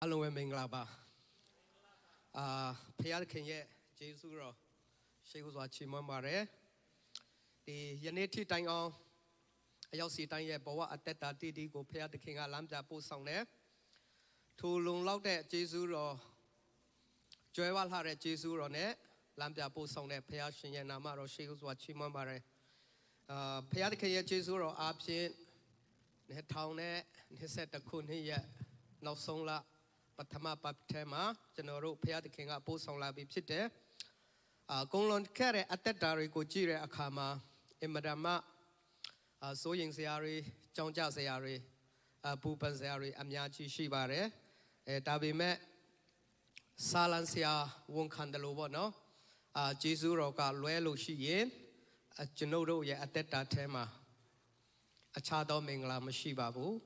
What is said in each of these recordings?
Hello, Minglaba. Pia can yet, Jesuro. She was watching Mare. The Yaneti Tang on. I see Tang yet, Boa at that did go pay the king Lambda post on there. To long loud that Jesuro. Joyal had a Jesuro net. Lambda post on there. Pia Shin Namaro. She was watching Mare. Pia the king Jesuro absent. Head town net. He said the coon here. No song la. Patama Patema, General Pia the King of Post on La Bipsite. Gonglon Carry at that Dari Gojire Akama, Emadama, Soying Seari, John Jaziari, Pupan Seari, Amyachi Shibare, Dabime, Salancia, Wonkandalovo, no? Jesuro got Luelo Shien, a Genodo at that tema, a Chado Mingla Mashibabu,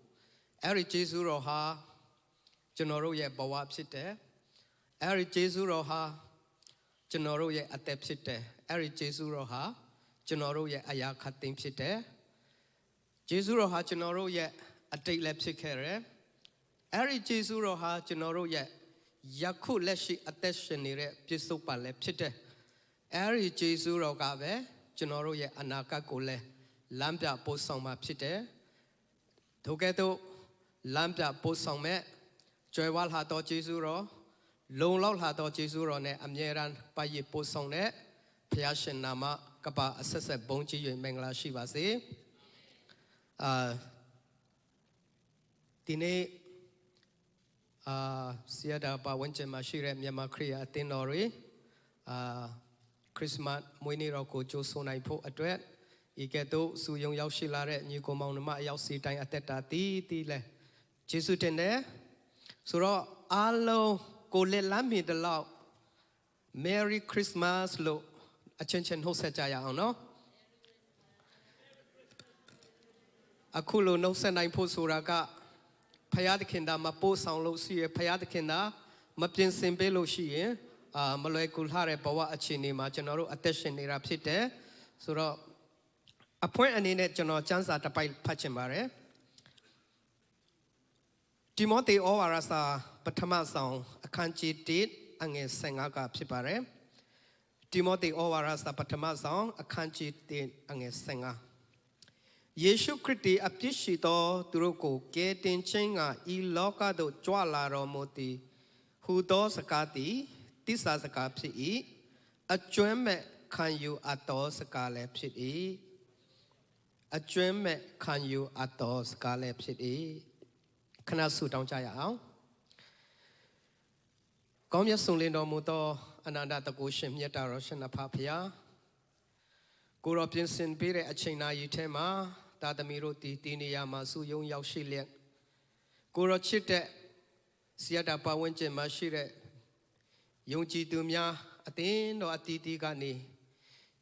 Eri Jesuro ha. General ye Bawab Site, Eri Jesuroha, General ye Atep Site, Eri Jesuroha, General ye Ayakatim Site, Jesuroha, General ye Atik Lepsikere, Eri Jesuroha, General ye Yaku Leshi Ateshenire, Pisupa Lepsite, Eri Jesurogabe, General ye Anaka Gole, Lambda Posoma Site, Togeto Lambda Posome. Joywal had to Jesuro, Long Loud had to Jesuro, Amyeran, Paye Posone, Piashin Nama, Kapa, Assessor Bonji, Mengla Shivasi. Dine Siada Bawenche Mashire, Yamakria, Tenori, Christmas, Muni Roko, Josona Po Adret, Igeto, Suyong Yaushilare, Nuko Monoma, Yausi, Tang Ateta, Tile, Jesutene. So, allo go let me the law. Merry Christmas, lo. Attention, ho sajaya, no? Akulo no senai posuraga. Payadkinda, Mapo Sound Lo see, Payadkinda, Mapin Simbelo she, Malay Hare Bawa Achini, General attention in Rapsite. So, a point and in it, General Chance at the Pachimare. Timothy Owarasa, Patamason, a country did, and a Sangaga Pipare. Timothy Owarasa, Patamason, a country did, and a singer. Yeshu Kriti Apishito, Turuko, getting Chinga, E Locado, Joala Romoti, who does a cati, this as a capsi, a dream can you at those calepsy, a dream can you at those calepsy. Kanasu down Jaya. Come your soon lindo muto, another the Goshim yet a Russian apapia. Go up in Sin Pire at China Yutema, Tadamiroti, Diniyama, Suyong Yaushilian. Go chite, Siata Pawenche Mashire, Yongji Dumia, Atin or Atiti Gani.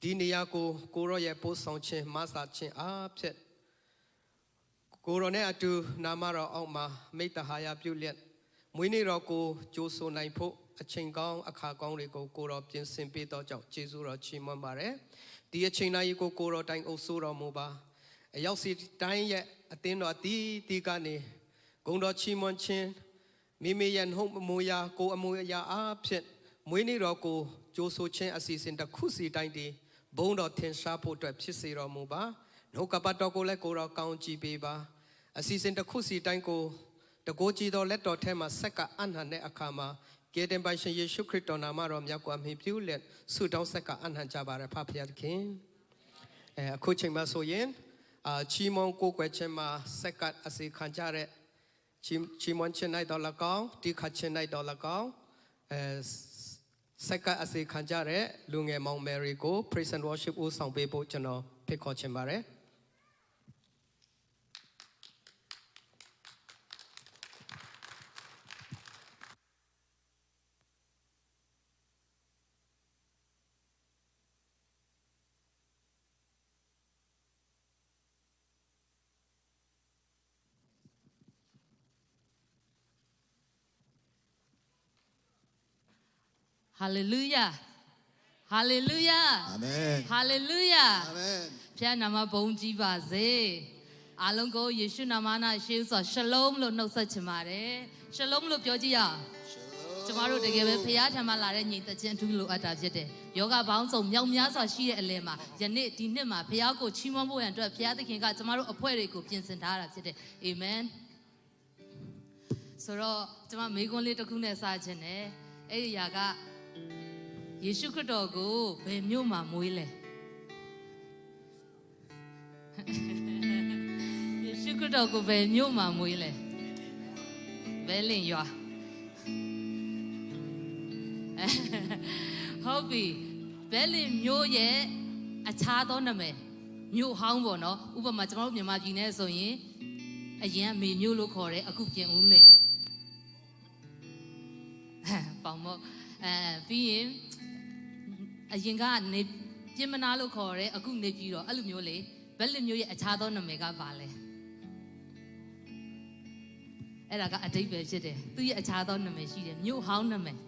Diniyako, Goroya Posonche, Masa Chin upset. Corone atu Namara Oma, Meta Haya Bulian, Winnie Rocco, Joso Naipo, a Chingong, a Kagong Rico, Goro, Jin Simpito, Jesura Chimamare, Dear China Yuko Goro, Dang Osura Moba, a Yausi Dang yet, a Dino Digani, Gondo Chimon Chin, Mimi and Home Moya, Go Amoya absent, Winnie Rocco, Joso Chen assist in the Kusi Dandy, Bondo Ten Shapo to Psisira Moba, no Kapadogo Lekora County Beba. A season the Kusi Dango, the Goji do let or tema Seka Anhane Akama, getting by Yeshu Krito Namaro Yakwam Hibulet, Sudan Seka Anhan Jabara Papia King. A coaching Masoyen, Chimon Kokwechema, Seka Asi Kanjare, Chimon Chenai Dolagao, Dika Chenai Dolagao, Seka Asi Kanjare, Lunge Mount Mary Go, Praise and Worship Usang Bebo Chano, Pico Chemare. Hallelujah. Hallelujah. Amen. Hallelujah. Amen. Pia nama bonji baze. 阿龙哥耶稣那玛那耶稣Shalom lo no sa chimare Shalom lo ပြောကြည့်ရအောင်ကျမတို့တကယ်ပဲဖခင်ထံမှာလာတဲ့ညီတချင်းတူလိုအပ်တာဖြစ်တယ်ယောဂပေါင်းစုံမြောက်များစွာရှိတဲ့အလယ်မှာယနေ့ဒီနှစ်မှာဖခင်ကိုချီးမွမ်းဖို့ရန်အတွက်ဖခင်သခင်ကကျမတို့အဖွဲ့တွေကိုပြင်ဆင်ထားတာဖြစ်တယ်အာမင်ဆိုတော့ကျမမိကွန်းလေးတစ်ခုနဲ့စခြင်းနဲ့အဲ့ဒီຢာကယေရှုခရစ်တော်ကိုဘယ်မြို့မှာမွေးလဲယေရှုခရစ်တော်ကိုဘယ်မြို့မှာမွေးလဲဘယ်လင်ရွာဟုတ်ပြီဘယ်လင်မြို့ရဲ့အခြားသောနာမည်မြို့ဟောင်းပေါ့နော်ဥပမာကျွန်တော်တို့မြန်မာပြည်နယ်ဆိုရင်အရင်မေမြို့လို့ခေါ်တယ်အခုပြင်ဦးလင်ပေါင်မို့ပြီးရင်အရင်ကနေပြင်မနာလို့ခေါ်တယ်အခုနေပြီးတော့အဲ့လိုမျိုးလေဘယ်လင်မြို့ရဲ့အခြားသောနာမည်ကပါလဲအဲ့ဒါကအတိတ်ပဲဖြစ်တယ်သူရဲ့အခြားသောနာမည်ရှိတယ်မြို့ဟောင်းနာမည်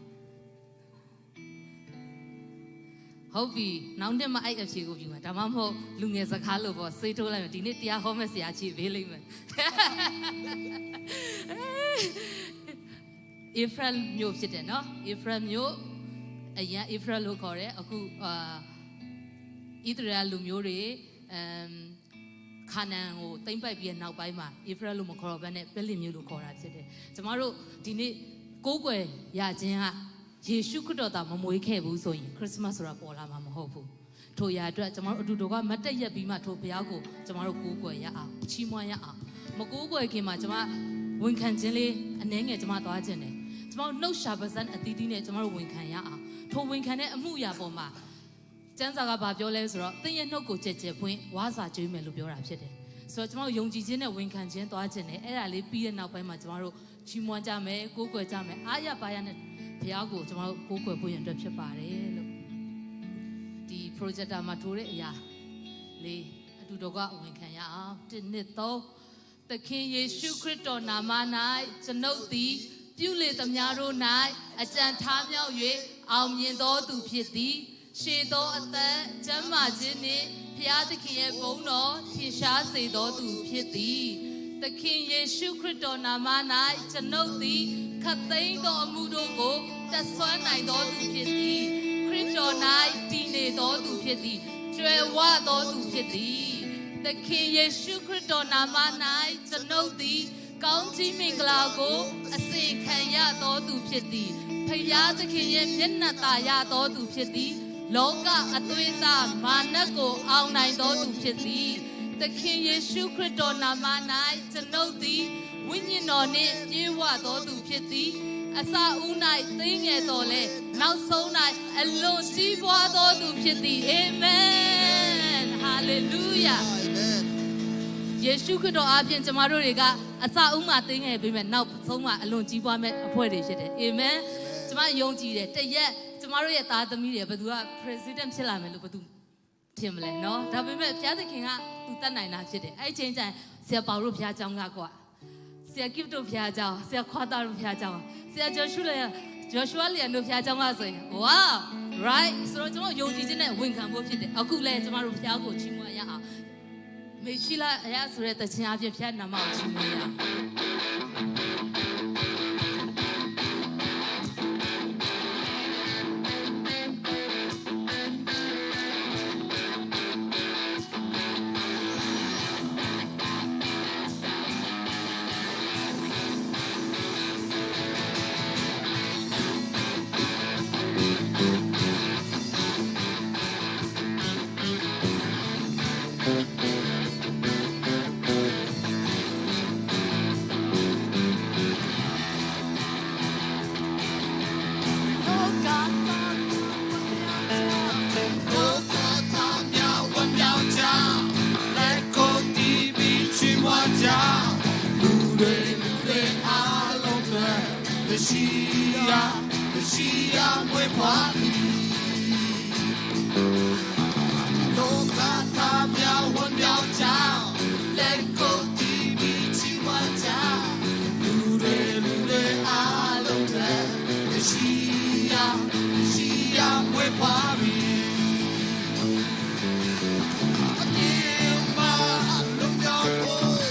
ဟုတ်ပြီနောက်နှစ်မှအဲ့အဖြေကိုပြုမယ်ဒါမှမဟုတ်လူငယ်စကားလို့ပေါ့စေးထိုးလိုက်မယ်ဒီနေ့တရားဟောမဲ့ဆရာကြီးပေးလိုက်မယ်အဖရမျိုးဖြစ်တယ်နော်အဖရမျိုးအရင်အဖရလို့ခေါ်တယ်အခုဣသရေလလူမျိုးတွေခါနန်ကိုတိမ့်ပိုက်ပြီးနောက်ပိုင်းမှာအဖရလို့မခေါ်တော့ဘဲနဲ့ဘဲလင်မျိုးလို့ခေါ်တာဖြစ်တယ်ကျမတို့ဒီနေ့ကိုးကွယ်ရခြင်းဟာယေရှုခရစ်တော်သာမမွေးခဲ့ဘူးဆိုရင်ခရစ်စမတ်ဆိုတာပေါ်လာမှာမဟုတ်ဘူးထိုရာအတွက်ကျမတို့အတူတူကမတ်တက်ရက်ပြီးမှထိုဘုရားကိုကျမတို့ကိုးကွယ်ရအောင်ချီးမွမ်းရအောင်မကိုးကွယ်ခင်မှာကျမဝန်ခံခြင်းလေးအနှဲငယ်ကျမသွားခြင်းတယ်ကျမတို့နှုတ်ရှာပါစံအသီးသီးနဲ့ကျမတို့ဝန်ခံရအောင်ထိုဝန်ခံတဲ့အမှုရာပေါ်မှာကျမ်းစာကဘာပြောလဲဆိုတော့သင်ရဲ့နှုတ်ကိုကြက်ကြက်ဖွင့်ဝါစာကျွေးမယ်လို့ပြောတာဖြစ်တယ်ဆိုတော့ကျမတို့ယုံကြည်ခြင်းနဲ့ဝန်ခံခြင်းသွားခြင်းနဲ့အဲ့ဒါလေးပြီးတဲ့နောက်ပိုင်းမှာကျမတို့ချီးမွမ်းကြမယ်ကိုးကွယ်ကြမယ်အားရပါရနဲ့ဘုရားကိုကျွန်တော်ကိုးကွယ်ဖို့ရန်အတွက်ဖြစ်ပါတယ်လို့ဒီ projector မှာထိုးတဲ့အရာလေးအတူတကွဝန်ခံရအောင်1 2 3သခင်ယေရှုခရစ်တော်နာမ၌ကျွန်ုပ်သည်ပြုလေသမျှတို့၌အကြံထားမြောက်၍အောင်မြင်သောသူဖြစ်သည်ရှေသောအသက်ကျမ်းမာခြင်းနှင့်ဘုရားသခင်ရဲ့ဘုန်းတော်ထင်ရှားစေသောသူဖြစ်သည်သခင်ယေရှုခရစ်တော်နာမ၌ကျွန်ုပ်သည်ခတ်သိမ်းသောအမှုတို့ကိုတက်ဆွမ်းနိုင်သောသူဖြစ်သည်ခရစ်တော်၌တည်နေသောသူဖြစ်သည်ကျွယ်ဝသောသူဖြစ်သည်သခင်ယေရှုခရစ်တော်နာမ၌ကျွန်ုပ်သည်ကောင်းကြီးမင်္ဂလာကိုအစေခံရသောသူဖြစ်သည်ဖယားသခင်ရဲ့မျက်နှာသာရသောသူဖြစ်သည်လောကအသွေးသားမာနကိုအောင်နိုင်သောသူဖြစ်သည်သခင်ယေရှုခရစ်တော်နာမ၌ကျွန်ုပ်သည်ဝိညာဉ်တော်နှင့်ပြေဝသောသူဖြစ်သည်အစဦး၌သိငယ်တော်လဲနောက်ဆုံး၌အလွန်ကြီးပွားသောသူဖြစ်သည်အာမင်ဟာလေလုယာယေရှုခရစ်တော်အားဖြင့်ကျမတို့တွေကအစဦးမှာသိငယ်ပြီးမဲ့နောက်ဆုံးမှာအလွန်ကြီးပွားမဲ့အဖွဲ့တွေဖြစ်တယ်အာမင်ကျမယုံကြည်တယ်တရက်ကျမတို့ရဲ့သားသမီးတွေဘယ်သူက president ဖြစ်လာမယ်လို့ဘယ်သူထင်မလဲနော်ဒါပေမဲ့ဘုရားသခင်ကသူတတ်နိုင်တာဖြစ်တယ်အဲ့ချိန်ကျရင်ဆရာပေါလုဘုရားကျောင်းကကွာဆရာကိဖတို့ဘုရားကျောင်းဆရာခွာတာတို့ဘုရားကျောင်းဆရာဂျောရှုလျန်တို့ဘုရားကျောင်းကဆိုရင်ဝါ right ဆိုတော့ကျွန်တော်ယုံကြည်ခြင်းနဲ့ဝန်ခံဖို့ဖြစ်တယ်အခုလဲကျမတို့ဘုရားကိုချီးမွမ်းရအောင်မေရှိလာအရာဆိုတဲ့တခြင်းအဖြစ်ဘုရားနာမကိုချီးမွမ်းရအောင်Lungdam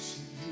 worship you.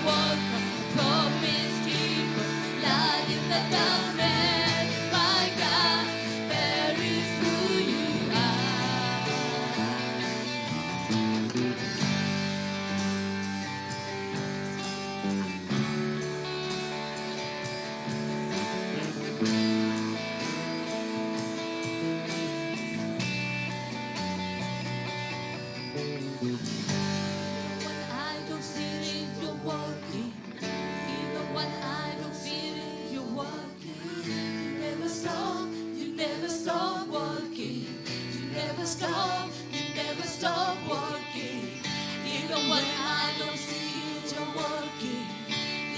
walker, promise keeper, light in the darkness, my God, there is who you are. When I don't see it, you're working. Even when I don't feel it, you're working. You never stop working. You never stop working. Even when I don't see it, you're working.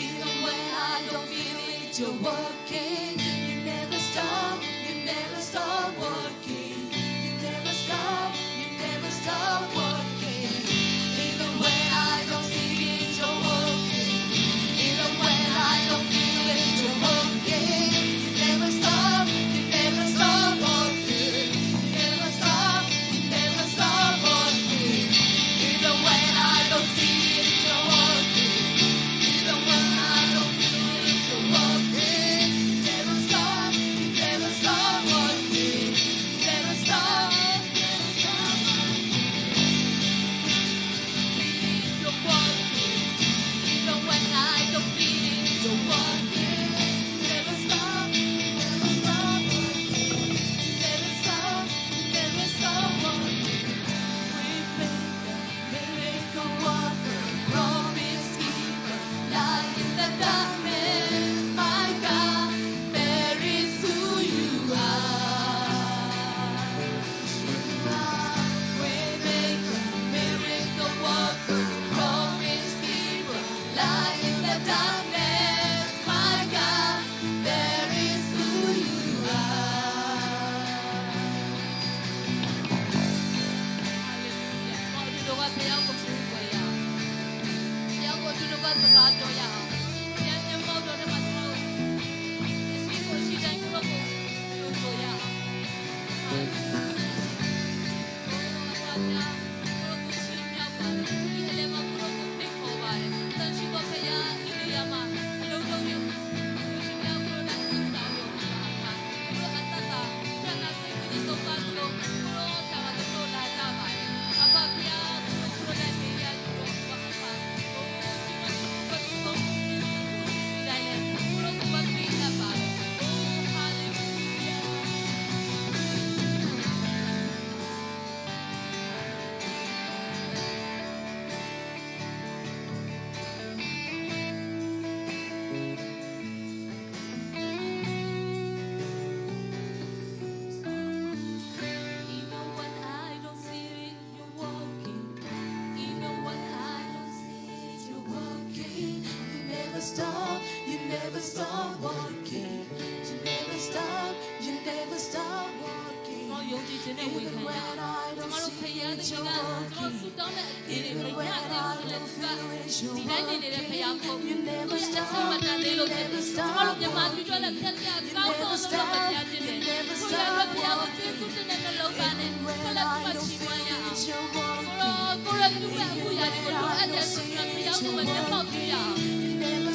Even when I don't feel it, you're working. You never stop working. You never stop working. Even when I don't see it, you're working. Even when I don't feel it, you're working. You never stop working. You never stop working. Even when I don't see it, you're working. Even when I don't feel it, you're working. You never stop working. You never stop working. You're working. Even when I don't feel it, you're working. Never stop working. Never stop working. We make a miracle worker, promise keeper, light in the darkness, my God, there is who you are. We make a miracle worker, promise keeper, light in the darkness, my God, there is who you are. Hallelujah. 我哋都話ဘုရားကို尊貴ရအောင်。ဘုရားကိုသူတို့ကစကားပြောရအောင်။ဘုရားမျက်မှောက်တော်ထဲမှာသူတို့ရှိကိုရှိတိုင်းသူတို့ကိုပြောဆိုရအောင်။ဘုရားသူတို့ကိုရှင်မြောက်ပါတယ်။ဒီအလယ်မှာသူတို့ကိုဖိတ်ခေါ်ပါတယ်။တန်ရှိတော်ဘုရားဣရိယာမှာအလုံးစုံရုပ်ရှင်မြောက်တော်တိုင်းသူစားလို့ပါ။သူတို့အတ္တသာပြဏာစိတ်ကိုသုံးပါလို့ဘုရားထာဝရသူတို့လာကြပါတယ်။အဘဘုရားသူတို့လည်းနေရသူတို့ဘာမှပါ။ဘုရားဘုရားဘုရားတိုင်းလည်းသူတို့ကိုပတ်ပြီးတတ်ပါတယ်။ဟာလေလုယာ။ Even when I don't see it, you're working. Even when I don't see it, you're working. You never stop working. You never stop working. ကျွန်တော်ယုံကြည်ခြင်းနဲ့ဝန်ခံရအောင်။ကျွန်တော်တို့ဖခင်သခင်ကကျွန်တော်ဆူတောင်းတဲ့အဖြစ်တွေမရသေးဘူးလေ။ဒီတိုင်းနေနေတဲ့ဖခင်ကိုသူရဲ့အချိန်မတန်သေးလို့ဖြစ်တယ်။ကျွန်တော်တို့မြန်မာပြည်တွက်လက်ပြပြကောင်းဆုံးလို့ဖခင်ဖြစ်တယ်။ကိုယ့်ရဲ့ဖခင်ကိုကျေးဇူးတင်တဲ့နှလုံးသားနဲ့ဆက်လက်ပြီးချီးမွမ်းရအောင်။ကိုယ့်ရဲ့လူရဲ့အခုရာဒီကိုလိုအပ်တဲ့ဆိုရင်ဖခင်ကိုမမျက်မှောက်ပြုရအောင်။ You never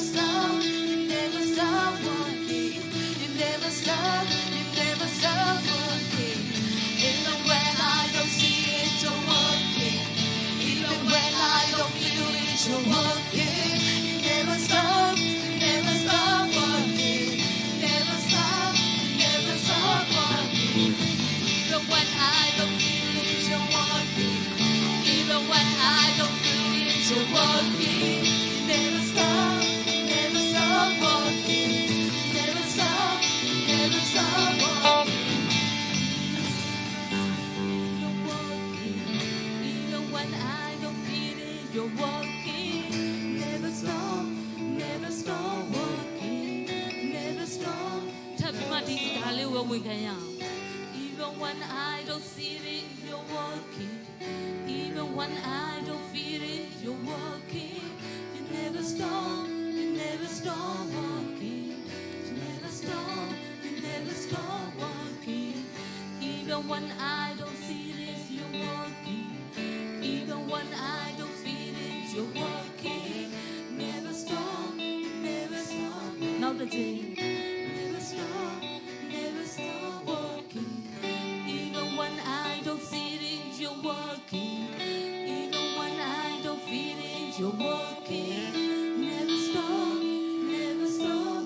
stop working. You never stop working. Even when I don't see it, you're working. Even when I don't feel it, you're working. You never stop working. Never stop working. Even when I don't feel it, you're working. Even when I don't feel it, you're working. Never stop working. Never stop working. You're working. Even when I don't feel it, you're working. Never stop working. Never stop. ထပ်ပြီးမှဒီစကားလေးကိုဝန်ခံရအောင် Even when I don't see it, you're working. Even when I don't feel it, you're working. You never stop working. You never stop working. Even when I don't see it, you're working. Even when I don't feel it, you're working. Never stop. another day. Never stop walking. Even when I don't feel it, you're walking. Even when I don't feel it, you're walking. Never stop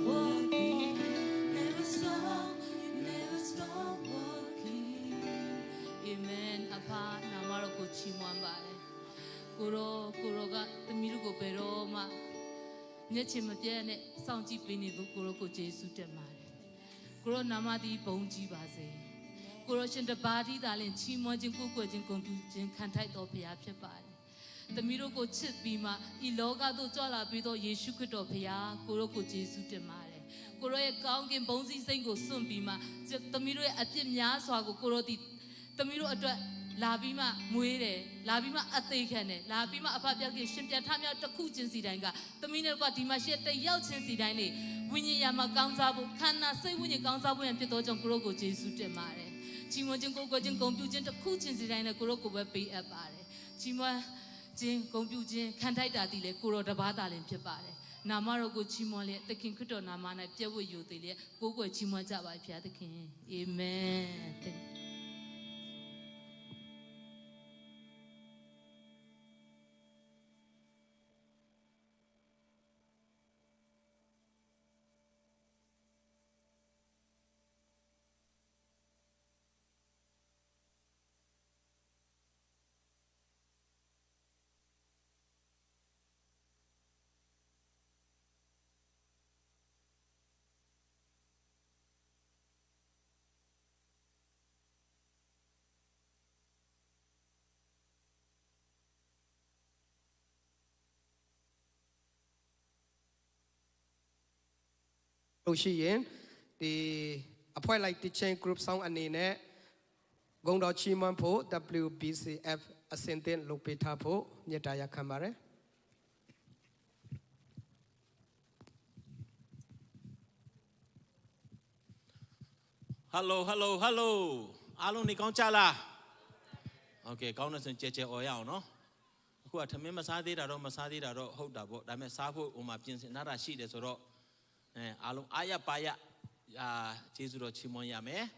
walking. Never stop walking. Amen. Apa namaro ko chimwambare. Kuro ga tamiru ko peroma. Nyeche mapyane saungji pini do kuro ko Jesu temare. Kuro namadi bongji base. Kuro shinda badi dalin chimwajin ko kwajin kongjin kantai do phaya phit pare. Tamiru ko chit bima I loga do jwala pi do Yesu Christo phaya kuro ko Jesu temare. Kuro ye kaungin bongji saint ko sun bima tamiru ye apit mya swa ko kuro ti tamiru atwat Labima muere, labima atekane, labima apabia ke shimpia tamia taku jinsi dainga. Tamina kwa dimashi te yau jinsi daine. Winyi yama kaunzabu, kana say winyi kaunzabu yang pito jong kuroko Jesu te mare. Chimwa jing koko jing kompu jing taku jinsi daine kuroko wepi apare. Chimwa jing kompu jing kantai dati le kuro dabata le pipare. Namaro go chimwa le tekin kuto namana pyewo yote le koko chimwa jaba pya tekin. Amen. Ocean, the appoint like teaching group song and in it. Gong do chiman po WBCF ascendant lupita po nyetaya kamare. Hello. Alo ni kong chala. Okay, kong na sen cheche oyao no. Aku ada memang masadi daro hold dabo. Dame sapu umat jenis nara shi de soro. Alo ayah paya Jesu ro chimon ya me.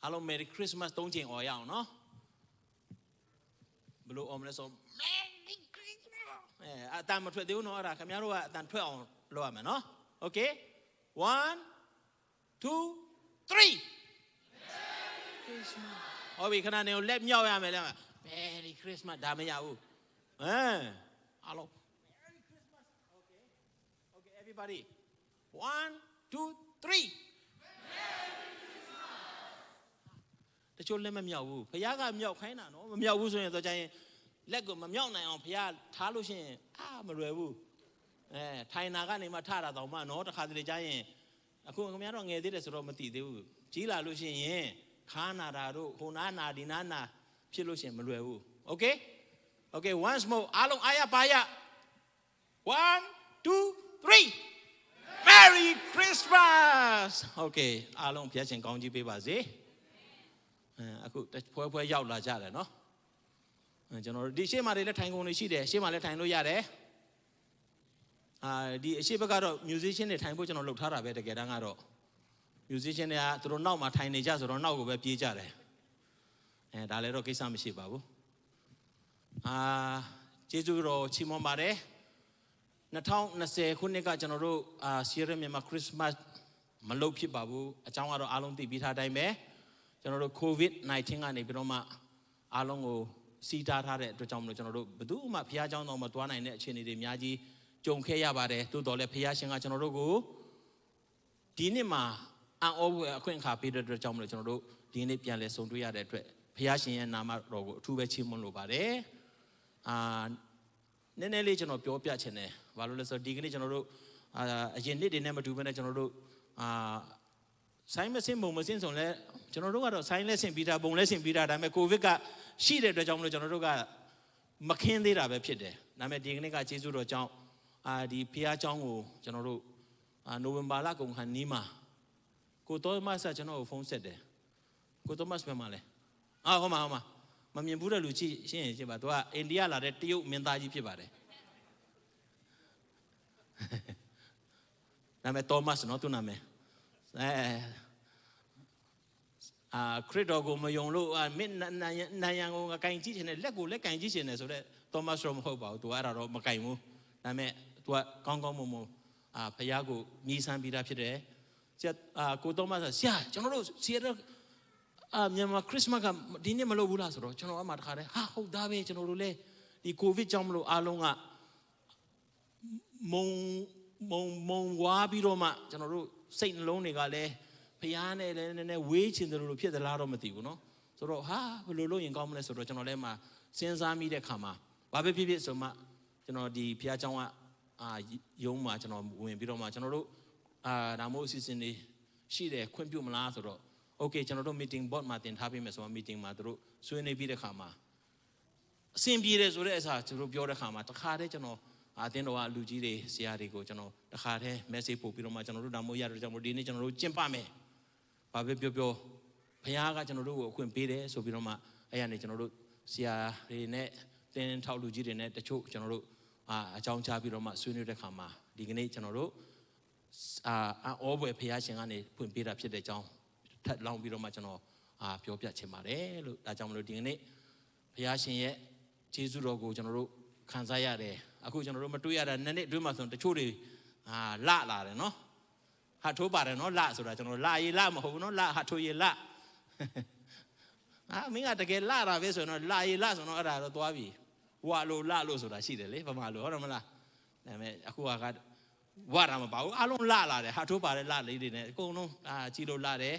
Alo Merry Christmas Dongh oyao no. Belum om le so Merry Christmas. Atan ma thwet deu no ara khamya ro atan thwet aw lo ya me no. Okay. 1 2 3. Christmas. Oh, we can now let me out. Merry Christmas. Hello. Merry Christmas. Okay, everybody. 1 2 3. The children let me out. Payaga me out kaina no. Me out so to jai let go me out na on paya thalu shin ma lwe bu. Thai na ga ni ma tha da taw ma no ta kha de jai aku khamya ro ngel thi de so ro ma ti de bu. Ji la lu shin yin khana da ro hona na di na na phit lo shin ma lwe bu. Okay? Okay, once more. Along aya paya. 1 2 3. Merry Christmas. Okay, along phya chin kaung ji pe ba se. Aku phwe yauk la ja le no. ကျွန်တော်ဒီရှေ့မှာလည်းထိုင်ကုန်နေရှိတယ်ရှေ့မှာလည်းထိုင်လို့ရတယ်ဒီအရှေ့ဘက်ကတော့ musician တွေထိုင်ဖို့ကျွန်တော်လုပ်ထားတာပဲတကယ်တမ်းကတော့ musician တွေကသူတို့နောက်မှာထိုင်နေကြဆိုတော့နောက်ကိုပဲပြေးကြတယ်ဒါလည်းတော့ကိစ္စမရှိပါဘူးကျေးဇူးတော်ချီးမွမ်းပါတယ်2020ခုနှစ်ကကျွန်တော်တို့Sierra Myanmar Christmas မလုပ်ဖြစ်ပါဘူးအကြောင်းကတော့အားလုံးသိပြီးထားတိုင်းပဲကျွန်တော်တို့ COVID-19 ကနေပြီးတော့မှအားလုံးကိုစီတာထားတဲ့အတွက်ကြောင့်မလို့ကျွန်တော်တို့ဘယ်သူမှဖျားเจ้าတော်မတွားနိုင်တဲ့အခြေအနေတွေအများကြီးကြုံခဲ့ရပါတယ်တိုးတော်လည်းဖျားရှင်ကကျွန်တော်တို့ကိုဒီနှစ်မှာအံ့ဩဖွယ်အခွင့်အခါပေးတဲ့အတွက်ကြောင့်မလို့ကျွန်တော်တို့ဒီနေ့ပြန်လဲဆုံတွေ့ရတဲ့အတွက်ဖျားရှင်ရဲ့နာမတော်ကိုအထူးပဲချီးမွမ်းလိုပါတယ်နည်းနည်းလေးကျွန်တော်ပြောပြချင်တယ်ဘာလို့လဲဆိုတော့ဒီကနေ့ကျွန်တော်တို့အရင်နှစ်တွေနဲ့မတူဘဲနဲ့ကျွန်တော်တို့ဆိုင်မစင်ဘုံမစင်ဆိုလဲကျွန်တော်တို့ကတော့ဆိုင်လဲဆင်ပြီးတာဘုံလဲဆင်ပြီးတာဒါပေမဲ့ကိုဗစ်ကရှိတဲ့အတွက်ကြောင့်မလို့ကျွန်တော်တို့ကမခင်းသေးတာပဲဖြစ်တယ်ဒါပေမဲ့ဒီကနေ့ကကျေးဇူးတော်ကြောင့်ဒီဖျားเจ้าကိုကျွန်တော်တို့နိုဝင်ဘာလကုန်ခါနီးမှာကိုတော်မဆာကျွန်တော်ကိုဖုန်းဆက်တယ်ကိုတော်မဆပဲမှာလဲဟုတ်မှာမမြင်ဘူးတဲ့လူချင်းရှင်းရင်ရှင်းပါသူကအိန္ဒိယလာတဲ့တရုတ်မင်းသားကြီးဖြစ်ပါတယ်ဒါ နာမည် Thomas နော်သူနာမည်ခရစ်တော်ကိုမယုံလို့မင်းနိုင်ရန်ကိုကင်ကြည့်ချင်တယ်လက်ကိုလက်ကင်ကြည့်ချင်တယ်ဆိုတော့ Thomas တော့မဟုတ်ပါဘူးသူအဲ့ဒါတော့မကင်ဘူးဒါပေမဲ့သူကကောင်းကောင်းမွန်မွန်ဖခင်ကိုမြည်ဆန်းပြီးသားဖြစ်တယ်ကို Thomas ဆရာကျွန်တော်တို့ Seattle မြန်မာခရစ်မတ်ကဒီနေ့မလုပ်ဘူးလားဆိုတော့ကျွန်တော်အမှတခါတည်းဟာဟုတ်သားပဲကျွန်တော်တို့လည်းဒီကိုဗစ်ကြောင့်မလို့အားလုံးကမုံဝါပြီးတော့မှကျွန်တော်တို့စိတ်နှလုံးတွေကလည်းဖျားနဲ့လည်းနည်းနည်းဝေးချင်တယ်လို့ဖြစ်သလားတော့မသိဘူးเนาะဆိုတော့ဟာဘယ်လိုလုပ်ရင်ကောင်းမလဲဆိုတော့ကျွန်တော်လည်းမှစဉ်းစားမိတဲ့ခါမှာဘာပဲဖြစ်ဖြစ်ဆိုမှကျွန်တော်ဒီဖျားเจ้าကယုံမှာကျွန်တော်ဝင်ပြီးတော့မှကျွန်တော်တို့ဒါမို့အစီအစဉ်တွေရှိတယ်ခွင့်ပြုမလားဆိုတော့ okay ကျွန်တော်တို့ meeting board မှာတင်ထားပေးမယ်ဆိုတော့ meeting မှာတို့ဆွေးနွေးပြီးတဲ့ခါမှာအဆင်ပြေတယ်ဆိုတဲ့အစားကျွန်တော်ပြောတဲ့ခါမှာတခါတည်းကျွန်တော်အတင်းတော်ကလူကြီးတွေဆရာတွေကိုကျွန်တော်တခါတည်း message ပို့ပြီးတော့မှကျွန်တော်တို့ဒါမို့ရတယ်ကျွန်တော်ဒီနေ့ကျွန်တော်တို့ကျင့်ပမယ်ဘာပဲပြောဘုရားကကျွန်တော်တို့ကိုအခွင့်ပေးတယ်ဆိုပြီးတော့မှအဲ့ရနေကျွန်တော်တို့ဆရာတွေနဲ့တင်းထောက်လူကြီးတွေနဲ့တချို့ကျွန်တော်တို့အကြောင်းချပြီးတော့မှဆွေးနွေးတဲ့ခါမှာဒီကနေ့ကျွန်တော်တို့အောဘွယ်ဘုရားရှင်ကနေဖွင့်ပေးတာဖြစ်တဲ့အကြောင်းထပ်လောင်းပြီးတော့မှကျွန်တော်ပြောပြချင်ပါတယ်လို့ဒါကြောင့်မလို့ဒီကနေ့ဘုရားရှင်ရဲ့ကျေးဇူးတော်ကိုကျွန်တော်တို့ခံစားရတယ်အခုကျွန်တော်တို့မတွေ့ရတာနှစ်နှစ်အတွင်းမှာဆိုတချို့တွေလလာတယ်နော်ဟာထိုးပါတယ်နော်လဆိုတာကျွန်တော်လာရေလမဟုတ်ဘူးနော်လဟာထိုးရေလမင်းကတကယ်လာတာပဲဆိုတော့လာရေလဆိုတော့အဲ့ဒါတော့သွားပြီဝါလို့လလို့ဆိုတာရှိတယ်လေဗမာလို့ဟုတ်တယ်မလားဒါပေမဲ့အခုကဝါတာမပါဘူးအလုံးလာတယ်ဟာထိုးပါတယ်လလေးတွေနဲ့အကုန်လုံးကြီးလို့လာတယ်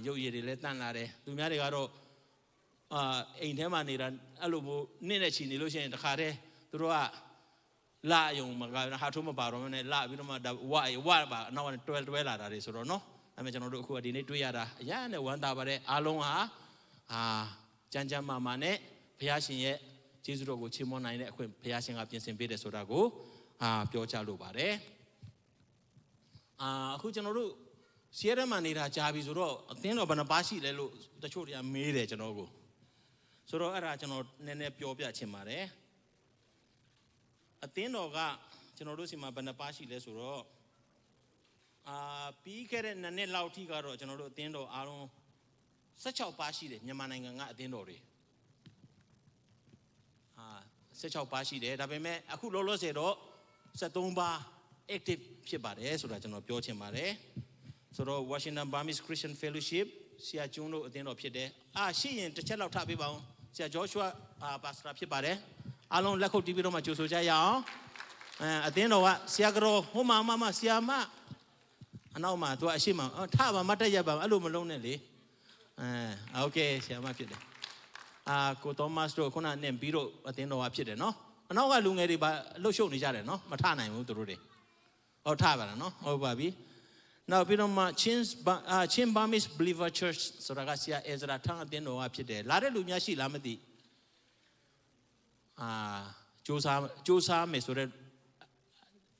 ရုပ်ရည်တွေလည်းတန့်လာတယ်သူများတွေကတော့အိမ်ထဲမှာနေတာအဲ့လိုမျိုးနင့်နဲ့ချီနေလို့ရှိရင်တခါတည်းသူတို့ကလာယုံမကဟာထိုးမပါတော့မနဲ့လာပြီးတော့မှဝါပါအနောက်ကနေတွဲလာတာတွေဆိုတော့နော်အဲ့မဲ့ကျွန်တော်တို့အခုဒီနေ့တွေ့ရတာအရန်နဲ့ဝမ်းသာပါတယ်အားလုံးဟာကြမ်းကြမ်းမာနဲ့ဘုရားရှင်ရဲ့ကျေးဇူးတော်ကိုချီးမွမ်းနိုင်တဲ့အခွင့်ဘုရားရှင်ကပြင်ဆင်ပေးတယ်ဆိုတာကိုပြောချလိုပါတယ်အခုကျွန်တော်တို့စီးရဲမှာနေတာကြာပြီဆိုတော့အသင်းတော်ဘယ်နှပါရှိလဲလို့တချို့တွေကမေးတယ်ကျွန်တော်ကိုဆိုတော့အဲ့ဒါကျွန်တော်နည်းနည်းပြောပြချင်ပါတယ်အသင်းတော်ကကျွန်တော်တို့စီမှာဘယ်နှပါရှိလဲဆိုတော့ပြီးခဲ့တဲ့နှစ်လောက်ထိကတော့ကျွန်တော်တို့အသင်းတော်အားလုံး16ပါရှိတယ်မြန်မာနိုင်ငံကအသင်းတော်တွေ16ပါရှိတယ်ဒါပေမဲ့အခုလောလောဆယ်တော့73ပါ active ဖြစ်ပါတယ်ဆိုတာကျွန်တော်ပြောချင်ပါတယ်ဆိုတော့ Washington Burmese Christian Fellowship ဆရာကျွန်းတို့အသင်းတော်ဖြစ်တယ်ရှိရင်တစ်ချက်လောက်ထပ်ပေးပါဦးဆရာ Joshua ပါစတာဖြစ်ပါတယ်အားလုံးလက်ခုပ်တီးပြီးတော့မှကြိုဆိုကြရအောင်အသင်းတော်ကဆရာကတော့ဟိုမှာဆရာမအနောက်မှာသူကအရှိမထပါမတက်ရပါအဲ့လိုမလုံးနဲ့လေโอเคဆရာမဖြစ်တယ်ကိုသောမတ်တို့ခုနနဲ့ပြီးတော့အသင်းတော်ကဖြစ်တယ်နော်အနောက်ကလူငယ်တွေပါလှုပ်ရှုပ်နေကြတယ်နော်မထနိုင်ဘူးသူတို့တွေထပါလားနော်ဟုတ်ပါပြီနောက်ပြီးတော့မှChin Burmese Believer Church ဆိုတာကဆရာအဲဇရာထန်းအသင်းတော်ကဖြစ်တယ်လာတဲ့လူများရှိလားမသိစူးစမ်းမယ်ဆိုတဲ့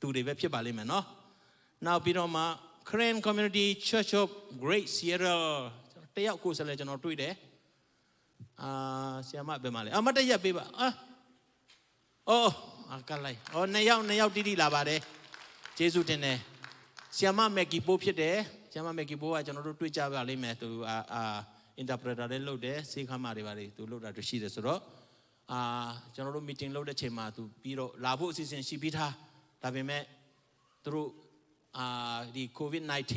သူတွေပဲဖြစ်ပါလိမ့်မယ်နော်နောက်ပြီးတော့မှ Korean Community Church of Great Seattle တယောက်ကိုဆက်လဲကျွန်တော်တွေ့တယ်ဆရာမဘယ်မှာလဲမတရက်ပေးပါကလိုက်နှစ်ယောက်တီးလာပါတယ်ကျေးဇူးတင်တယ်ဆရာမမက်ကီပိုးဖြစ်တယ်ဆရာမမက်ကီပိုးကကျွန်တော်တို့တွေ့ကြပါလိမ့်မယ်သူinterpreter လေးလုပ်တယ်စေခမ်းမတွေပါလေသူလုပ်တာတွေ့ရှိတယ်ဆိုတော့ကျွန်တော်တို့ meeting လုပ်တဲ့ချိန်မှာသူပြီးတော့လာဖို့အစီအစဉ်ရှိပြီးသားဒါပေမဲ့သူတို့ဒီ COVID-19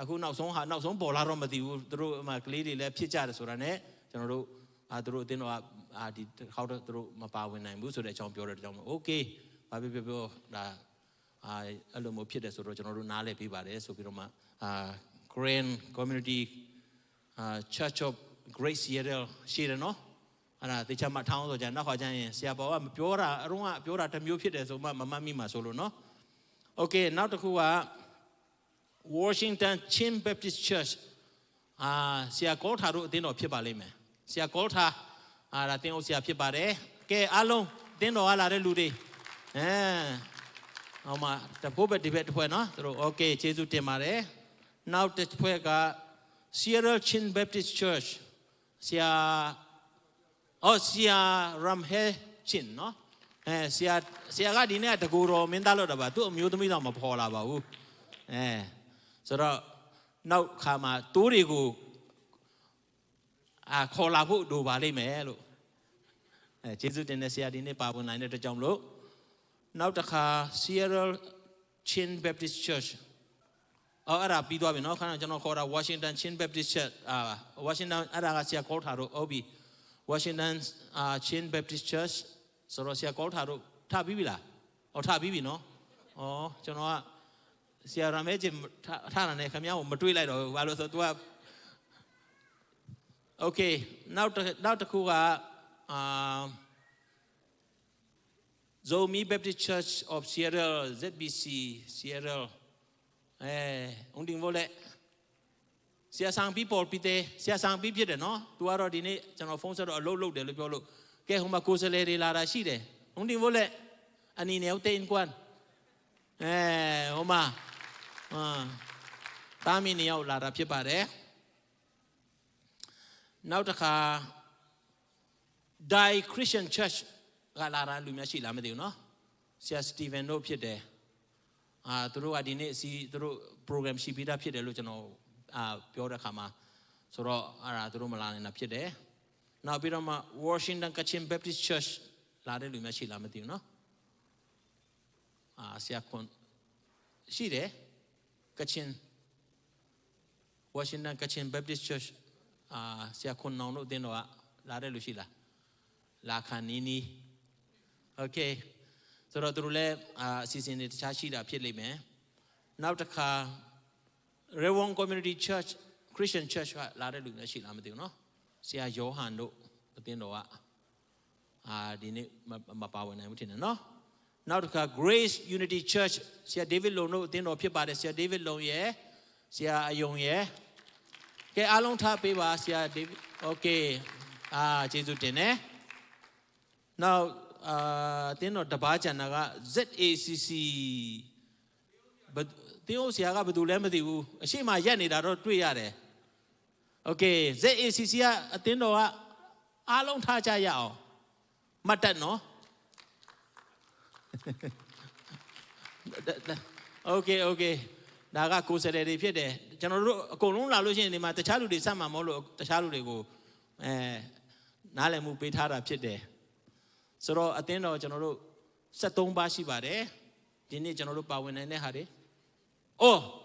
အခုနောက်ဆုံးပေါ်လာတော့မသိဘူးသူတို့ကလေးတွေလည်းဖြစ်ကြတယ်ဆိုတာနဲ့ကျွန်တော်တို့သူတို့အတင်းတော့ဒီခေါက်တော့သူတို့မပါဝင်နိုင်ဘူးဆိုတဲ့အကြောင်းပြောတဲ့အကြောင်းโอเคဘာပြောဒါအဲ့လိုမျိုးဖြစ်တယ်ဆိုတော့ကျွန်တော်တို့နားလည်ပေးပါတယ်ဆိုပြီးတော့မှKorean Community Church of Great Seattle ရှိတယ်နော်အဲ့ဒါတေချာမထောင်းဆိုကြနောက်ခါကျရင်ဆရာပေါ်ကမပြောတာအရုံးကပြောတာတစ်မျိုးဖြစ်တယ်ဆိုမှမမှတ်မိမှာဆိုလို့နော်โอเคနောက်တစ်ခုက Washington Chin Baptist Church ဆရာကောထာတို့အသင်းတော်ဖြစ်ပါလိမ့်မယ်ဆရာကောထာဒါသင်အောင်ဆရာဖြစ်ပါတယ်ကဲအားလုံးသင်းတော်ကလာတဲ့လူတွေဟောမှာတဖို့ပဲဒီဘက်တစ်ဖွဲ့နော်သူတို့โอเคကျေးဇူးတင်ပါတယ်နောက်တစ်ဖွဲ့က Seattle Chin Baptist Church ဆရာRam He Chin နော် Sia got in at the Guru, Mindalo about 2 million of Hola Bahu. So now come a Turigu a Kolabu do Valley Melo. Jesus in the Sia Dine Pabu 9 at the Jamlo. Now the car Seattle Chin Baptist Church. Arab Pido, no kind of general called Washington Chin Baptist Church, Washington Aragasia called Haro Obi, Washington Chin Baptist Church, Sorosia called Haro Tabibila or Tabibi, no? Oh, Jonoa Sierra Majim Tarane, Camia, Matwila, or Valos. Okay, now the Kuga Zomi Baptist Church of Seattle, ZBC, Seattle. Unding vole. Sia sang people pite, sia sang people no. Tu aro dini jangan phone sero low de lebih low. Ke huma kuseleri lara si de. Unding vole. Ani ne ute inkuan. Huma. Kami ni au lara piepa de. Now taka Die Christian Church lara lumia si lama de no. Sia Stephen no pie de. Through a dinner, see through program she beat up here, the Luciano, Pure Kama, Soro, through Milan and up here. Now, Birama, Washington Kachin Baptist Church, Lade Lumashi Lamatino. Siakon, she there, Kachin, Washington Kachin Baptist Church, Siakon no, Denoa, Lade Lucilla, La Canini. Okay. So Rotule season it Chachi da Piedlime. Now the car Rewon Community Church, Christian Church, Lada Lunashi Lamadino. Sia Johando, the Noa. Dine Mapawa and no. Now the car Grace Unity Church, Sia David Lono, Dino Pipa, Sia David Loye, Sia Young ye. Okay, Along Tapiva, Sia David. Okay, Jesu Dene. Now, Tino Tabacha Naga, ZACC. But the Osiaga Budulemadi, she my Yanni, that wrote 3 yard. Okay, ZACC, a Tino Along Taja Yao. Matano. Okay. Naga Kusere Piede. General Colonna Lucian, the Matachalu de Sama Molo, the Chalu de go. Nalemu Petara Piede. So at the end of General Satong Bashi Bare, Dini General Powen and Hare. Oh,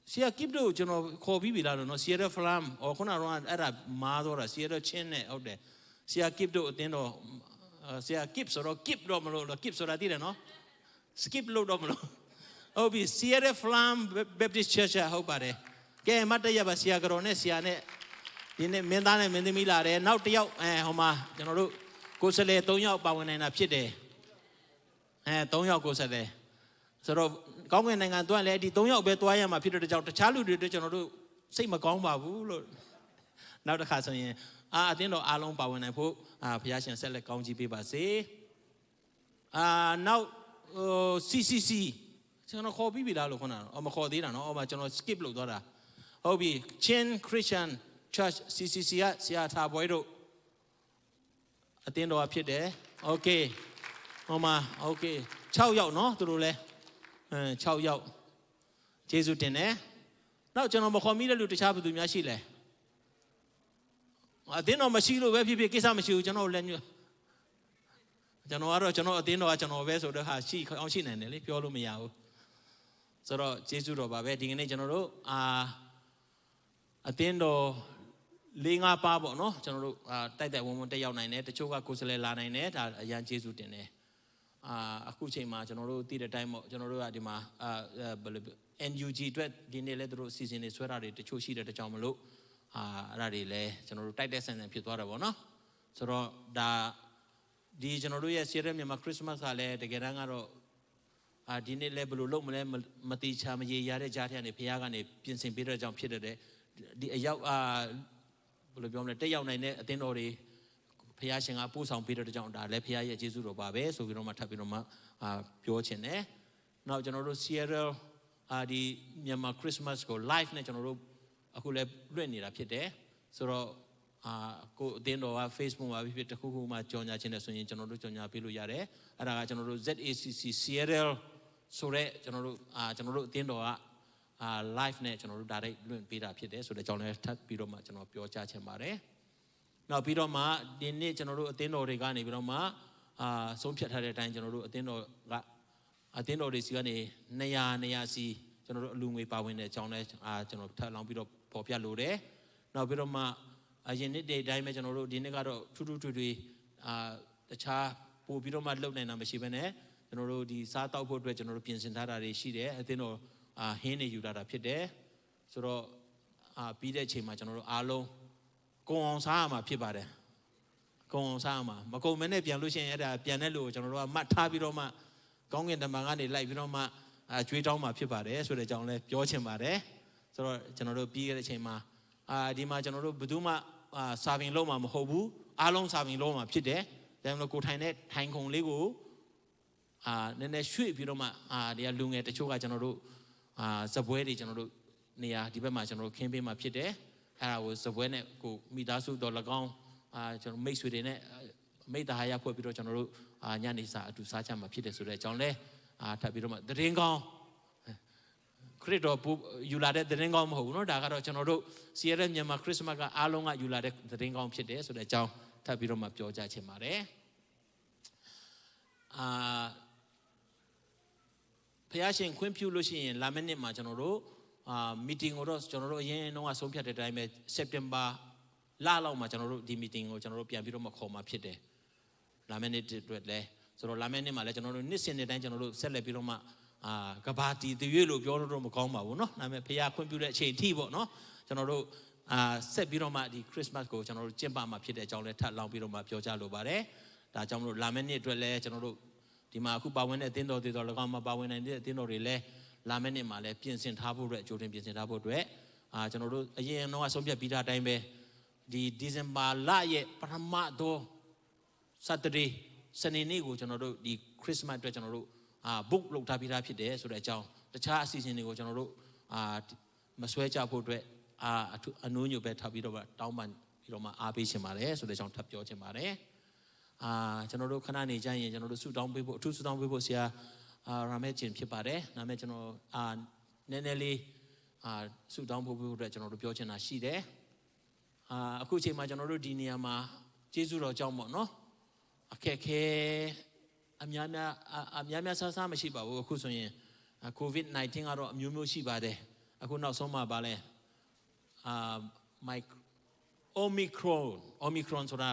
see a keep do General Kobe Vilano, Sierra Flam, or Conaran Arab Mother, Sierra Chen out there. See a keep do Dino, see a keeps or keep Domino, keeps or I didn't know. Skip low domino. Oh, be Sierra Flam Baptist Church, I hope are. Gay Mataya Sia Gronesiane in the Mendana Mendimilare, now to you, Homa, General. Kosele Tonya Bowen and Apide. Tonya Kosele. So, Gong and Antoine Lady, Tonya Betuayam appeared to the child who did general say Macomba. Now the Casson. I didn't know Alon Bowen and Pope, Piash and Select County Pipa say. Now CCC. So, no call Bibi Dalocona, or Macodina, or my general skip look. Obi, Chen Christian Church CCC, Seattle Boydo. At the end of up there. Okay. Oma, okay. Chow Yao, no, to Rule. Chow Yao. Jesu Tene. Now, General Mohammed to Chabu to Yashile. I didn't know Machilo, where people kiss a machine, General Lenu. General, General, Dino, General Vessel, the Hashi, Ocean, and Piolo Miao. So, Jesu Roba, wedding in a general. At the end of Linga Pabo, no, General, take that woman, they out 9 the Choga Kusele La 9 a young Jesu Tene. A Kuchema, General, did a time of General Adima, NUG, Dine Ledro season is where I did the Choshi at the Chamalo, Radile, General Titus and Putuara, no? So, the General Sierra Christmas, I let the Gerangaro. Dine level look Maticha Yare Jati and the Piagan, Pinsin Peter John Peter. The Day out 9 Tenori Piashing up Pusang Peter John, Lepia Jesu Babe, so we don't Tapinoma Pure Chene. Now, General Sierra, the Christmas go live, General Akule Renny up here. So, ကိုအတင်းတော်က Facebook မှာဖြစ်တခုခုမှကြော်ညာခြင်းနဲ့ဆိုရင်ကျွန်တော်တို့ကြော်ညာပေးလို့ရတယ်အဲ့ဒါကကျွန်တော်တို့ ZACC Seattle ဆိုတဲ့ကျွန်တော်တို့အတင်းတော်ကlive နဲ့ကျွန်တော်တို့ direct လွှင့်ပေးတာဖြစ်တယ်ဆိုတော့ကြောင်းလည်းထပ်ပြီးတော့မှကျွန်တော်ပြောကြားချင်ပါတယ်နောက်ပြီးတော့မှဒီနေ့ကျွန်တော်တို့အတင်းတော်တွေကနေပြီးတော့မှဆုံးဖြတ်ထားတဲ့အတိုင်းကျွန်တော်တို့အတင်းတော်တွေစီကနေ200စီကျွန်တော်တို့အလူငွေပါဝင်တဲ့အကြောင်းလဲကျွန်တော်ထပ်လောင်းပြီးတော့ပေါ်ပြလိုတယ်နောက်ပြီးတော့မှအရင်နှစ်တွေအတိုင်းပဲကျွန်တော်တို့ဒီနှစ်ကတော့ထူးထူးထွေထွေတခြားပို့ပြီးတော့မှလှုပ်နိုင်တာမရှိဘဲနဲ့ကျွန်တော်တို့ဒီစားတောက်ဖို့အတွက်ကျွန်တော်တို့ပြင်ဆင်ထားတာတွေရှိတယ်အတင်းတော်ဟင်းနေယူလာတာဖြစ်တယ်ဆိုတော့ပြီးတဲ့အချိန်မှာကျွန်တော်တို့အားလုံးကုံအောင်စားရမှာဖြစ်ပါတယ်ကုံအောင်စားရမှာမကုံမဲနဲ့ပြန်လို့ရှိရင်အဲ့ဒါပြန်တဲ့လူကိုကျွန်တော်တို့ကမှတ်ထားပြီးတော့မှကောင်းကင်တမန်ကနေလိုက်ပြီးတော့မှကျွေးတောင်းမှာဖြစ်ပါတယ်ဆိုတဲ့အကြောင်းလဲပြောချင်ပါတယ်ဆိုတော့ကျွန်တော်တို့ပြီးခဲ့တဲ့အချိန်မှာဒီမှာကျွန်တော်တို့ဘယ်သူမှစာပင်လုံးမှာမဟုတ်ဘူးအားလုံးစာပင်လုံးမှာဖြစ်တယ်ဒါကြောင့်ကိုထိုင်တဲ့ထိုင်ခုံလေးကိုနည်းနည်းရွှေ့ပြီးတော့မှဒီကလူငယ်တချို့ကကျွန်တော်တို့ဇပွဲတွေကျွန်တော်တို့နေရာဒီဘက်မှာကျွန်တော်တို့ခင်းပေးမှာဖြစ်တယ်အဲ့ဒါကိုဇပွဲနဲ့ကိုမိသားစုတော်၎င်းကျွန်တော်မိတ်ဆွေတွေနဲ့မိသားရဖွဲ့ပြီးတော့ကျွန်တော်တို့ညနေစာအတူစားကြမှာဖြစ်တယ်ဆိုတဲ့အကြောင်းလဲထပ်ပြီးတော့မှသတင်းကောင်းခရစ်တော်ယူလာတဲ့သတင်းကောင်းမဟုတ်ဘူးเนาะဒါကတော့ကျွန်တော်တို့ Seattle မြန်မာခရစ်စမတ်ကအားလုံးကယူလာတဲ့သတင်းကောင်းဖြစ်တယ်ဆိုတဲ့အကြောင်းထပ်ပြီးတော့မှပြောကြားချင်ပါတယ်ဖျားရှင်ခွင့်ပြုလို့ရှိရင်လာမယ့်နှစ်မှာကျွန်တော်တို့meeting ကိုတော့ကျွန်တော်တို့အရင်တော့ဆုံးဖြတ်တဲ့အတိုင်းပဲ September လလောက်မှာကျွန်တော်တို့ဒီ meeting ကိုကျွန်တော်တို့ပြန်ပြီးတော့မှခေါ်မှာဖြစ်တယ်လာမယ့်နှစ်အတွက်လဲဆိုတော့လာမယ့်နှစ်မှာလဲကျွန်တော်တို့နှစ်စဉ်နှစ်တိုင်းကျွန်တော်တို့ဆက်လက်ပြီးတော့မှကဘာတီတရွေ့လို့ပြောလို့မကောင်းပါဘူးเนาะဒါပေမဲ့ဖျားခွင့်ပြုတဲ့အချိန်ထိပေါ့เนาะကျွန်တော်တို့ဆက်ပြီးတော့မှဒီ Christmas ကိုကျွန်တော်တို့ကျင့်ပမှာဖြစ်တဲ့အကြောင်းလဲထပ်လောင်းပြီးတော့မှပြောကြားလိုပါတယ်ဒါကြောင့်မလို့လာမယ့်နှစ်အတွက်လဲကျွန်တော်တို့ဒီမှာအခုပါဝင်တဲ့အသင်းတော်တွေတော့၎င်းမှာပါဝင်နိုင်တဲ့အသင်းတော်တွေလဲလာမယ့်နှစ်မှာလဲပြင်ဆင်ထားဖို့အတွက်ကြိုတင်ပြင်ဆင်ထားဖို့အတွက်ကျွန်တော်တို့အရင်တော့ဆုံးဖြတ်ပြီးသားအတိုင်းပဲဒီဒီဇင်ဘာလရဲ့ပထမတော့Saturdayစနေနေ့ကိုကျွန်တော်တို့ဒီ Christmas အတွက်ကျွန်တော်တို့book လုပ်ထားပြီးသားဖြစ်တယ်ဆိုတဲ့အကြောင်းတခြားအစီအစဉ်တွေကိုကျွန်တော်တို့မဆွဲကြဖို့အတွက်အနိုးညိုပဲထားပြီးတော့တောင်းပန်ပြီးတော့မှအားပေးချင်ပါတယ်ဆိုတဲ့အကြောင်းထပ်ပြောချင်ပါတယ်ကျွန်တော်တို့ခဏနေကြရင်ကျွန်တော်တို့ဆုတောင်းပေးဖို့အထူးဆုတောင်းပေးဖို့ဆရာရာမဲကျင်ဖြစ်ပါတယ်ဒါပေမဲ့ကျွန်တော်နည်းနည်းလေးဆုတောင်းဖို့အတွက်ကျွန်တော်တို့ပြောချင်တာရှိတယ်အခုချိန်မှာကျွန်တော်တို့ဒီနေရာမှာကျေးဇူးတော်ကြောင့်ပေါ့နော်အခက်ခဲအများများဆဆမရှိပါဘူးအခုဆိုရင် COVID-19 ကတော့အမျိုးမျိုးရှိပါတယ်အခုနောက်ဆုံးမှပါလဲOmicron ဆိုတ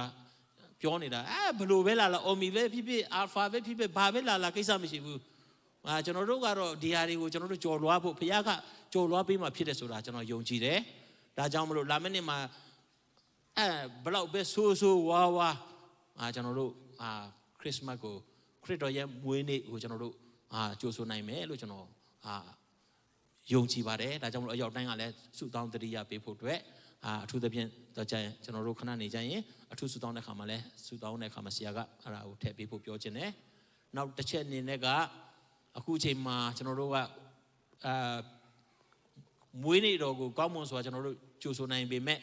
ာပြောနေတာဘယ်လိုပဲလာOmi ပဲဖြစ်ဖြစ် Alpha ပဲဖြစ်ဖြစ်ဘာပဲလာကိစ္စမရှိဘူးကျွန်တော်တို့ကတော့ဒီဟာတွေကိုကျွန်တော်တို့ကြော်လွှားဖို့ဘုရားကကြော်လွှားပေးမှဖြစ်တယ်ဆိုတာကျွန်တော်ယုံကြည်တယ်ဒါကြောင့်မလို့လာမယ့်နေ့မှာဘလောက်ပဲဆိုးဝါကျွန်တော်တို့ခရစ်စမတ်ကိုခရစ်တော်ရဲ့မွေးနေ့ကိုကျွန်တော်တို့ကြိုဆိုနိုင်မယ်လို့ကျွန်တော်ယုံကြည်ပါတယ်ဒါကြောင့်မလို့အရောက်တိုင်းကလည်းဆုတောင်းတရိယာပေးဖို့အတွက်အထူးသဖြင့်တော့ကျရင်ကျွန်တော်တို့ခဏနေကြရင်အထူးဆုတောင်းတဲ့ခါမှာလည်းဆုတောင်းတဲ့ခါမှာဆရာကအဲ့ဒါကိုထည့်ပေးဖို့ပြောခြင်းတယ်နောက်တစ်ချက်အနေနဲ့ကအခုချိန်မှာကျွန်တော်တို့ကမွေးနေ့တော်ကိုကောင်းမွန်စွာကျွန်တော်တို့ကြိုဆိုနိုင်ပေမဲ့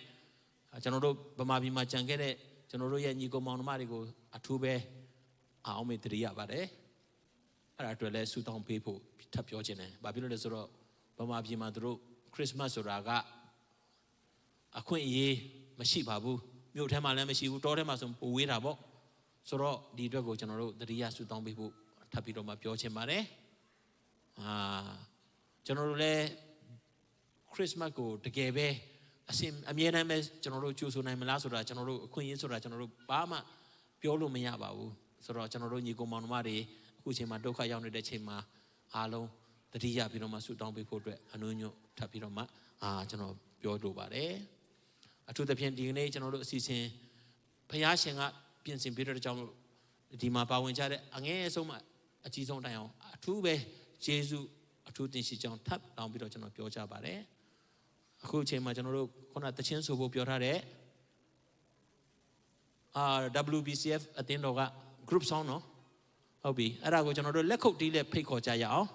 ကျွန်တော်တို့ဗမာပြည်မှာကြံခဲ့တဲ့ကျွန်တော်တို့ရဲ့ညီကောင်မောင်နှမတွေကိုအထူးပဲအောင်မေတ္တရပါတယ်အဲ့ဒါအတွက်လည်းဆုတောင်းပေးဖို့ထပ်ပြောခြင်းတယ်ဘာဖြစ်လို့လဲဆိုတော့ဗမာပြည်မှာတို့ခရစ်စမတ်ဆိုတာကအခွင့်အရေးမရှိပါဘူးမြို့ထဲမှာလည်းမရှိဘူးတောထဲမှာဆိုပိုဝေးတာပေါ့ဆိုတော့ဒီအတွက်ကိုကျွန်တော်တို့တတိယဆုတောင်းပေးဖို့ထပ်ပြီးတော့မှပြောချင်ပါတယ်ကျွန်တော်တို့လည်းခရစ်စမတ်ကိုတကယ်ပဲအမြဲတမ်းပဲကျွန်တော်တို့ကြိုဆိုနိုင်မလားဆိုတာကျွန်တော်တို့အခွင့်အရေးဆိုတာကျွန်တော်တို့ဘာမှပြောလို့မရပါဘူးဆိုတော့ကျွန်တော်တို့ညီကောင်မောင်နှမတွေအခုချိန်မှာဒုက္ခရောက်နေတဲ့ချိန်မှာအားလုံးတတိယပြီးတော့မှဆုတောင်းပေးဖို့အတွက်အနုညွတ်ထပ်ပြီးတော့မှကျွန်တော်ပြောလိုပါတယ်အထူးသဖြင့်ဒီကနေ့ကျွန်တော်တို့အစီအစဉ်ဘုရားရှင်ကပြင်ဆင်ပေးတဲ့အကြောင်းလို့ဒီမှာပါဝင်ကြတဲ့အငယ်ဆုံးမှအကြီးဆုံးတိုင်အောင်အထူးပဲယေရှုအထူးတင်ရှိကြောင်းထပ်တောင်းပြီးတော့ကျွန်တော်ပြောကြပါတယ်အခုအချိန်မှာကျွန်တော်တို့ခုနတချင်းဆိုဖို့ပြောထားတဲ့WBCF အသင်းတော်က group song နော်ဟုတ်ပြီအဲ့ဒါကိုကျွန်တော်တို့လက်ခုပ်တီးလက်ဖိတ်ခေါ်ကြရအောင်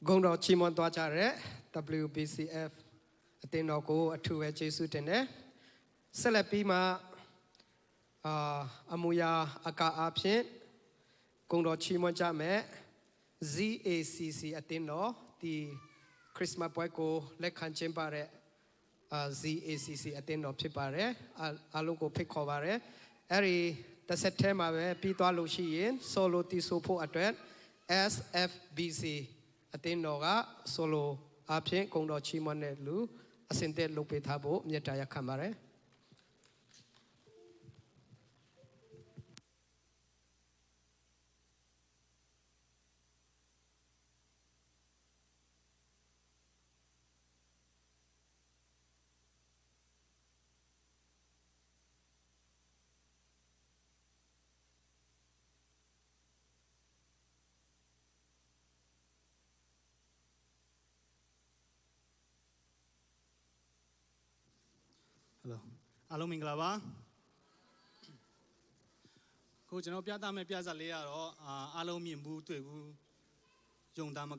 Gongdo Chimon Twachare, WBCF, Atenogo, a two-way Jesu Tene, Selepima Amuya Aka Apshin, Gongdo Chimon Jame, ZACC Ateno, the Christmas Boyko, Lekan Chimbare, ZACC Ateno Pipare, Alugo Picovare, Eri, the September, Pito Lucian, Solo Tisopo Adret, SFBC. Atenoga, Solo Apshin, Gongdo Chimon Lu, Ascended Lupitabo, Nyataya Kamare. Hello. Hello, Minglava. Coach, no piata me piazza learo, alo mimbu tu Lungdam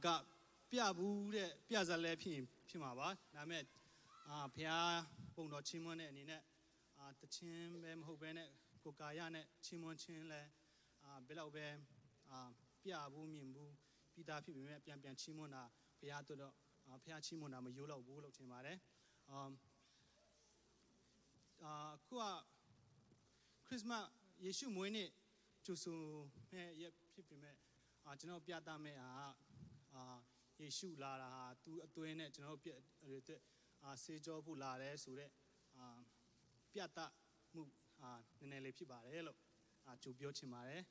piabu piazza le pimava, Namet, Pia, Bono Chimon and in it, the Chim, Hobene, Kokayane, Chimon Chinle, below piabu mimbu, Pita Pian Chimona, Piato, Pia Chimona, Mayula, Wool of Chimare. Kua Christmas Yeshu Moine Chusu me Pipime, General Piata me Yeshu Lara, two in it, General Sejo Bulare, Sure, Piata Mu Nele Pibarello, Chubiochimare.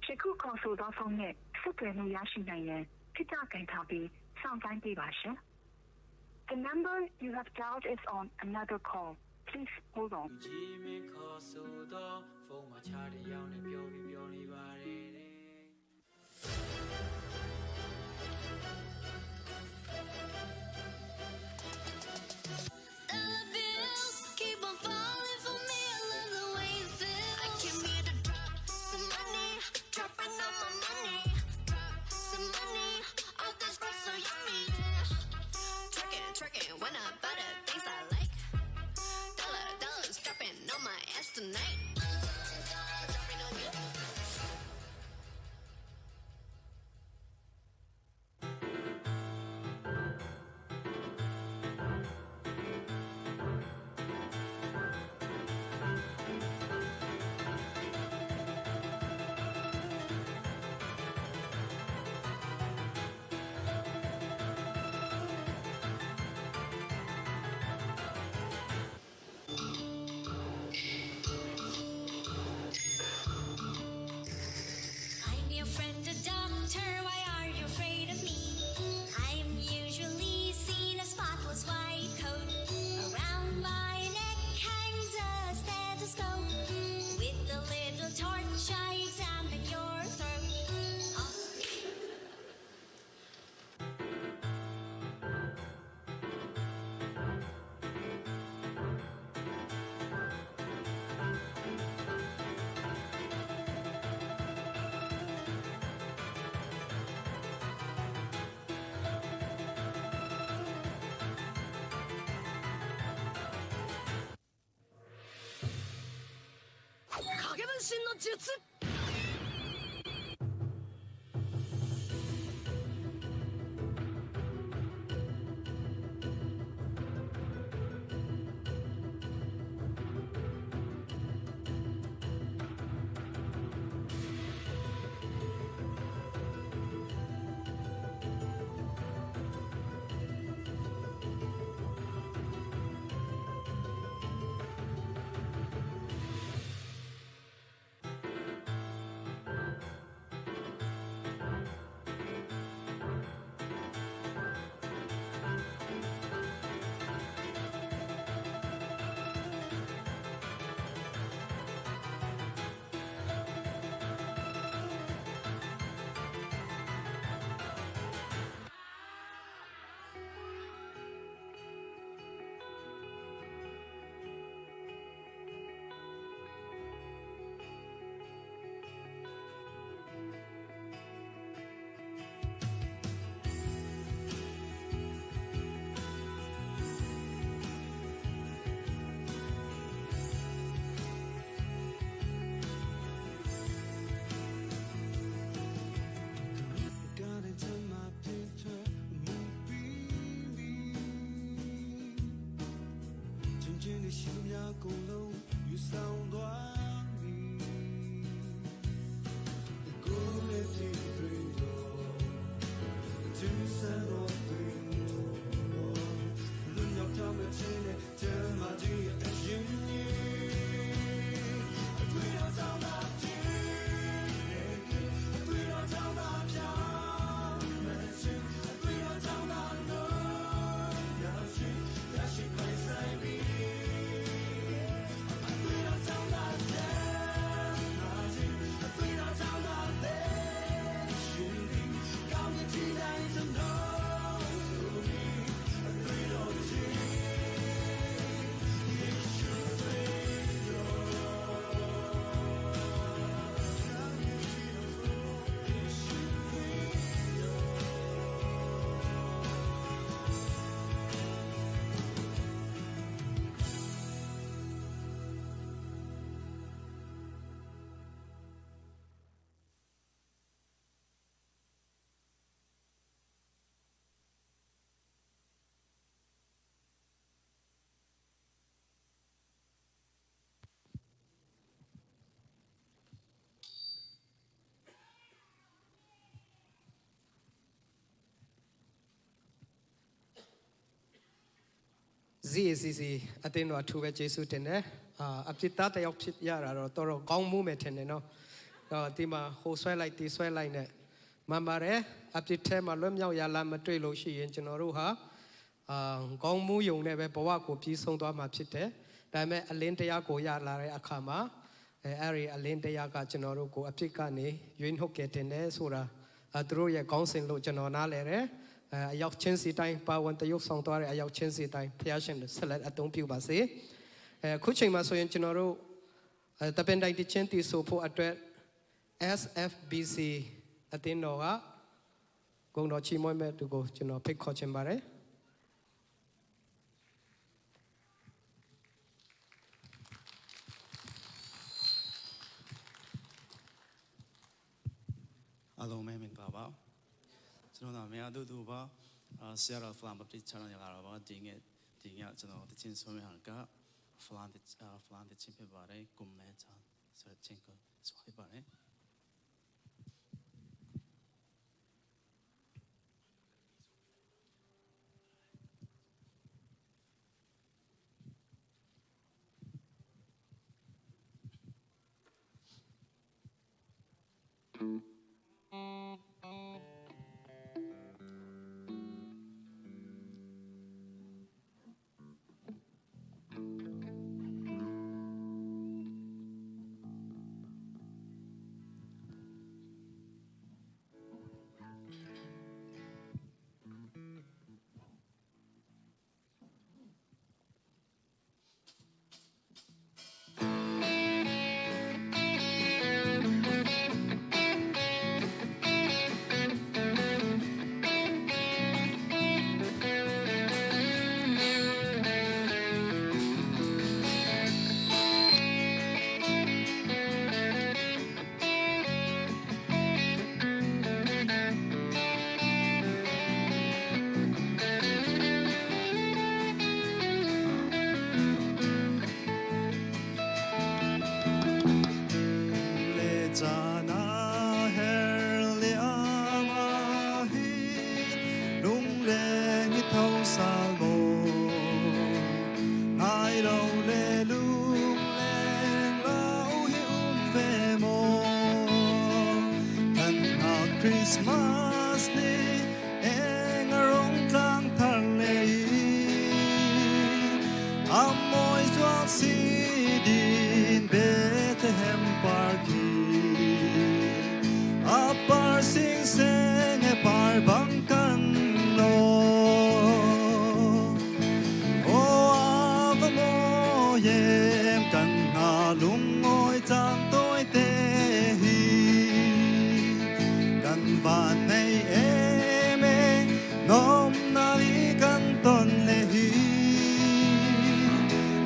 Sheku Koso Dafone, Super Yashinaye, Pita Kantabi, Sometime Bibasha. The number you have dialed is on another call. Please hold on. Keep on falling for me, I love the way you feel. I came here to drop some money. 身の術。公路雨伞断你，古列提对头，聚散落对头，轮要跳没起来，这马季爱寻你，对了长大天，对了长大飘，没去，对了长大路，要去快赛比。ZACC အတင်းတော်အထူးပဲကျေးဇူးတင်တယ်အပြစ်သားတယောက်ဖြစ်ရတာတော့တော်တော်ကောင်းမှုမဲ့ထင်တယ်နော်ဒီမှာဟိုဆွဲလိုက်ဒီဆွဲလိုက်နဲ့မှန်ပါတယ်အပြစ်ထဲမှာလွတ်မြောက်ရလာမတွေ့လို့ရှိရင်ကျွန်တော်တို့ဟာကောင်းမှုယုံနဲ့ပဲဘဝကိုပြီးဆုံးသွားမှာဖြစ်တယ်ဒါပေမဲ့အလင်းတရားကိုရလာတဲ့အခါမှာအဲ့ဒီအလင်းတရားကကျွန်တော်တို့ကိုအပြစ်ကနေရွေးနှုတ်ခဲ့တင်တယ်ဆိုတာသူတို့ရဲ့ကောင်းစဉ်လို့ကျွန်တော်နားလည်တယ်အရောက်ချင်းစီတိုင်းပါဝင်တရုတ်ဆောင်သွားတဲ့အရောက်ချင်းစီတိုင်းဖျားရှင်ဆက်လက်အသုံးပြုပါစေခုချိန်မှာဆိုရင်ကျွန်တော်တို့တပင်တိုင်းတချင်းတီဆိုဖို့အတွက် SFBC အတင်းတော်ကဂုဏ်တော်ချီးမွမ်းမဲ့သူကိုကျွန်တော်ဖိတ်ခေါ်ချင်ပါတယ်အားလုံးပဲမင်္ဂလာပါကျွန်တော်နာမည်အတူတူပါSeattle Flam Baptist Channel ရတာပါဒီညကျွန်တော်တချင်းဆုံးရက Flam တချင်းဖြစ်ပါတယ်ကွန်မန့်ဆိုတဲ့ချင်းကိုဆိုပြပါတယ် က Christmas ni eng arong tang thang nei amoy swang si din Bethlehem parki apar sing seng e par bang kan lo o ava mo yem kan na lung ngoi chan tôi te hi kan van nei em e nom na li kan ton le hi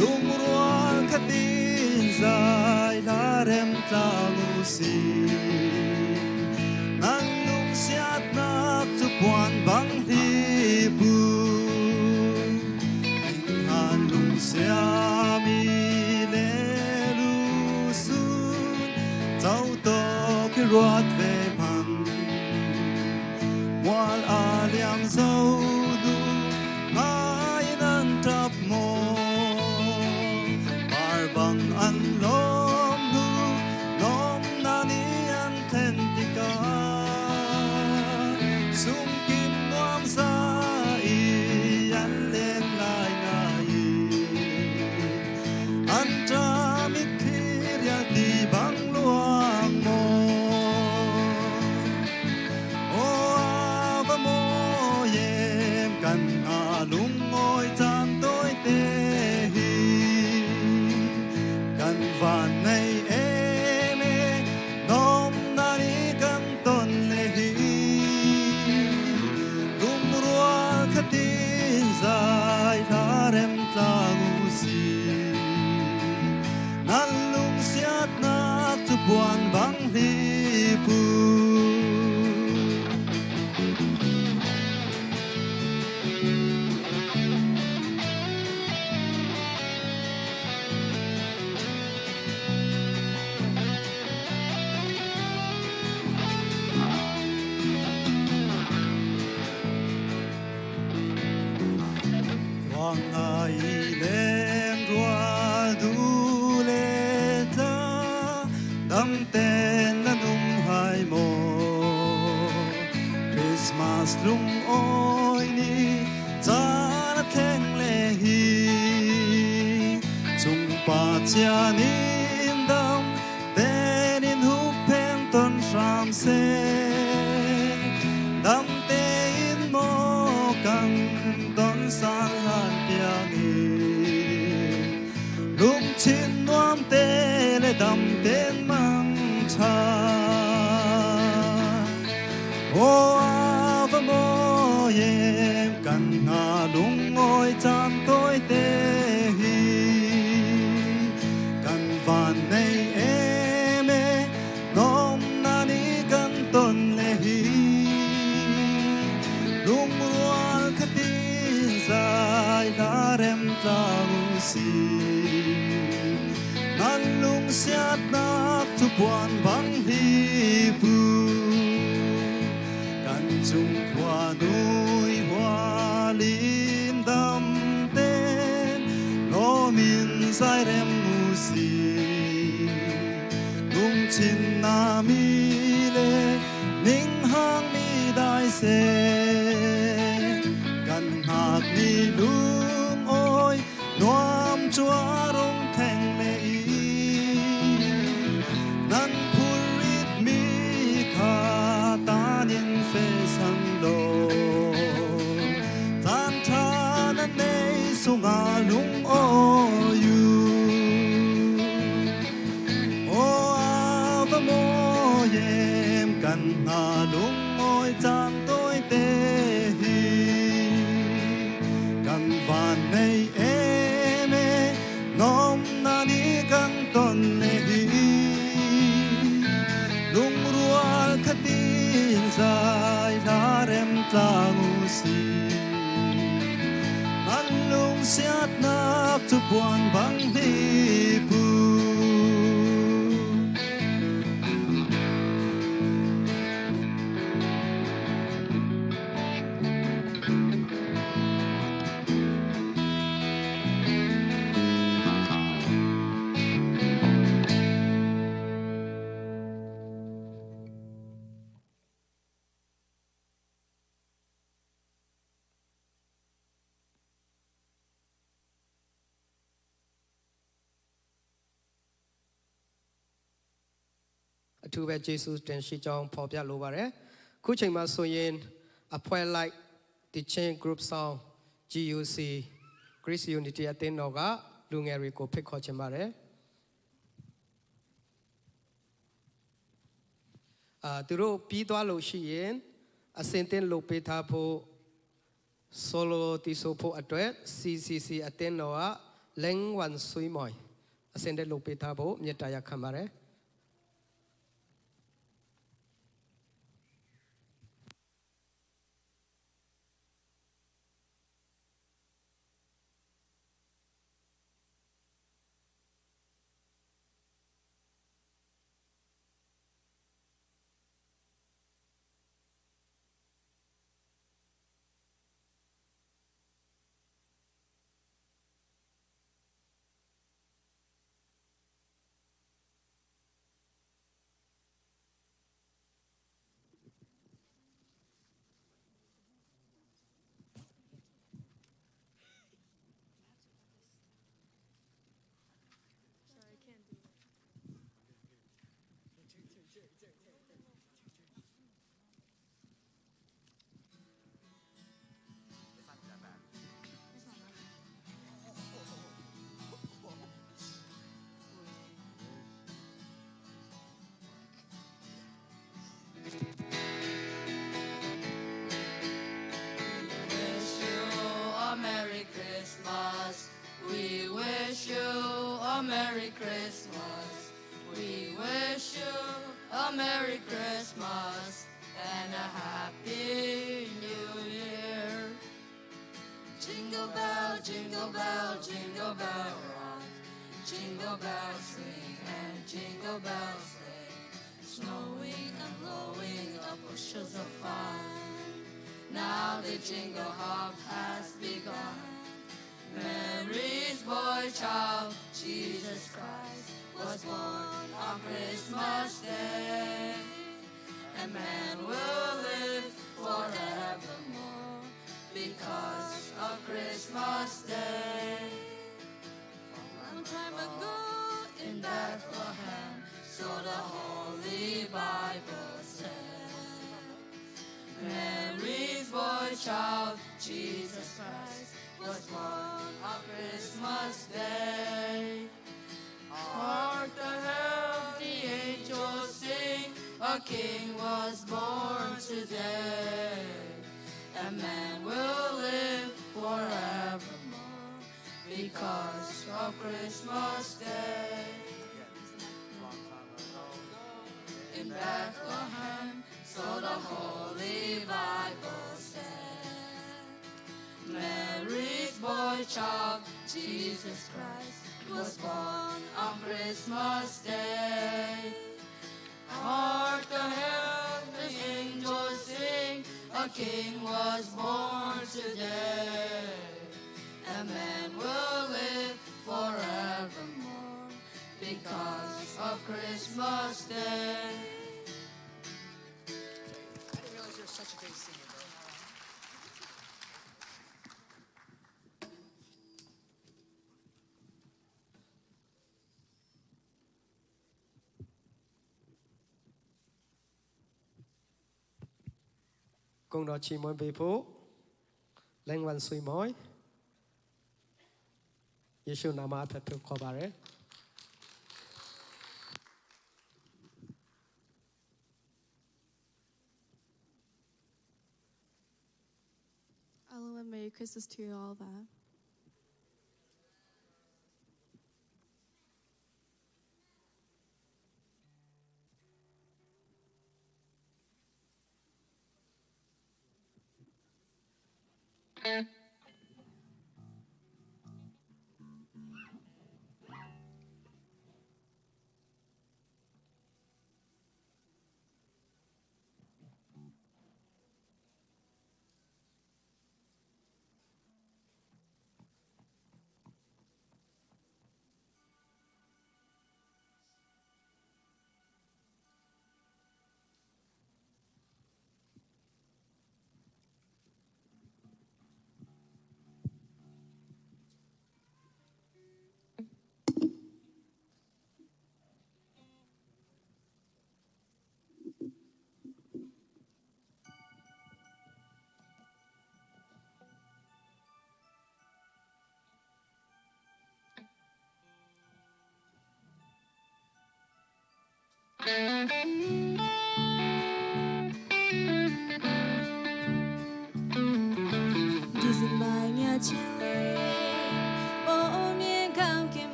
lung rual khatin zai la rem ta lu si nan lung siat nak chu puan bang hi bu han lung sia mi le lu su zau to ki ruat ve pan wal a liang zau du mai nan tap mo par bang an lom du lom na ni an ten ti ka sum kim nuam sa i an len lai ngai an tra mi thir ya ti bang luang mo o ava mo yem kan a lung ngoi chan tôi te hi kan van nei em e nom na ni kan ton le hi lung rual khatin zai la rem ta ngu si nan lung siat nak chu buan bang hi pu Wang ai len rual du le ta dam ten la num hai mo Christmas lung oi ni cha na theng le hi chung pa cha nin dam ten in hu pen ton sham se dam te in mo kang ton san lan pia ni lum chin nuam te le dam ten mang cha o ava mo yem kan na lung ngoi chan tôi te hi kan van nei em e nom na ni kan ton le hi lung rual khatin zai la rem ta lu si nan lung siat nak chu buan bang hi pu kan chung hoa nuôi hoa lin đam tên lo min zai rem mu si lung chin na mi le ning hang mi dai se kan hak ni lung oi nuam chua rong theng le i nan purit mi kha tan in fe sang lo tan tha na nei sunga lung o yu o ava mo yem kan na lung oi chan tôi te hi kan van nei em e nom na ni kan ton le hi lung rual khatin zai la rem ta ngu si an lung siat nak chu buan bang hi pu ထူးပဲကျေးဇူးတင်ရှိကြောင်းဖော်ပြလိုပါတယ်ခုချိန်မှာဆိုရင်အဖွဲ့လိုက် teaching group song GUC Grace Unity အသင်းတော်ကလူငယ်တွေကိုဖိတ်ခေါ်ချင်ပါတယ်သူတို့ပြီးသွားလို့ရှိရင်အစင်တင်လုပ်ပေးထားဖို့ solo တီဆိုဖို့အတွက် CCC အသင်းတော်ကလင်းဝန်ဆွေးမွိုင်အစင်တင်လုပ်ပေးထားဖို့မြတ်တရားခံပါတယ်Merry Christmas. We wish you a Merry Christmas and a Happy New Year. Jingle bell, jingle bell, jingle bell rock. Jingle bells swing and jingle bells swing. Snowing and blowing up bushels of fun. Now the jingle hop has begun. Mary's boy child, Jesus Christ, was born on Christmas Day. And man will live forevermore because of Christmas Day. Long time ago in Bethlehem, so the Holy Bible said. Mary's boy child, Jesus Christ, was born on Christmas Day. Hark the herald, the angels sing, a king was born today. And man will live forevermore because of Christmas Day. In Bethlehem, so the Holy Bible said. Mary's boy child, Jesus Christ, was born on Christmas Day. Hark the herald, the angels sing, a king was born today. And man will live forevermore because of Christmas Day. I didn't realize you were such a great singer, bro. Công đó chỉ muốn về phố Lanh văn suy mối Yeshu nama thật thực khó bà rẽ Hello and Merry Christmas to you all there.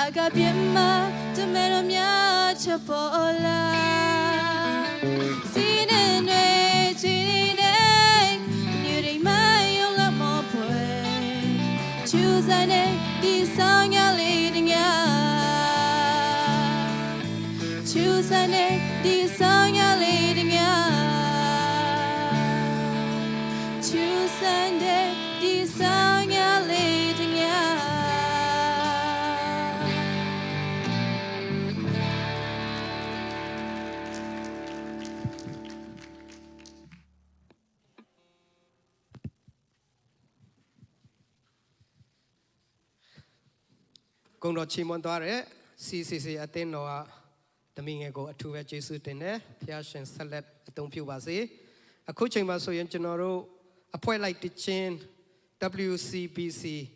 Agape, Kung Chimon Dare, CCC Atenoa, the Mingo, a two Jesu Tene, Piashan Salet, a Dompubasi, a coaching Maso Genaro, a point like the chain, WCBC,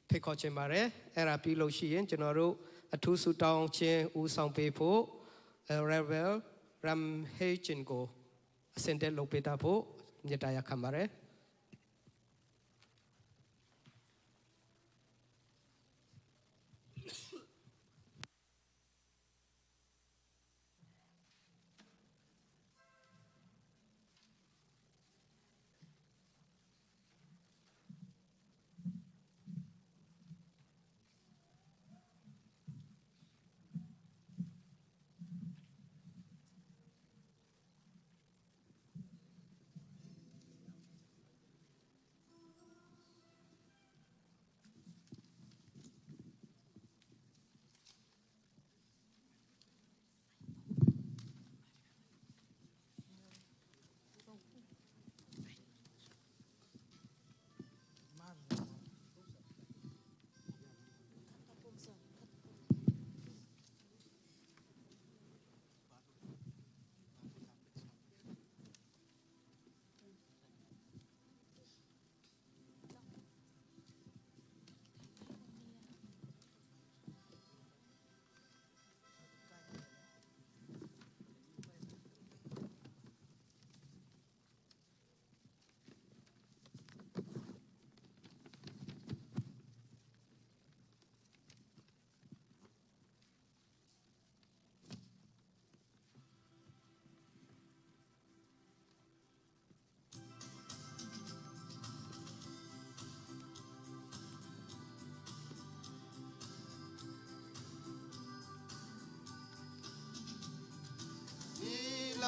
Pecochemare, Era Pilo Shien, Genaro, a two Sudan chain, Usang Pepo, a Rebel, Ram Hachingo, a Sente Lopetapo, Yetaya Camare.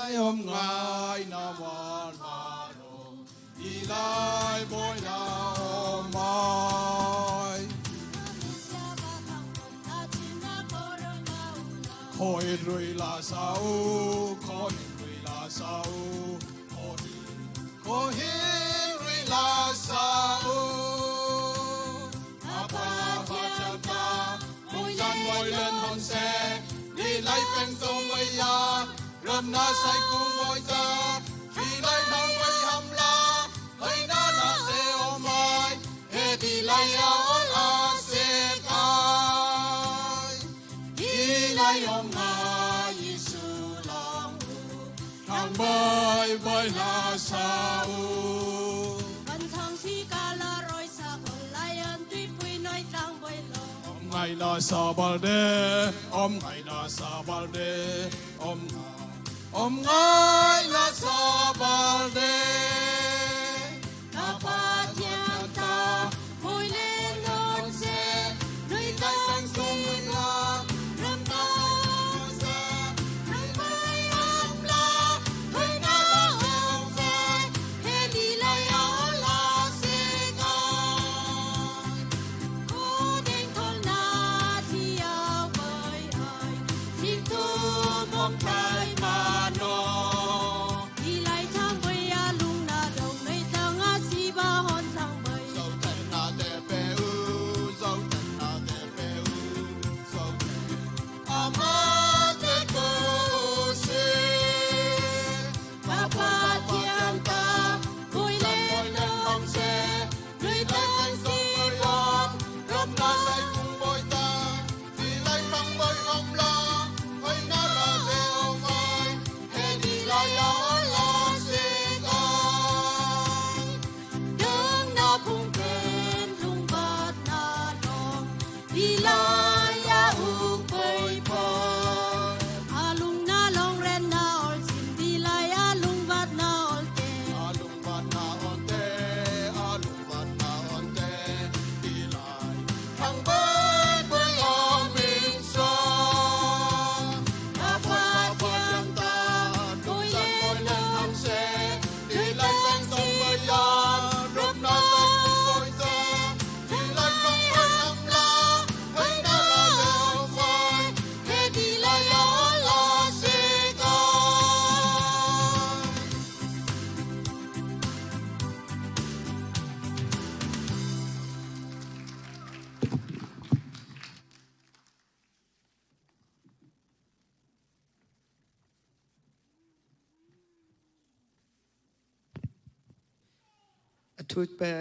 lai om ngai na wan ma no i lai boy na om mai khoi rui la sao khoi rui la sao khoi rui la sao apa pa cha mong jan moi lên hòn xe đi lấy pen sông quay ya râm na say cung quay ra đi lấy nong quay hầm la hơi na la se o mai he đi lấy ya o la se kai đi lấy o mai Giêsu lòng thang bay bay la sao ngày na sa balde om ngày na sa balde om ngày na sa balde na pa thiam ta môi lên non xe nơi tay sang sông la ram ta sa ram bay am la hơi na om xe he đi la ya la se ga cô đến con mong trai mà nó đi lại thang bay à lung na đầu mấy thang á si ba hòn thang bay dâu chân na để bé u dâu chân na để bé u dâu ama để cô si ba ba thiam ta vui lên non xe người ta anh si con râm na say cùng bôi ta đi lại thang bay om la Thu pe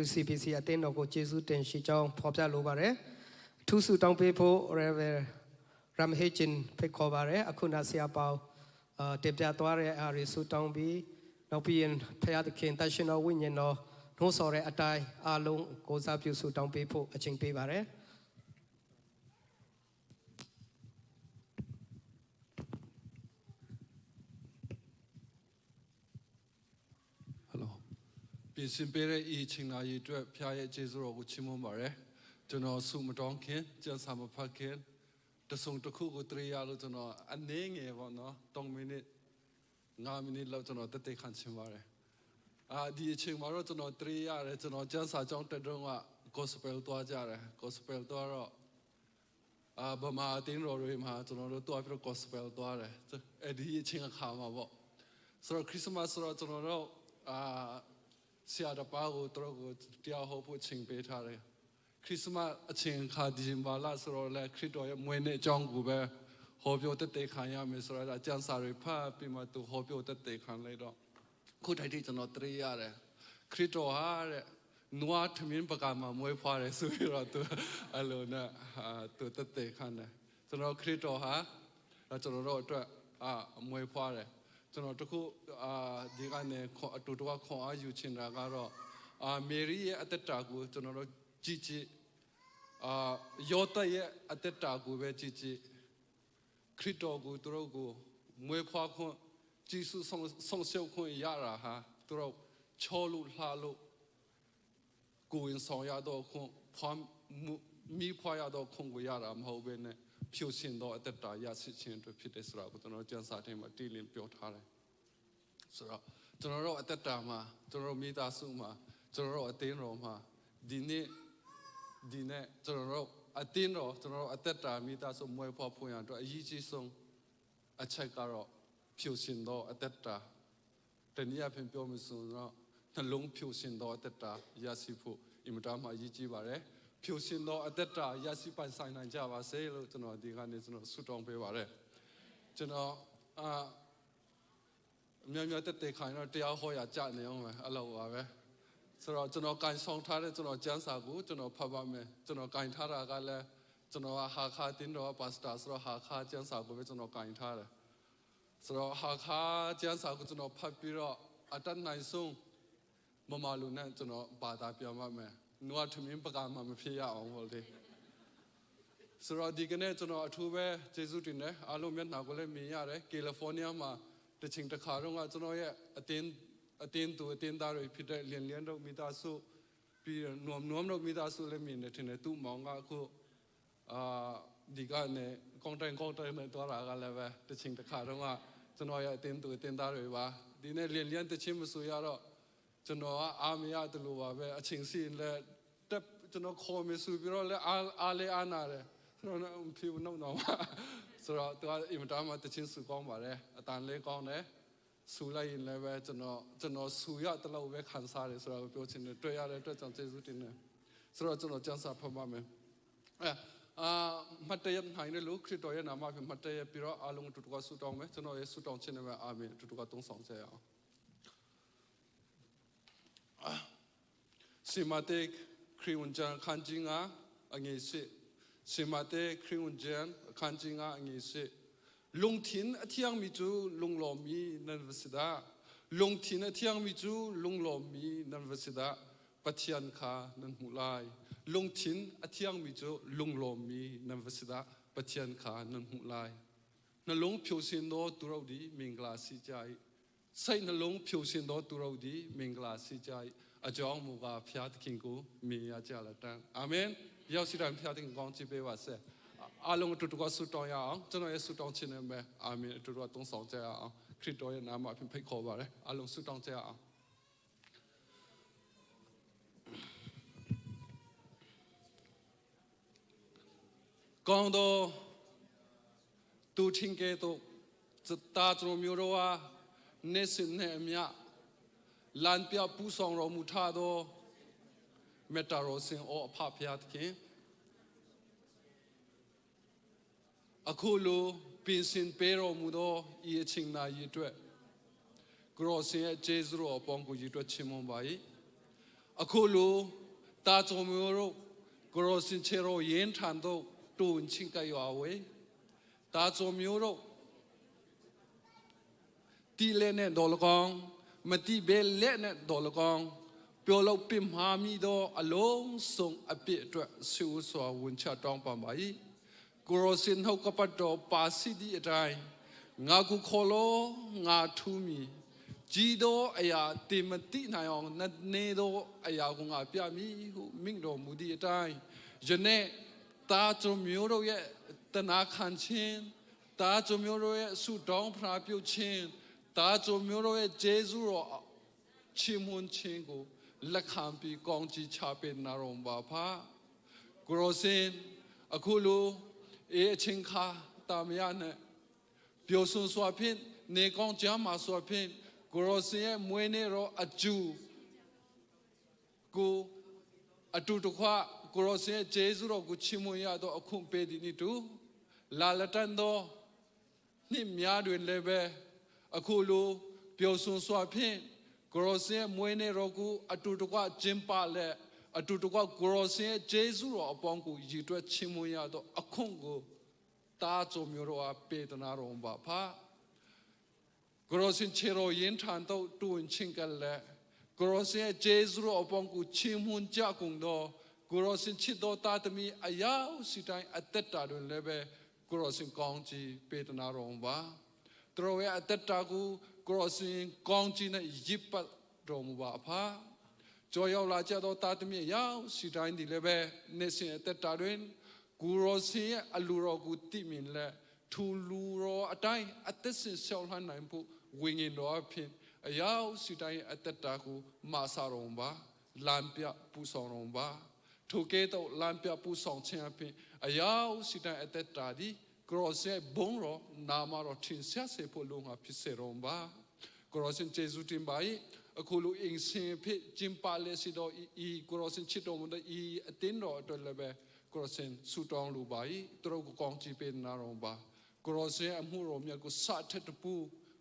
WCPC အတင်းတော်ကိုကျေးဇူးတင်ရှိကြောင်းဖော်ပြလိုပါတယ်။ထူးဆူတောင်းပေးဖို့ Reverend Ramhejin ဖိတ်ခေါ်ပါတယ်။အခုနာဆရာပေါင်းတင်ပြသွားတဲ့အားတွေဆူတောင်းပြီးနောက်ပြီးရင်ဖခင်သခင်တရှင်တော်ဝိညာဉ်တော်နှိုးဆော်တဲ့အတိုင်းအားလုံးကိုစားပြုဆူတောင်းပေးဖို့အချိန်ပေးပါတယ်။ပြင်ဆင်ပေးတဲ့ဤချိန်နာရီအတွက်ဖခင်ရဲ့ကျေးဇူးတော်ကိုချီးမွမ်းပါတယ်ကျွန်တော်ဆုမတောင်းခင်ကြံစာမဖတ်ခင်တဆုံတစ်ခုကိုတရိယာလို့ကျွန်တော်အနေငယ်ပေါ့နော်3မိနစ်5မိနစ်လောက်ကျွန်တော်တက်တက်ခံချင်ပါတယ်ဒီအချိန်မှာတော့ကျွန်တော်တရိယာရတယ်ကျွန်တော်ကြံစာကြောင်းတက်တော့က gospel သွားကြတယ် gospel သွားတော့ဗမာအတင်းတော်တွေမှာကျွန်တော်တို့သွားပြီးတော့ gospel သွားတယ်အဲ့ဒီအချိန်အခါမှာပေါ့ဆိုတော့ခရစ်စမတ်ဆိုတော့ကျွန်တော်တို့ဆရာတော်ပါကိုတို့ကိုတရားဟောဖို့ချိန်ပေးထားတယ်ခရစ်စမတ်အချိန်ခါဒီဇင်ဘာလဆိုတော့လေခရစ်တော်ရဲ့မွေးနေ့အကြောင်းကိုပဲဟောပြောတက်ခံရမယ်ဆိုတော့အကျမ်းစာတွေဖတ်ပြီးမှသူဟောပြောတက်ခံလိုက်တော့ခုတိုက်တိကျွန်တော်တရိရတယ်ခရစ်တော်ဟာတဲ့နွားထမင်းပကမှာမွေးဖွားတယ်ဆိုပြီးတော့သူအလိုနဲ့သူတက်ခံတယ်ကျွန်တော်ခရစ်တော်ဟာကျွန်တော်တို့အတွက်မွေးဖွားတယ်ကျွန်တော်တခုဒီကနေအတူတူခွန်အားယူချင်တာကတော့မေရီရဲ့အသက်တာကိုကျွန်တော်တို့ကြည့်ကြည့်ယောသရဲ့အသက်တာကိုပဲကြည့်ကြည့်ခရစ်တော်ကိုသူတို့ကိုမွေးဖွားခွင့်ဂျေဆုဆုံးရှုံးခွင့်ရတာဟာသူတို့ချောလို့လှလို့ကိုယ်ဆောင်ရတော့ခွင့်ဖွားမိဖွားရတော့ခွင့်ကိုရတာမဟုတ်ဘဲနဲ့ ဖြိုရှင်သောအသက်တာရရှိခြင်းအတွက်ဖြစ်တယ်ဆိုတာကိုကျွန်တော်ကျမ်းစာထဲမှာတည်လင်းပြောထားတယ်ဆိုတော့ကျွန်တော်တို့အသက်တာမှာကျွန်တော်တို့မိသားစုမှာကျွန်တော်တို့အသင်းတော်မှာဒီနေ့ကျွန်တော်တို့အသင်းတော်ကျွန်တော်တို့အသက်တာမိသားစုမွေးဖွားဖွံ့ရအတွက်အရေးကြီးဆုံးအချက်ကတော့ဖြိုရှင်သောအသက်တာတနည်းအားဖြင့်ပြောမယ်ဆိုတော့နှလုံးဖြိုရှင်သောအသက်တာရရှိဖို့အင်မတန်မှအရေးကြီးပါတယ်ဖြိုရှင်သောအသက်တာရရှိပိုင်ဆိုင်နိုင်ကြပါစေလို့ကျွန်တော်ဒီကနေ့ကျွန်တော်ဆုတောင်းပေးပါတယ်ကျွန်တော်များတက်ခိုင်တော့တရားဟောရကြနေအောင်ပဲအဲ့လိုပါပဲဆိုတော့ကျွန်တော်ကန်ဆောင်ထားတဲ့ကျွန်တော်ကျမ်းစာကိုကျွန်တော်ဖတ်ပါမယ်ကျွန်တော်ကန်ထားတာကလည်းကျွန်တော်ဟာခါတင်းတော်ပါစတာဆိုတော့ဟာခါကျမ်းစာကိုပဲကျွန်တော်ကန်ထားတယ်ဆိုတော့ဟာခါကျမ်းစာကိုကျွန်တော်ဖတ်ပြီးတော့အတတ်နိုင်ဆုံးမမလူနဲ့ကျွန်တော်ဘာသာပြန်ပါမယ်နွားထမင်းပကမှာမဖြစ်ရအောင်ဟုတ်တယ်ဆိုတော့ဒီကနေ့ကျွန်တော်အထူးပဲကျေးဇူးတင်တယ်အားလုံးမျက်နှာကိုလည်းမြင်ရတယ်ကယ်လီဖိုးနီးယားမှာတချင်တခါတော့ကျွန်တော်ရဲ့အတင်းသားတွေဖြစ်တဲ့လင်းတို့မိသားစုပြီးနွမ်တို့မိသားစုလည်းမြင်တယ်ထင်တယ်သူ့မောင်ကအခုဒီကနေ့ကောင်းတိုင်းနဲ့တော်လာကလည်းပဲတချင်တခါတော့ကျွန်တော်ရဲ့အတင်းသားတွေပါဒီနေ့လင်းတချင်မဆိုရတော့ကျွန်တော်အားမရတယ်လို့ပါပဲအချင်းစီလည်းတက်ကျွန်တော်ခေါ်မယ်ဆိုပြီးတော့လည်းအားနာတယ်ကျွန်တော်ဖြူနှုတ်တော့ဆိုတော့သူကအင်မတန်မှတချင်းစုကောင်းပါတယ်အတန်လေးကောင်းတယ်ဆူလိုက်ရင်လည်းပဲကျွန်တော်ဆူရတလို့ပဲခံစားတယ်ဆိုတော့ပြောချင်တယ်တွေ့ရတဲ့အတွက်ကြောင့်ကျေးဇူးတင်တယ်ဆိုတော့ကျွန်တော်ကျမ်းစာဖတ်ပါမယ်မတ်တရနိုင်တယ်လို့ခရစ်တော်ရဲ့နာမဖြင့်မတ်တရပြီးတော့အားလုံးတူတူကဆုတောင်းမယ်ကျွန်တော်ရဲ့ဆုတောင်းခြင်းနဲ့အာမင်တူတူကတုံးဆောင်ကြရအောင်စီမတေခရီးဝန်ဂျန်ခန်ဂျင်းအငယ်စီစီမတေခရီးဝန်ဂျန်ခန်ဂျင်းအငယ်စီလုံထင်းအထျံမီကျူလုံလော်မီနန်ဝစဒါလုံထင်းအထျံမီကျူလုံလော်မီနန်ဝစဒါပတိယန်ခါနန်မူလိုက်လုံထင်းအထျံမီကျူလုံလော်မီနန်ဝစဒါပတိယန်ခါနန်မူလိုက်နှလုံးဖြိုစင်သောသူတို့သည်မင်္ဂလာရှိကြ၏စိတ်နှလုံးဖြိုစင်သောသူတို့သည်မင်္ဂလာရှိကြ၏အကြောင်းမူကားဖျားသခင်ကိုမြင်ရကြလတံအာမင်ရောက်စီတိုင်းဖျားသခင်ကောင်းချီးပေးပါစေအားလုံးတူတူကဆုတောင်းရအောင်ကျွန်တော်ရဲ့ဆုတောင်းခြင်းနဲ့ပဲအာမင်တူတူကတုံးဆောင်ကြရအောင်ခရစ်တော်ရဲ့နာမအဖြစ်ဖိတ်ခေါ်ပါတယ်အားလုံးဆုတောင်းကြရအောင်ကောင်းသောသူချင်းကဲ့သို့တာကျွန်မျိုးတော်ဟာနေစဉ်နဲ့အမြလန်ပြပူဆောင်တော်မူထသောမေတ္တာတော်စင်အဖဖျားသခင်အခုလိုပင်စင်ပေးတော်မူသောဤအချိန်နာရီအတွက်ကရောစင်ရဲ့ဂျေဇုတော်အပေါင်းကိုရည်တွက်ချီးမွမ်းပါ၏အခုလိုတာကျွန်မျိုးတို့ကရောစင်ချေတော်ယင်းထံသို့တွင်ချင်းကရွာဝေတာကျွန်မျိုးတို့တီလဲနဲ့ဒေါ်လကောင်မတိဘဲလက်နဲ့ဒေါ်လကောင်ပြောလို့ပြမမီတော့အလုံးစုံအပြည့်အတွက်ဆူစွာဝန်ချတောင်းပန်ပါ၏ကိုရောစင်ဟုတ်ကပတ်တော်ပါစီဒီအတိုင်းငါကူခေါ်လို့ငါထူးမီကြီးတော့အရာတင်မတိနိုင်အောင်နေတော့အရာကိုငါပြမည်ဟုမိန့်တော်မူသည့်အတိုင်းယနေ့တာကျွန်မျိုးတို့ရဲ့တနာခံခြင်းတာကျွန်မျိုးတို့ရဲ့ဆုတောင်းဖျားပြုခြင်းတာကျွန်မျိုးတို့ရဲ့ဂျေဇုတော်ချီးမွမ်းခြင်းကိုလက်ခံပြီးကောင်းချီးချပေးနာတော်ပါဖာကိုရောစင်အခုလိုအချင်းခါတာမယနဲ့ပြောဆွန်စွာဖြင့်နေကောင်းကြမှာစွာဖြင့်ကိုရောစင်ရဲ့မွေးနေ့တော်အကျူကိုအတူတခွကိုရောစင်ရဲ့ဂျေဇုတော်ကိုချီးမွမ်းရတော့အခုပေးသည်နိတူလာလတန်သောနှစ်များတွင်လည်းပဲအခုလိုပြောဆွန်စွာဖြင့်ကိုရောစင်ရဲ့မွေးနေ့တော်ကိုအတူတကွကျင်းပလက်အတူတကွကိုရောစင်ရဲ့ဂျေဇုတော်အပေါင်းကိုရည်တွက်ချီးမွမ်းရတော့အခုကိုတာကျွန်မျိုးတော်အပေးတနာတော်ပါဖာကိုရောစင်ချေတော်ယင်းထန်တော့တွင်ချင်းကလည်းကိုရောစင်ရဲ့ဂျေဇုတော်အပေါင်းကိုချီးမွမ်းကြကုန်တော့ကိုရောစင်ချစ်တော်တာသမီအယောက်စီတိုင်းအသက်တာတွင်လည်းပဲကိုရောစင်ကောင်းကြီးပေးတနာတော်ပါသူတို့ရဲ့အသက်တာကိုကိုရောစင်ကောင်းကြီးနဲ့ရစ်ပတ်တော်မူပါဖာကြောရောက်လာကြတော့တာသမီအယောက်စီတိုင်းဒီလည်းပဲနေစဉ်အသက်တာတွင် กูรอเสียอลูรอกูติมินและทูลูรออัตายอัตสินเซลหันไหนผู้วิญญาณรอพินยาวสิได้อัตตากูมาสารองบาลานเปียผู้สองรองบาทุกเกตลานเปียผู้สองเชียพินยาวสิได้อัตตาดีกรอเสียบงรอนามารอทินเสียเสพลุงอาพิเศษรองบากรอเสียเจสุติมบายกูลูอิงเสียพิจิมปาเลสิโดอีกรอเสียชิดอมุนอีตินรอตัวเลเบกรอเสียสุตองลูบายตัวกูกองจีเป็นนารองบากรอเสียอมูรอมยากูสัตย์ตปู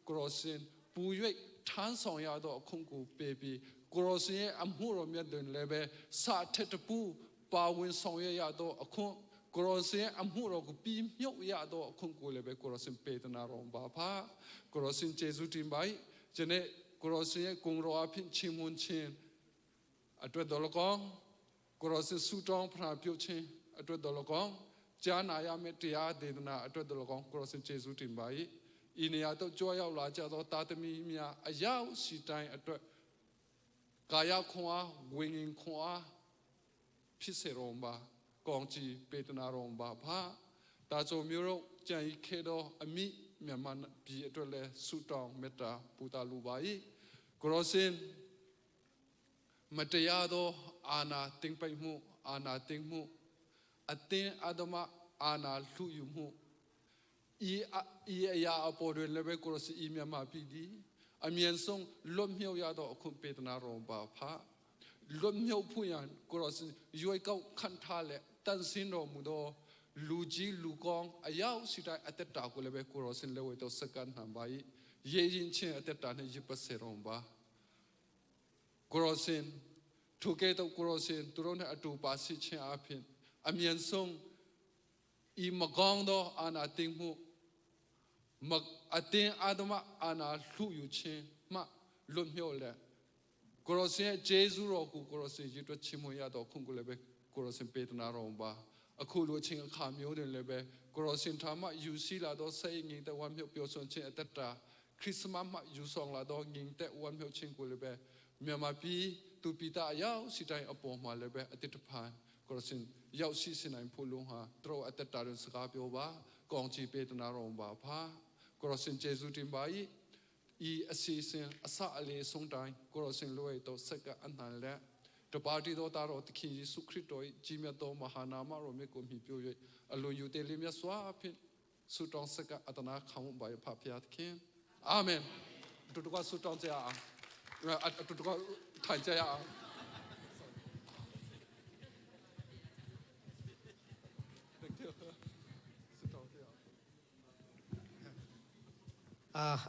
กรอเสียปูยุยท่านสองยาดอกคงกูเปบีกรอเสียอมูรอมยาเดินเลเบสัตย์ตปูปาวินสองยาดอกคงกรอเสียอมูรอกูปีมิยาดอกคงกูเลเบกรอเสียเป็นนารองบาพากรอเสียเจสุติมบายเจเนกรอเสียกงรอพินชิมุนชินอัตวดอลกองกรอเสียสุตองพระพิวชินอัตวดอลกองจานายาเมตยาเดดนาอัตวดอลกองกรอเสียเจสุติมบายอินยาตจอยาวลาจาตตาตมีมีอายาวสิตัยอัตวกายขวาวิญญาณขวาพิเศษรองบากองจีเปตนารองบาพาตาโจมิโรใจเคโดอมิเมียมันปีอัตวเลสุตองเมตตาปุตาลูบายกรอเสียมัตยาโดอาณาติงไปมูอาณาติงมูอัตินอาดมาอาณาลุยุมูอียาอปอดเลเบกรอสีมีมาปีดีอเมียนทรงลมเหี่ยวยาดอกคุมเปตนารองบาพาลมเหี่ยวผู้ยันกรอสีย้อยเก้าขันทาเลตันสินรอมุดลูจีลูกองอายาวสิได้อัตตากุเลเบกรอสีเลวตัวสกันหามบายเยินเชอัตตาเนี่ยยิบเสรองบากรอสีทุกเกตกรอสีตุรนอตูปาสิเชอาพินอเมียนทรงอีมกองโดอาณาติงมูมักอตินอาดมาอาณาลุยุเชมาลมเหี่ยวเลกรอสีเจซูรอกูกรอสีจิตวชิมวยาดอกคุงกุเลเบกรอสีเปตนารองบาอคูลูชิงขามโยเดนเลเบกรอสีธรรมะยูซีลาดอเซยิงแต่วันเหี่ยวเปียวสนเชอัตตาคริสต์มาสมายูสองลาดอยิงแต่วันเหี่ยวชิงกุเลเบเมียมาปีตูปีตายาวสิได้อปอมาเลเบอติตพานกรสินยาวสิสินัยพูลุงฮาตรออัตตาเรนสกาเปียวบากองจีเปตนารองบาพากรสินเจสุติมบายอีอสีสินอสาเลสงไดกรสินลวยโตสกอันนั้นและตปาติโตตารอตคิยิสุคริสโตจิเมโตมหานามารอเมกุมิเปียวอลุยูเตลิมยสวาพิสุตองสกอัตนาขามบายพาพยาตเคนอาเมนตุตกว่าสุตองเจ้าตุตกว่าถ่ายเจ้า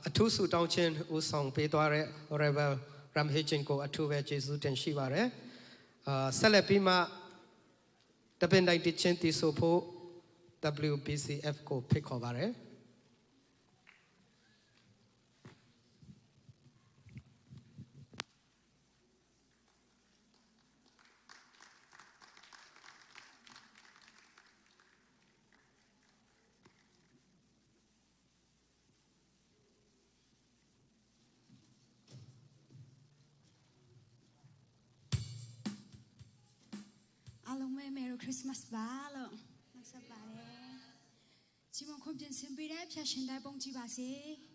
အထူးဆူတောင်းခြင်းဦးဆောင်ပေးသွားတဲ့ Rebel Ram Hechin ကိုအထူးပဲကျေးဇူးတင်ရှိပါတယ်ဆက်လက်ပြီးမှတပင်တိုက်တချင်းတည်ဆိုဖို့ WBCF ကိုဖိတ်ခေါ်ပါတယ်Merry Christmas ပါလို့နှုတ်ဆက်ပါတယ်။ကြီးမွန်ခွန်ပြင်ဆင်ပေးတဲ့ဖျက်ရှင်တိုင်းပုံကြည့်ပါစေ။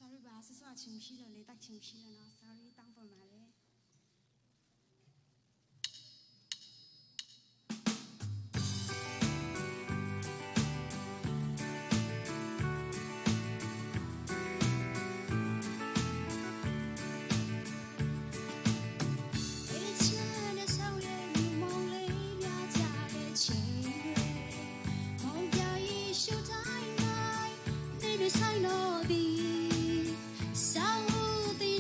Sorry ပါဆဆအချင်းရှိလို့လေတက်ချင်းရှိလို့နော် sorry တောင်းပန်ပါလေဆိုင်လို့ဒီ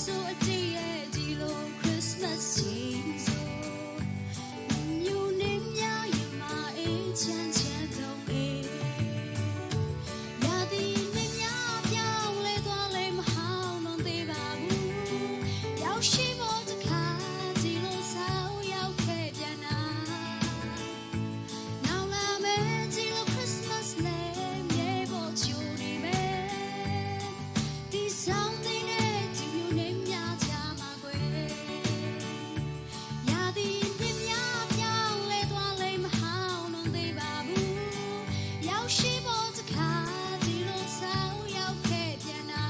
so a day dilo Christmas Jesus you name ya you ma a chan chan dong ya di name ya piao le twa le ma hao non te ba bu yao shi mo ta kha dilo sao yao ke pian na now la me dilo Christmas le me bo chu ni me di something to you name ya cha ma gwe ya di name ya piao le twa le ma hao non te ba bu yao shi mo ta kha dilo sao yao ke pian na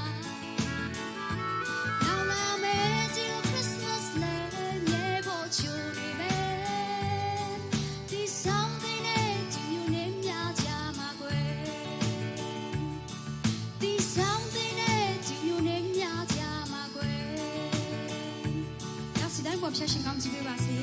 now la me dilo Christmas le me bo chu ni me di something to you name ya cha ma gwe di something to you name ya cha ma gwe 要是တိုင်းပေါ်ဖြတ်ရှင်ကောင်းကြည့်ပေးပါစေ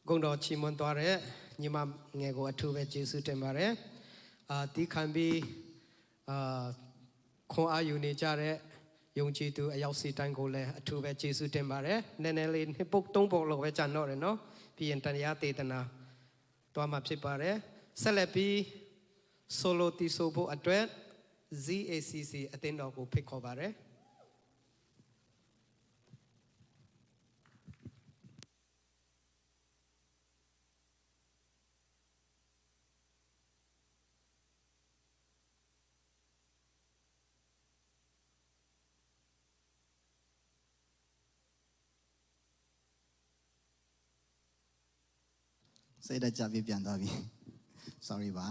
ဂုံတော်ချီးမွမ်းသွားတဲ့ညီမငယ်ကိုအထူးပဲကျေးဇူးတင်ပါတယ်တီးခံပြီးခွန်အားယူနေကြတဲ့ယုံကြည်သူအယောက်စီတိုင်းကိုလည်းအထူးပဲကျေးဇူးတင်ပါတယ်နည်းနည်းလေးနှစ်ပုတ်သုံးပုတ်လောက်ပဲကြာတော့တယ်နော်ပြီးရင်တရားဒေသနာသွားမှာဖြစ်ပါတယ်ဆက်လက်ပြီးဆိုလိုတီဆိုဖို့အတွက် ZACC အသင်းတော်ကိုဖိတ်ခေါ်ပါတယ် စိတ်ဓာတ်ကြပြပြန်သွားပြီ sorry ပါ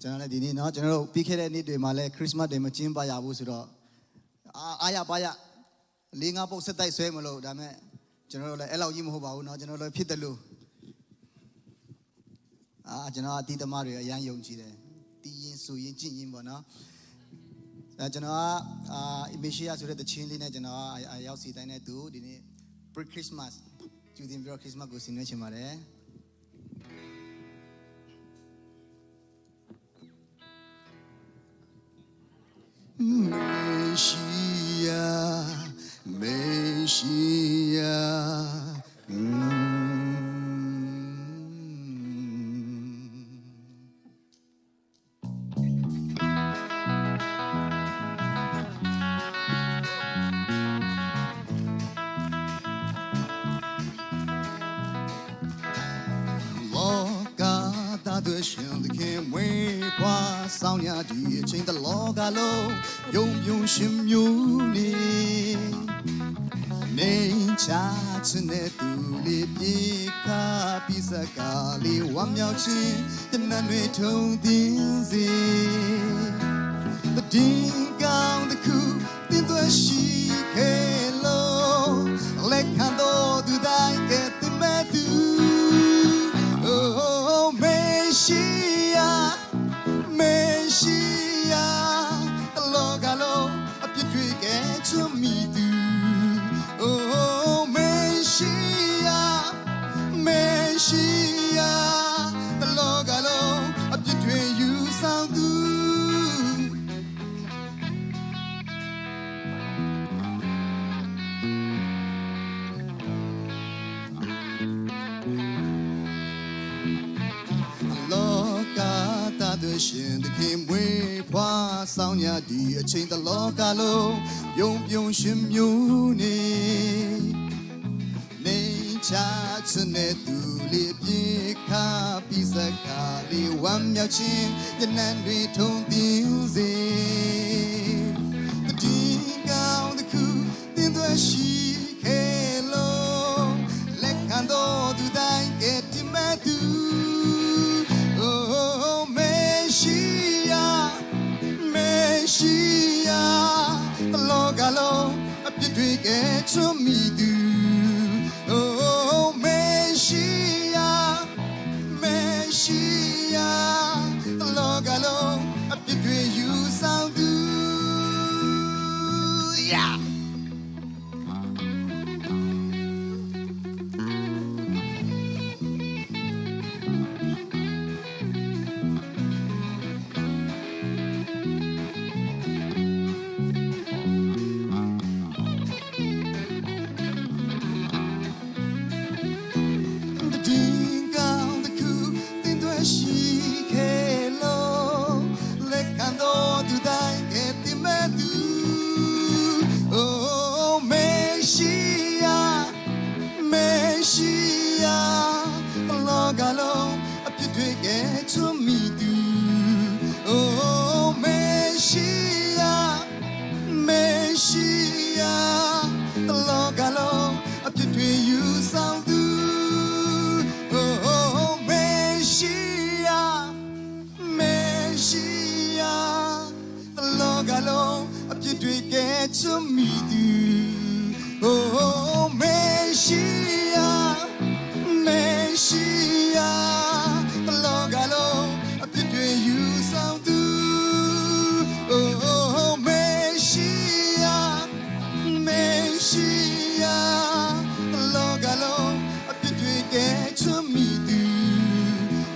ကျွန်တော်လည်းဒီနေ့เนาะကျွန်တော်တို့ပြီးခဲ့တဲ့နေ့တွေမှာလည်း Christmas တွေမကျင်းပရဘူးဆိုတော့အားရပါရ၄၅ပုတ်ဆက်တိုက်ဆွဲမလို့ဒါမဲ့ကျွန်တော်တို့လည်းအဲ့လောက်ကြီးမဟုတ်ပါဘူးเนาะကျွန်တော်တို့ဖြစ်တယ်လို့ကျွန်တော်အတီးသမားတွေအရန်ယုံကြည်တယ်တီးရင်ဆိုရင်ကြင့်ရင်ပေါ့เนาะကျွန်တော်Imesia ဆိုတဲ့တခြင်းလေးနဲ့ကျွန်တော်ရောက်စီတိုင်းနဲ့သူဒီနေ့ pre Christmas ကျူတင်ပြီးတော့ Christmas ကိုဆင်နွှဲချင်ပါတယ် ဆောင်ရဒီအချိန်တလောကလုံးယုံယုံရှင်မျိုးနေနေချာချင်တဲ့သူလေးပြေခါပြီးစကားလေးဝမ်းမြောက်ခြင်းတနတ်တွေထုံသင်းစေတည်ကောင်းတစ်ခုတင်သွရှိခဲ့လို့လက်ခံတော်သူတိုင်းကတည်းမဲ့သူ Oh Messiah the logalo a pitrique to me do oh Messiah the logalo a pitrique you sound goodရှင်တခင်ဝေးဖွာဆောင်ရဒီအချိန်တလောကလုံးယုံပြုံရှင်မျိုးနေနေချာချင်တဲ့သူလေးပြေခါပြီးစကားလေးဝမ်းမြောက်ခြင်းညနေတွေထုံသင်းစေတည်ကောင်းတစ်ခုတင်သွရှိခဲ့လို့လက်ခံတော်သူတိုင်းကတည်းမဲ့သူ the logalo a pitrique to me do oh Messiah the logalo a pitrique you sound good yeah ရှိယာလောကလုံးအပြစ်တွေကချွတ်မိသူအိုးမရှိယာလောကလုံးအပြစ်တွေယူဆောင်သူအိုးမရှိယာလောကလုံးအပြစ်တွေကချွတ်မိသူOh, Messiah, the Lord alone, between you sound do. Oh, Messiah, the Lord alone, between get to me do.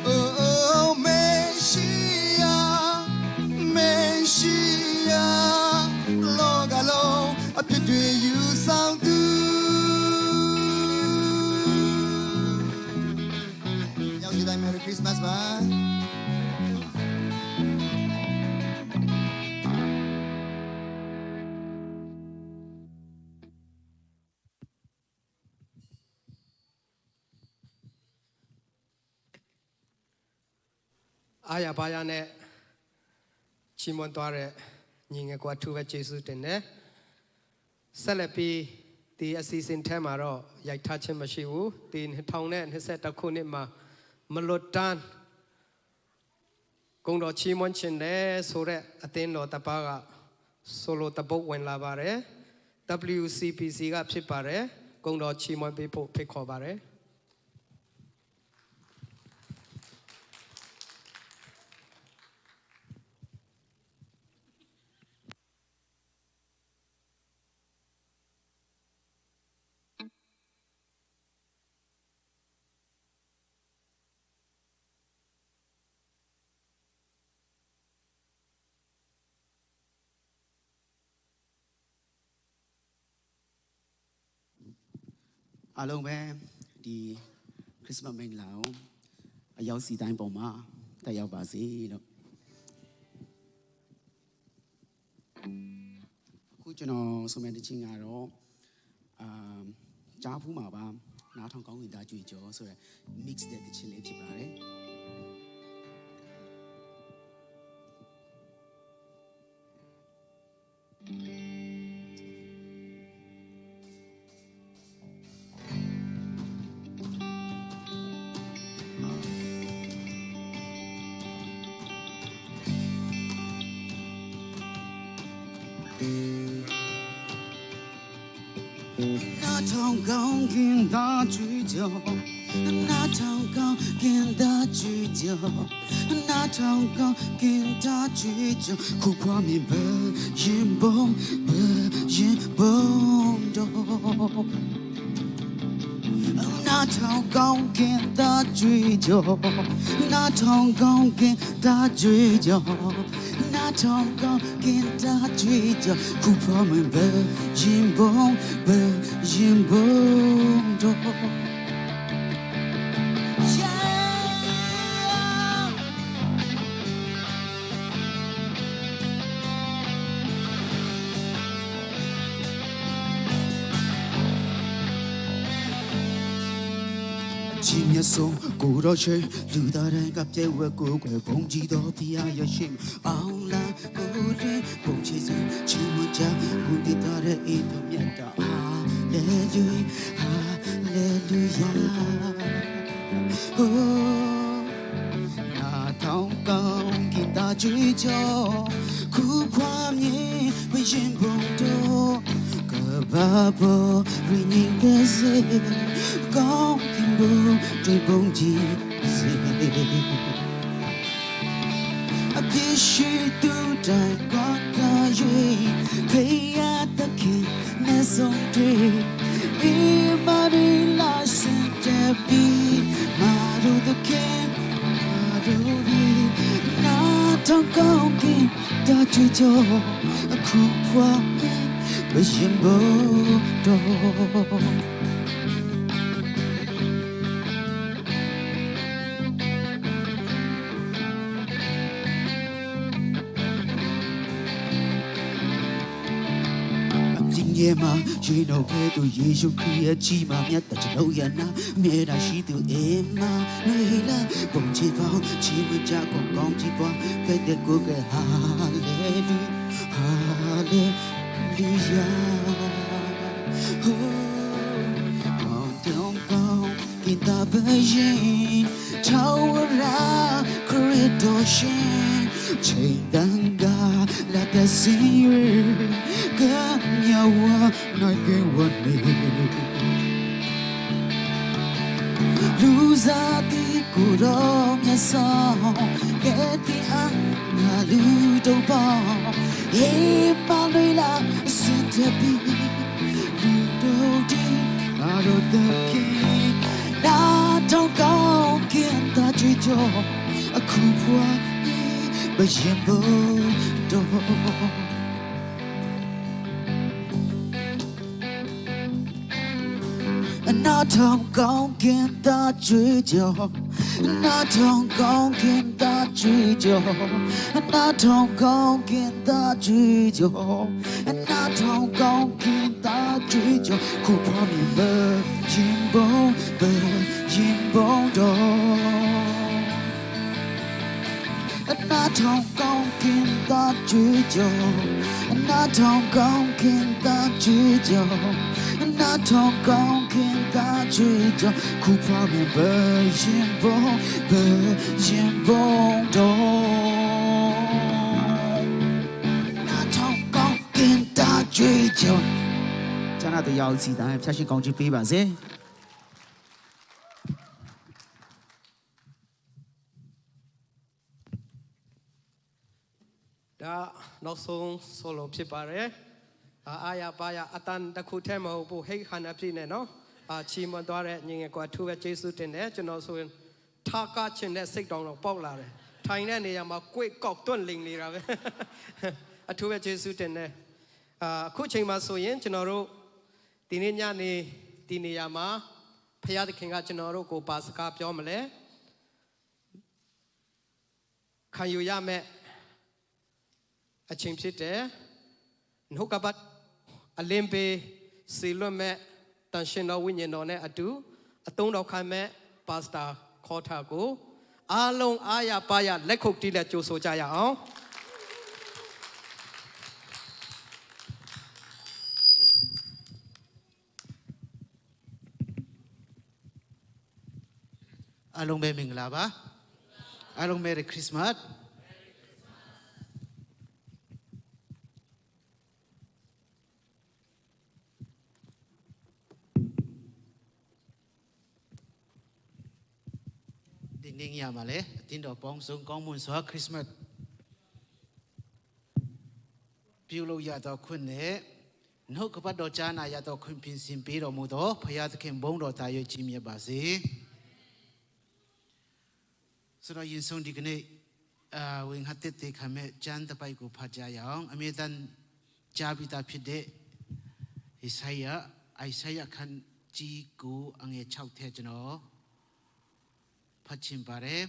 Oh, Messiah, the Lord alone, between you sound do. Merry Christmas, bye. Aya baya ne chimon toare nyinge kwa tuwe Jesu tenne selepi ti asisin tema ro yai tachin mashiwu ti thong ne hise takuni ma Melotan Kung do chimon chinde sore atin lo tapaga solo tapok wen la bare WCPC ကဖြစ်ပါတယ်ကုံတော်ချီးမွမ်းပေးဖို့ဖိတ်ခေါ်ပါတယ်အားလုံးပဲဒီခရစ်စမတ်မင်္ဂလာကိုအရောက်စီတိုင်းပေါ်မှာတက်ရောက်ပါစေလို့အခုကျွန်တော်ဆိုမဲ့တခြင်းကတော့ကြားဖူးမှာပါနားထောင်ကောင်းကင်သားကြွေကြောဆိုရယ် mix တဲ့တခြင်းလေးဖြစ်ပါတယ် 那趟高跟大追求，那趟高跟大追求，那趟高跟大追求，苦瓜面不烟崩着。那趟高跟大追求，那趟高跟大追求。那趟高跟大追求，苦瓜面不烟崩着。今夜送古老去，路大人甲这位古怪风几多皮啊也心，昂啦古里不切身，起码家古地大人一头面的哈利路亚，哦，那趟高给大追求，苦瓜面为人碰头。Babo ringing gazette Gong kimbo Dui bong ji se A pishi tu dai Gong da yui Kaya da kin Ne song dui I mari la sen te bi Maru da kin Maru ri Na tong gong kin Da chui jo A khu kwa Bishimbo do ရ ငယ်မှာရင်တော့ကဲသူယေရှုခရစ်ရဲ့ကြီးမာမြတ်တဲ့ကျွန်ုပ်ရဲ့နာအမြဲတမ်းရှိသူအေးမနေလာပုံချီပေါင်းချီမကြကောင်းကောင်းကြည့်ပွားကဲတဲ့ကိုကဲဟာလေလုဟာလေလုယာဟိုdon't go in the vision tower corridor chain danga la the sea ganyawa noi ke wani luza ti kuro myasa ke ti an na lu do ba e pa lui la sitabi lu do di aro the king na don't go kin ta ji jo aku phwa ba yin bo do na don't go kin ta ji jo na don't go kin ta ji jo na don't go kin ta ji jo na don't go kin ta ji jo ku phwa mi ba yin bo do na don't go kin ta ji jo na don't go kin ta ji jo na don't go kin ta ji jo ku phwa mi ba yin bo do na don't go kin ta ji jo ကျန်တဲ့ရောက်စီတိုင်းဖြတ်ရှင်းကောင်းချီးပေးပါစေ ဒါနောက်ဆုံးဆိုလိုဖြစ်ပါတယ်အာရပါရအတန်တစ်ခုထဲမဟုတ်ဘူးဟိတ်ခန္ဓာပြည့်နေနော်ချီမသွားတဲ့ညီငယ်ကွာထူပဲကျေးဇူးတင်တယ်ကျွန်တော်ဆိုရင်ထားကားချင်တဲ့စိတ်တောင်တော့ပေါက်လာတယ်ထိုင်တဲ့နေရာမှာကိုယ်ကောက်တွန့်လိန်နေတာပဲအထူးပဲကျေးဇူးတင်တယ်အခုချိန်မှာဆိုရင်ကျွန်တော်တို့ဒီနေ့ညနေဒီနေရာမှာဖခင်သခင်ကကျွန်တော်တို့ကိုပါစကားပြောမလဲခံယူရမယ်အချိန်ဖြစ်တယ်နှုတ်ကပတ်အလင်းပေးစီလွတ်မဲ့တန်ရှင်တော်ဝိညာဉ်တော်နဲ့အတူအသုံးတော်ခံမဲ့ပါစတာခေါ်ထားကိုအားလုံးအားရပါရလက်ခုပ်တီးလက်ကြိုးဆိုကြရအောင်အားလုံးပဲမင်္ဂလာပါအားလုံး Merry Christmas ဒီနေ့ညမှာလေအတင်းတော်ပေါင်းစုံကောင်းမွန်စွာခရစ်စမတ်ပြုလို့ရတော့ခွင့်နဲ့နှုတ်ကပတ်တော်ကြားနာရတော့ခွင့်ပြင်ဆင်ပေးတော်မူသောဘုရားသခင်ဘုန်းတော်သားရွေးကြီးမြတ်ပါစေဆိုတော့ယင်ဆုံးဒီကနေ့ဝင်ဟတ်တဲ့ခမဲ့ကျမ်းတပိုက်ကိုဖတ်ကြရအောင်အမေတန်ကြားပြီးသားဖြစ်တဲ့အိဆိုင်ယာခန်းကြီးကိုအငယ်6ထဲကျွန်တော်ဖတ်ချင်ပါတယ်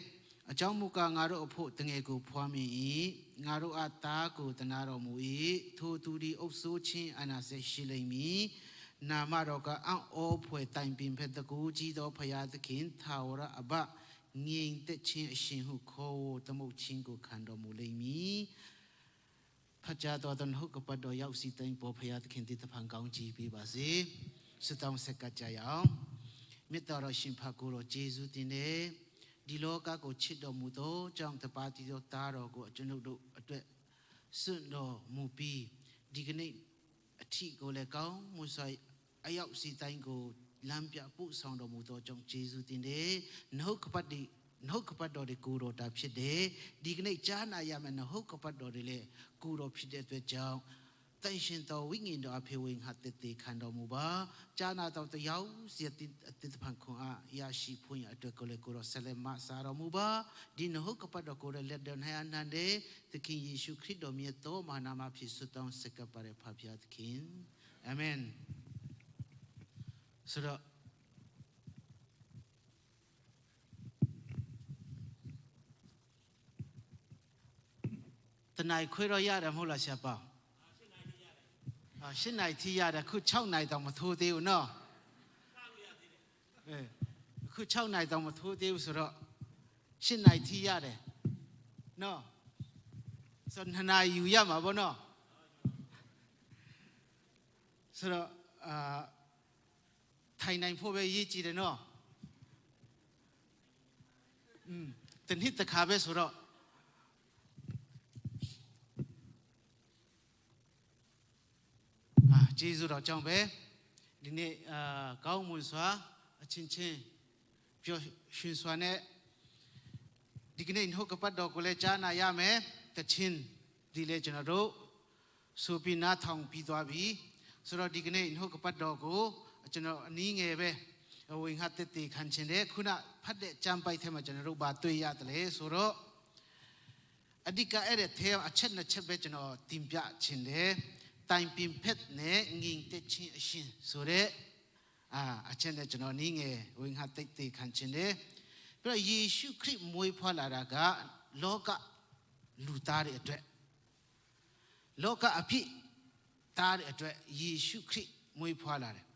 အကြောင်းမူကားငါတို့အဖို့တငယ်ကိုဖွားမိ၏ငါတို့အားသားကိုတနာတော်မူ၏ထိုသူသည်အုပ်ဆိုးခြင်းအနာစေရှိလိမ့်မည်နာမတော်ကအံ့ဩဖွယ်တိုင်ပင်ဖက်တကူကြီးသောဖရာသခင်ထာဝရအဘငြိမ်သက်ခြင်းအရှင်ဟုခေါ်ဝေါ်သမုတ်ခြင်းကိုခံတော်မူလိမ့်မည်ဖတ်ကြားတော်သောနှုတ်ကပတ်တော်ရောက်စီတိုင်းပေါ်ဖရာသခင်တည်တဖန်ကောင်းကြီးပေးပါစေဆုတောင်းဆက်ကကြရအောင်မေတ္တာတော်ရှင်ဖကိုတော်ယေရှုတင်တဲ့ဒီလောကကိုချစ်တော်မူသောကြောင့်တပါးတည်သောသားတော်ကိုကျွန်ုပ်တို့အတွက်စွန့်တော်မူပြီးဒီကနေ့အထီကိုလည်းကောင်းမွန်စွာအရောက်စီတိုင်းကိုလမ်းပြပို့ဆောင်တော်မူသောကြောင့်ယေရှုတင်တဲ့နှုတ်ကပတ်တော်တွေကိုတော်တာဖြစ်တယ်ဒီကနေ့ကြားနာရမယ်နှုတ်ကပတ်တော်တွေလည်းကိုတော်ဖြစ်တဲ့အတွက်ကြောင့်တန်ရှင်တော်ဝိညာဉ်တော်အဖေဝင်ဟတ်တဲ့ခံတော်မူပါဂျာနာတော်တယောက်စီတိဖန်ခွန်အားရရှိဖွင့်အတွက်ကိုလည်းကိုတော်ဆက်လက်မဆာတော်မူပါဒီနှုတ်ကပတ်တော်ကိုလည်းလက်တော်၌အနန္တေသခင်ယေရှုခရစ်တော်မြတ်တော်မာနာမဖြစ်ဆုတောင်းဆက်ကပ်ပါရဖဖျားသခင်အာမင်ဆိုတော့တနိုင်ခွေတော့ရတယ်မဟုတ်လားဆရာပါ ရှင်းနိုင်ထီရတယ်ခု6နိုင်တောင်မထိုးသေးဘူးနော်အခု6နိုင်တောင်မထိုးသေးဘူးဆိုတော့ရှင်းနိုင်ထီရတယ်နော်ဆိုတော့2နာရီယူရမှာပေါ့နော်ဆိုတော့ထိုင်နိုင်ဖို့ပဲရေးကြည့်တယ်နော်တနည်းတစ်ခါပဲဆိုတော့ကျေးဇူးတော်ကြောင့်ပဲဒီနေ့ကောင်းမွန်စွာအချင်းချင်းပျော်ရွှင်စွာနဲ့ဒီကနေ့နှုတ်ကပတ်တော်ကိုလည်းကြားနာရမယ်တချင်းဒီလေကျွန်တော်တို့ဆိုပြီးနားထောင်ပြီးသွားပြီဆိုတော့ဒီကနေ့နှုတ်ကပတ်တော်ကိုကျွန်တော်အနည်းငယ်ပဲဝင်ဟတ်တဲ့ခံချင်တယ်ခုနဖတ်တဲ့ကြံပိုက်ထဲမှာကျွန်တော်တို့ဗာတွေ့ရတယ်လေဆိုတော့အဓိကအဲ့တဲ့ထဲအချက်နှစ်ချက်ပဲကျွန်တော်တင်ပြချင်တယ်တိုင်ပင်ဖက်နဲ့ငင်တက်ချင်းအရှင်ဆိုတဲ့အချက်နဲ့ကျွန်တော်နည်းငယ်ဝင်ဟတ်တဲ့ခံချင်တယ်ပြီးတော့ယေရှုခရစ်မွေးဖွားလာတာကလောကလူသားတွေအတွက်လောကအဖြစ်သားတွေအတွက်ယေရှုခရစ်မွေးဖွားလာတယ်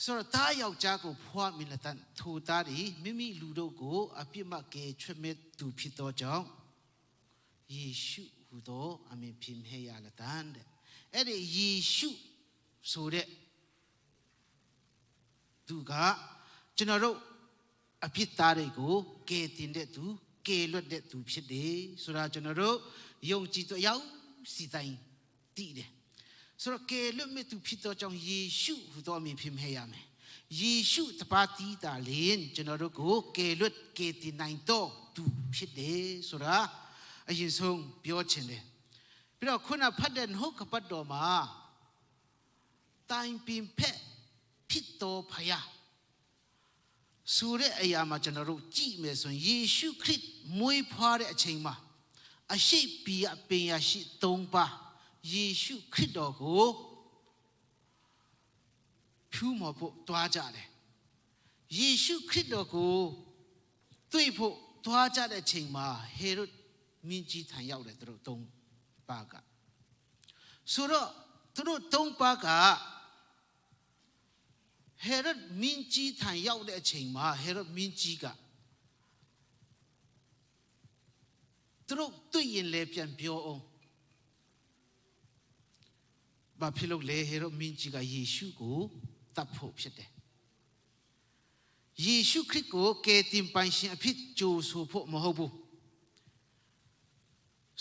ဆိုတော့တားယောက်ျားကိုဖွားမိလတန်ထိုသားတွေမိမိလူတို့ကိုအပြစ်မကယ်ချွတ်မဲ့သူဖြစ်သောကြောင့်ယေရှုဟူသောအမည်ဖြင့်ဟေရလတန်တဲ့အဲ့ဒီယေရှုဆိုတဲ့သူကကျွန်တော်တို့အပြစ်သားတွေကိုကယ်တင်တဲ့သူကယ်လွတ်တဲ့သူဖြစ်တယ်ဆိုတာကျွန်တော်တို့ယုံကြည်တော့ရောက်စီတိုင်းသိတယ်ဆိုတော့ကယ်လွတ်မဲ့သူဖြစ်သောကြောင့်ယေရှုဟူသောအမည်ဖြင့်ဟေရမယ်ယေရှုတပါးတီးတာလင်ကျွန်တော်တို့ကိုကယ်လွတ်ကယ်တင်နိုင်တော့သူဖြစ်တယ်ဆိုတာအရင်ဆုံးပြောချင်တယ်ပြီးတော့ခုနဖတ်တဲ့နှုတ်ကပတ်တော်မှာတိုင်ပင်ဖက်ဖြစ်တော်ဖယားဆိုတဲ့အရာမှာကျွန်တော်တို့ကြည့်မယ်ဆိုရင်ယေရှုခရစ်မွေးဖွားတဲ့အချိန်မှာအရှိပီအပင်ရရှိ3ပါးယေရှုခရစ်တော်ကိုဖြူမဖို့တွားကြတယ်ယေရှုခရစ်တော်ကိုတွေ့ဖို့တွားကြတဲ့အချိန်မှာဟေရုဒ်မင်းကြီးထံရောက်တယ်သူတို့3ပါးကဆိုတော့သူတို့3ပါးကဟေရုဒ်မင်းကြီးထံရောက်တဲ့အချိန်မှာဟေရုဒ်မင်းကြီးကသူတို့တွေ့ရင်လည်းပြန်ပြောအောင်ဘာဖြစ်လို့လဲဟေရုဒ်မင်းကြီးကယေရှုကိုတတ်ဖို့ဖြစ်တယ်ယေရှုခရစ်ကိုကယ်တင်ပိုင်ရှင်အဖြစ်ကြိုဆိုဖို့မဟုတ်ဘူး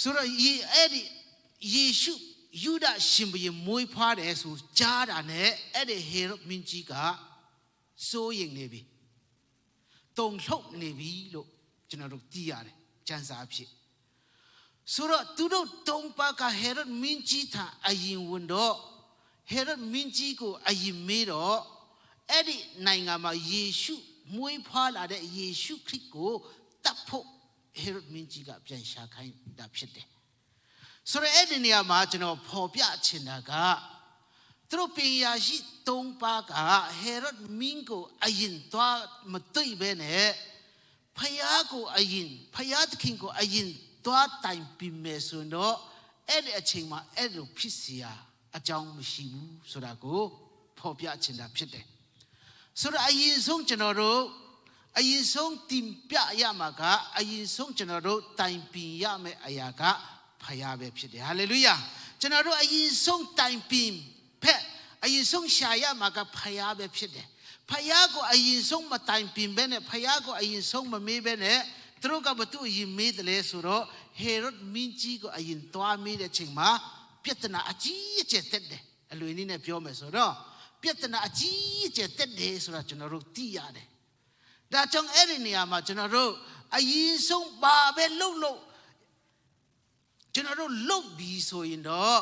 ဆိုတော့အဲ့ဒီယေရှုယူဒရှင်ဘုရင်မွေးဖွားတယ်ဆိုကြားတာနဲ့အဲ့ဒီဟေရုဒ်မင်းကြီးကစိုးရိမ်နေပြီတုန်လှုပ်နေပြီလို့ကျွန်တော်တို့သိရတယ်ကျမ်းစာအဖြစ်ဆိုတော့သူတို့3ပါးကဟေရုဒ်မင်းကြီးထအရင်ဝင်တော့ဟေရုဒ်မင်းကြီးကိုအရင်မေးတော့အဲ့ဒီနိုင်ငံမှာယေရှုမွေးဖွားလာတဲ့ယေရှုခရစ်ကိုတတ်ဖို့ဟေရုဒ်မင်းကြီးကပြန်ရှာခိုင်းတာဖြစ်တယ်ဆိုတော့အဲ့ဒီနေရာမှာကျွန်တော်ဖော်ပြချင်တာကသူတို့ပင်ရရှိ3ပါးကဟေရုဒ်မင်းကိုအရင်သွားမတွေ့ဘဲနဲ့ဖယားကိုအရင်ဖယားသခင်ကိုအရင်သွားတိုင်ပြီးမယ်ဆိုတော့အဲ့ဒီအချိန်မှာအဲ့လိုဖြစ်เสียအကြောင်းမရှိဘူးဆိုတာကိုဖော်ပြချင်တာဖြစ်တယ်ဆိုတော့အရင်ဆုံးကျွန်တော်တို့အရင်ဆုံးတင်ပြရမှာကအရင်ဆုံးကျွန်တော်တို့တိုင်ပင်ရမယ့်အရာကဖယားပဲဖြစ်တယ်ဟာလေလုယာကျွန်တော်တို့အရင်ဆုံးတိုင်ပင်ဖက်အရင်ဆုံးရှာရမှာကဖယားပဲဖြစ်တယ်ဖယားကိုအရင်ဆုံးမတိုင်ပင်ပဲနဲ့ဖယားကိုအရင်ဆုံးမမေးပဲနဲ့သူတို့ကဘာတူအရင်မေးတယ်လဲဆိုတော့ဟေရုဒ်မင်းကြီးကိုအရင်သွားမေးတဲ့ချိန်မှာပြဿနာအကြီးအကျယ်တက်တယ်အလွေနည်းနဲ့ပြောမယ်ဆိုတော့ပြဿနာအကြီးအကျယ်တက်တယ်ဆိုတာကျွန်တော်တို့သိရတယ်ဒါကြောင့်အဲ့ဒီနေရာမှာကျွန်တော်တို့အရင်ဆုံးပါပဲလှုပ်ကျွန်တော်တို့လှုပ်ပြီးဆိုရင်တော့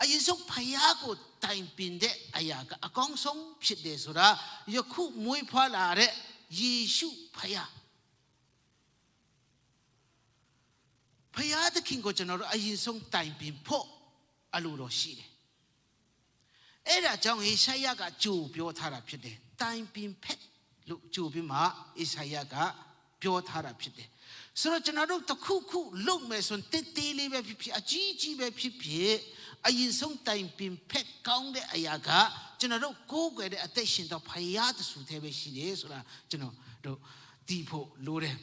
အရင်ဆုံးဖယားကိုတိုင်ပင်တဲ့အရာကအကောင်းဆုံးဖြစ်တယ်ဆိုတာယခုမွေးဖွားလာတဲ့ယေရှုဖယားဖယားသခင်ကိုကျွန်တော်တို့အရင်ဆုံးတိုင်ပင်ဖို့အလိုတော်ရှိတယ်အဲ့ဒါကြောင့်ဟေရှာယကကြိုပြောထားတာဖြစ်တယ်တိုင်ပင်ဖက်လို့ကြိုပြီးမှဟေရှာယကပြောထားတာဖြစ်တယ်ဆိုတော့ကျွန်တော်တို့တစ်ခုခုလုပ်မယ်ဆိုရင်တေးသေးလေးပဲဖြစ်ဖြစ်အကြီးကြီးပဲဖြစ်ဖြစ် အရင်ဆုံးတိုင်ပင်ဖက်ကောင်းတဲ့အရာကကျွန်တော်တို့ကိုးကွယ်တဲ့အသက်ရှင်သောဖယားတဆူသေးပဲရှိတယ်ဆိုတာကျွန်တော်တို့သိဖို့လိုတယ်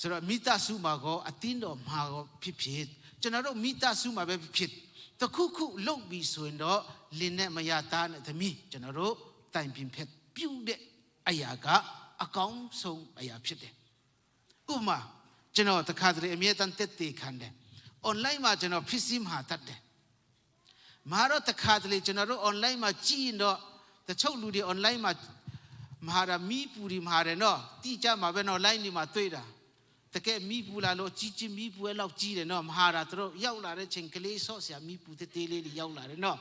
ဆိုတော့မိသားစုမှာကောအတင်းတော်မှာကောဖြစ်ဖြစ်ကျွန်တော်တို့မိသားစုမှာပဲဖြစ်တခုခုလုပ်ပြီးဆိုရင်တော့လင်းနဲ့မရသားနဲ့သမီးကျွန်တော်တို့တိုင်ပင်ဖက်ပြုတ်တဲ့အရာကအကောင်းဆုံးအရာဖြစ်တယ်ဥပမာကျွန်တော်တခါတလေအမြဲတမ်းတက်တေခံတယ် online မှာကျွန်တော်ဖြစ်စီမှာတတ်တယ်မာတော့တခါတလေကျွန်တော်တို့ online မှာကြည့်တော့တချို့လူတွေ online မှာမဟာရမီပူရီမဟာရနော်တိကျမှာပဲနော် line ဒီမှာတွေ့တာတကယ်မီပူလာလို့ကြီးကြီးမီပူဲလောက်ကြီးတယ်နော်မဟာရသူတို့ရောက်လာတဲ့ချိန်ကလေးဆော့ဆရာမီပူတေးလေးတွေရောက်လာတယ်နော်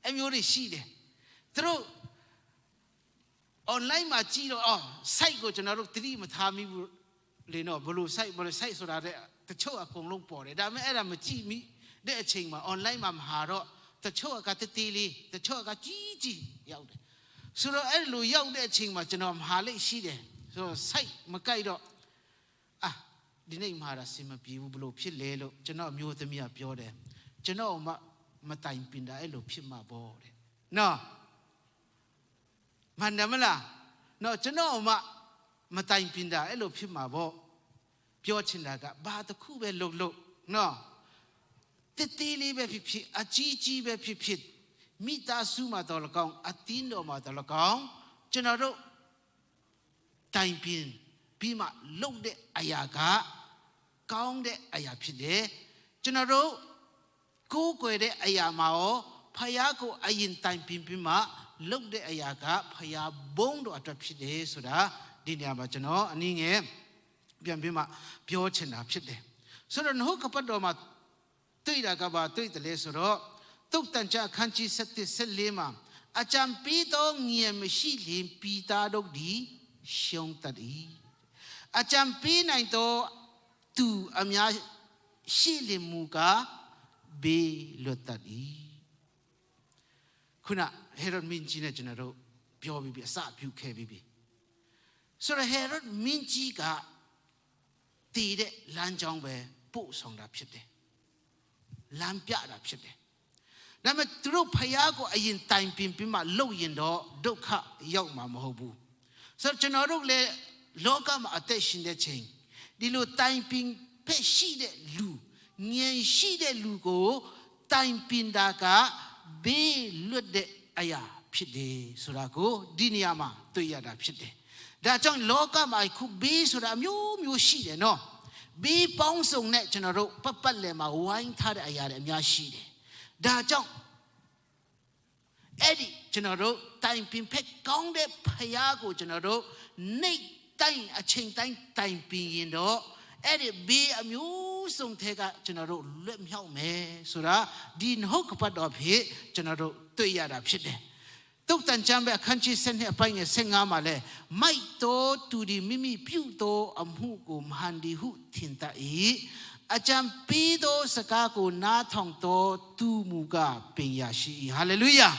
အမျိုးတွေရှိတယ်သူတို့ online မှာကြည့်တော့အော် site ကိုကျွန်တော်တို့သတိမထားမိဘူးလေနော်ဘလို့ site ဆိုတာတဲ့တချို့အကုန်လုံးပေါ်တယ်ဒါပေမဲ့အဲ့ဒါမကြည့်မိတဲ့အချိန်မှာ online မှာမဟာတော့တချို့ကတေးလေးတချို့ကကြီးကြီးရောက်တယ်ဆိုတော့အဲ့လိုရောက်တဲ့အချိန်မှာကျွန်တော်မဟာလေးရှိတယ်ဆိုတော့ site မကြိုက်တော့ဒီနေ့မဟာရစင်မပြေဘူးဘလို့ဖြစ်လဲလို့ကျွန်တော်မျိုးသမီးကပြောတယ်ကျွန်တော်မတိုင်ပင်တာအဲ့လိုဖြစ်မှာပေါ့တဲ့နော်မှန်တယ်မလားနော်ကျွန်တော်မတိုင်ပင်တာအဲ့လိုဖြစ်မှာပေါ့ပြောချင်တာကဘာတစ်ခုပဲလုပ်နော်တေးလေးပဲဖြစ်အကြီးပဲဖြစ်မိသားစုမှာတော်လကောင်းအတင်းတော်မှာတော်လကောင်းကျွန်တော်တို့တိုင်ပင်ပြီးမှလုပ်တဲ့အရာကကောင်းတဲ့အရာဖြစ်တယ်ကျွန်တော်တို့ကိုးကွယ်တဲ့အရာမှာရောဖယားကိုအရင်တိုင်ပင်ပြီးမှလုပ်တဲ့အရာကဖယားဘုန်းတော်အတွက်ဖြစ်တယ်ဆိုတာဒီနေရာမှာကျွန်တော်အနည်းငယ်ပြန်ပြီးမှပြောချင်တာဖြစ်တယ်ဆိုတော့နှုတ်ကပတ်တော်မှာတွေ့တာကဘာတွေ့တယ်လဲဆိုတော့တုတ်တန်ချအခန်းကြီး7:14မှာအကြံပေးသောငြိမ်မရှိလင်ပီတာတို့ဒီရှုံးတတ်၏အကြံပေးနိုင်သောသူအများရှိလင်မူကဘေးလွတ်တတ်၏ခုနဟေရဒ်မင်းကြီးနဲ့ကျွန်တော်တို့ပြောပြီးအစပြုခဲ့ပြီးဆိုတော့ဟေရဒ်မင်းကြီးကတည်တဲ့လမ်းကြောင်းပဲပို့ဆောင်တာဖြစ်တယ်လမ်းပြတာဖြစ်တယ်ဒါပေမဲ့သူတို့ဖယားကိုအရင်တိုင်ပင်ပြီးမှလှုပ်ရင်တော့ဒုက္ခရောက်မှာမဟုတ်ဘူးဆိုတော့ကျွန်တော်တို့လည်းလောကမှာအသက်ရှင်တဲ့ချိန်ဒီလိုတိုင်ပင်ဖက်ရှိတဲ့လူငြိမ်ရှိတဲ့လူကိုတိုင်ပင်တာကဘေးလွတ်တဲ့အရာဖြစ်တယ်ဆိုတာကိုဒီနေရာမှာတွေ့ရတာဖြစ်တယ်ဒါကြောင့်လောကမှာခုဘေးဆိုတာမျိုးရှိတယ်နော်ဘေးပေါင်းစုံနဲ့ကျွန်တော်တို့ပတ်လည်မှာဝိုင်းထားတဲ့အရာတွေအများရှိတယ်ဒါကြောင့်အဲ့ဒီကျွန်တော်တို့တိုင်ပင်ဖက်ကောင်းတဲ့ဖယားကိုကျွန်တော်တို့နေတိုင်းအချိန်တိုင်းတိုင်ပင်ရင်တော့အဲ့ဒီဘေးအမျိုးစုံထဲကကျွန်တော်တို့လွတ်မြောက်မယ်ဆိုတာဒီနှုတ်ကပတ်တော်ဖြစ်ကျွန်တော်တို့တွေ့ရတာဖြစ်တယ်တုတ်တန်ချမ်းပဲအခန်းကြီး7အပိုင်းငယ်15မှာလဲမိုက်တော်သူဒီမိမိပြုတော်အမှုကိုမဟန်ဒီဟုထင်တတ်၏အကြံပေးသောစကားကိုနားထောင်တော်သူမူကပင်ရရှိ၏ဟာလေလုယာ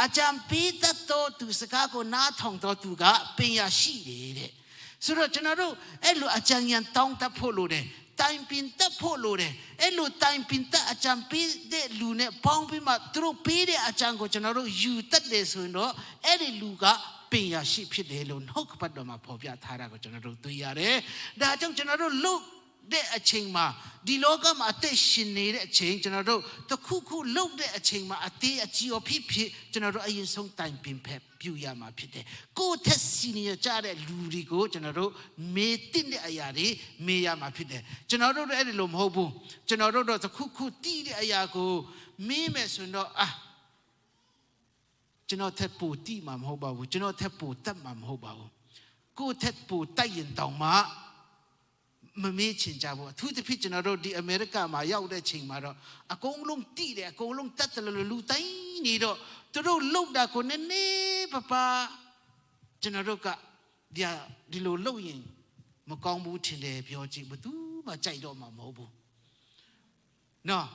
အကြံပေးတတ်တော်သူစကားကိုနားထောင်တော်သူကပင်ရရှိတယ်တဲ့ဆိုတော့ကျွန်တော်တို့အဲ့လိုအကြံဉာဏ်တောင်းတတ်ဖို့လိုတယ်တိုင်ပင်တတ်ဖို့လိုတယ်အဲ့လိုတိုင်ပင်တတ်အကြံပေးတဲ့လူနဲ့ပေါင်းပြီးမှသူတို့ပေးတဲ့အကြံကိုကျွန်တော်တို့ယူတတ်တယ်ဆိုရင်တော့အဲ့ဒီလူကပင်ရရှိဖြစ်တယ်လို့နှုတ်ကပတ်တော်မှာဖော်ပြထားတာကိုကျွန်တော်တို့တွေ့ရတယ်ဒါကြောင့်ကျွန်တော်တို့လုပ်တဲ့အချိန်မှာဒီလောကမှာအသက်ရှင်နေတဲ့အချိန်ကျွန်တော်တို့တခုခုလုပ်တဲ့အချိန်မှာအသေးအကြီးဖြစ်ကျွန်တော်တို့အရင်ဆုံးတိုင်ပင်ဖက်ပြုရမှာဖြစ်တယ်ကိုယ့်ထက်စီနီယာကြတဲ့လူတွေကိုကျွန်တော်တို့မေးတဲ့အရာတွေမေးရမှာဖြစ်တယ်ကျွန်တော်တို့လည်းအဲ့ဒီလိုမဟုတ်ဘူးကျွန်တော်တို့တော့တခုခုတီးတဲ့အရာကိုမေးမယ်ဆိုရင်တော့ကျွန်တော်ထက်ပိုတီးမှာမဟုတ်ပါဘူးကျွန်တော်ထက်ပိုတတ်မှာမဟုတ်ပါဘူးကိုယ့်ထက်ပိုတိုက်ရင်တောင်မှမမေ့ချင်ကြဘူးအထူးသဖြင့်ကျွန်တော်တို့ဒီအမေရိကမှာရောက်တဲ့ချိန်မှာတော့အကုန်လုံးတိတယ်အကုန်လုံးတတ်တယ်လို့လူတိုင်းနေတော့သူတို့လှုပ်တာကိုနည်းနည်းပါကျွန်တော်တို့ကဒီလိုလှုပ်ရင်မကောင်းဘူးထင်တယ်ပြောကြည့်ဘသူမှကြိုက်တော့မှာမဟုတ်ဘူးနော်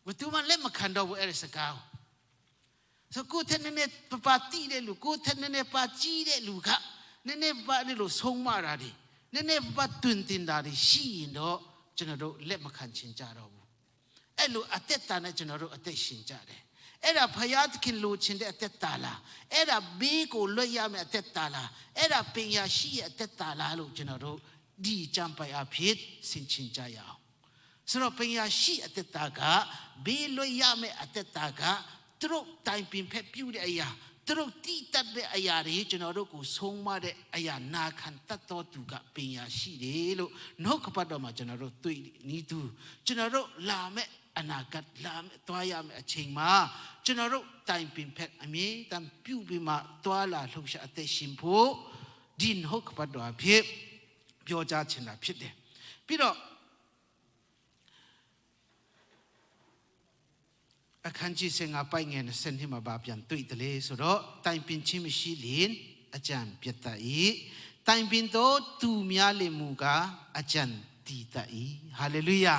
ဘသူမှလက်မခံတော့ဘူးအဲ့ဒီစကားဆိုကိုယ်ထက်နည်းနည်းပါတိတဲ့လူကိုယ်ထက်နည်းနည်းပါကြီးတဲ့လူကနည်းနည်းပါလို့ဆုံးမတာဒီနည်းနည်းပတ်တွင်တင်တာရှိရင်တော့ကျွန်တော်တို့လက်မခံချင်ကြတော့ဘူး အဲ့လိုအသက်တာနဲ့ကျွန်တော်တို့အသက်ရှင်ကြတယ်အဲ့ဒါဖယားသခင်လိုချင်တဲ့အသက်တာလားအဲ့ဒါဘေးကိုလွတ်ရမယ့်အသက်တာလားအဲ့ဒါပညာရှိရဲ့အသက်တာလားလို့ကျွန်တော်တို့ဒီကြံပိုင်အဖြစ်ဆင်ခြင်ကြရအောင်ဆိုတော့ပညာရှိအသက်တာကဘေးလွတ်ရမယ့်အသက်တာကသူတို့တိုင်ပင်ဖက်ပြုတဲ့အရာသူတို့တိတတ်တဲ့အရာတွေကျွန်တော်တို့ကိုဆုံးမတဲ့အရာနာခံတတ်တော်သူကပညာရှိတယ်လို့နှုတ်ကပတ်တော်မှာကျွန်တော်တို့တွေ့နီးသူကျွန်တော်တို့လာမဲ့အနာဂတ်လာမဲ့တွားရမယ့်အချိန်မှာကျွန်တော်တို့တိုင်ပင်ဖက်အမြဲတမ်းပြုပြီးမှတွားလာလှုပ်ရှားအသက်ရှင်ဖို့ဒီနှုတ်ကပတ်တော်အဖြစ်ပြောကြားချင်တာဖြစ်တယ်ပြီးတော့အခန်းကြီး15ပိုင်ငယ်20နှစ်မှာဗာပြန်တွေ့တယ်လေဆိုတော့တိုင်ပင်ချင်းမရှိလင်အကြံပြတ်တ၏တိုင်ပင်တော့သူများလင်မူကားအကြံတည်တ၏ဟာလေလုယာ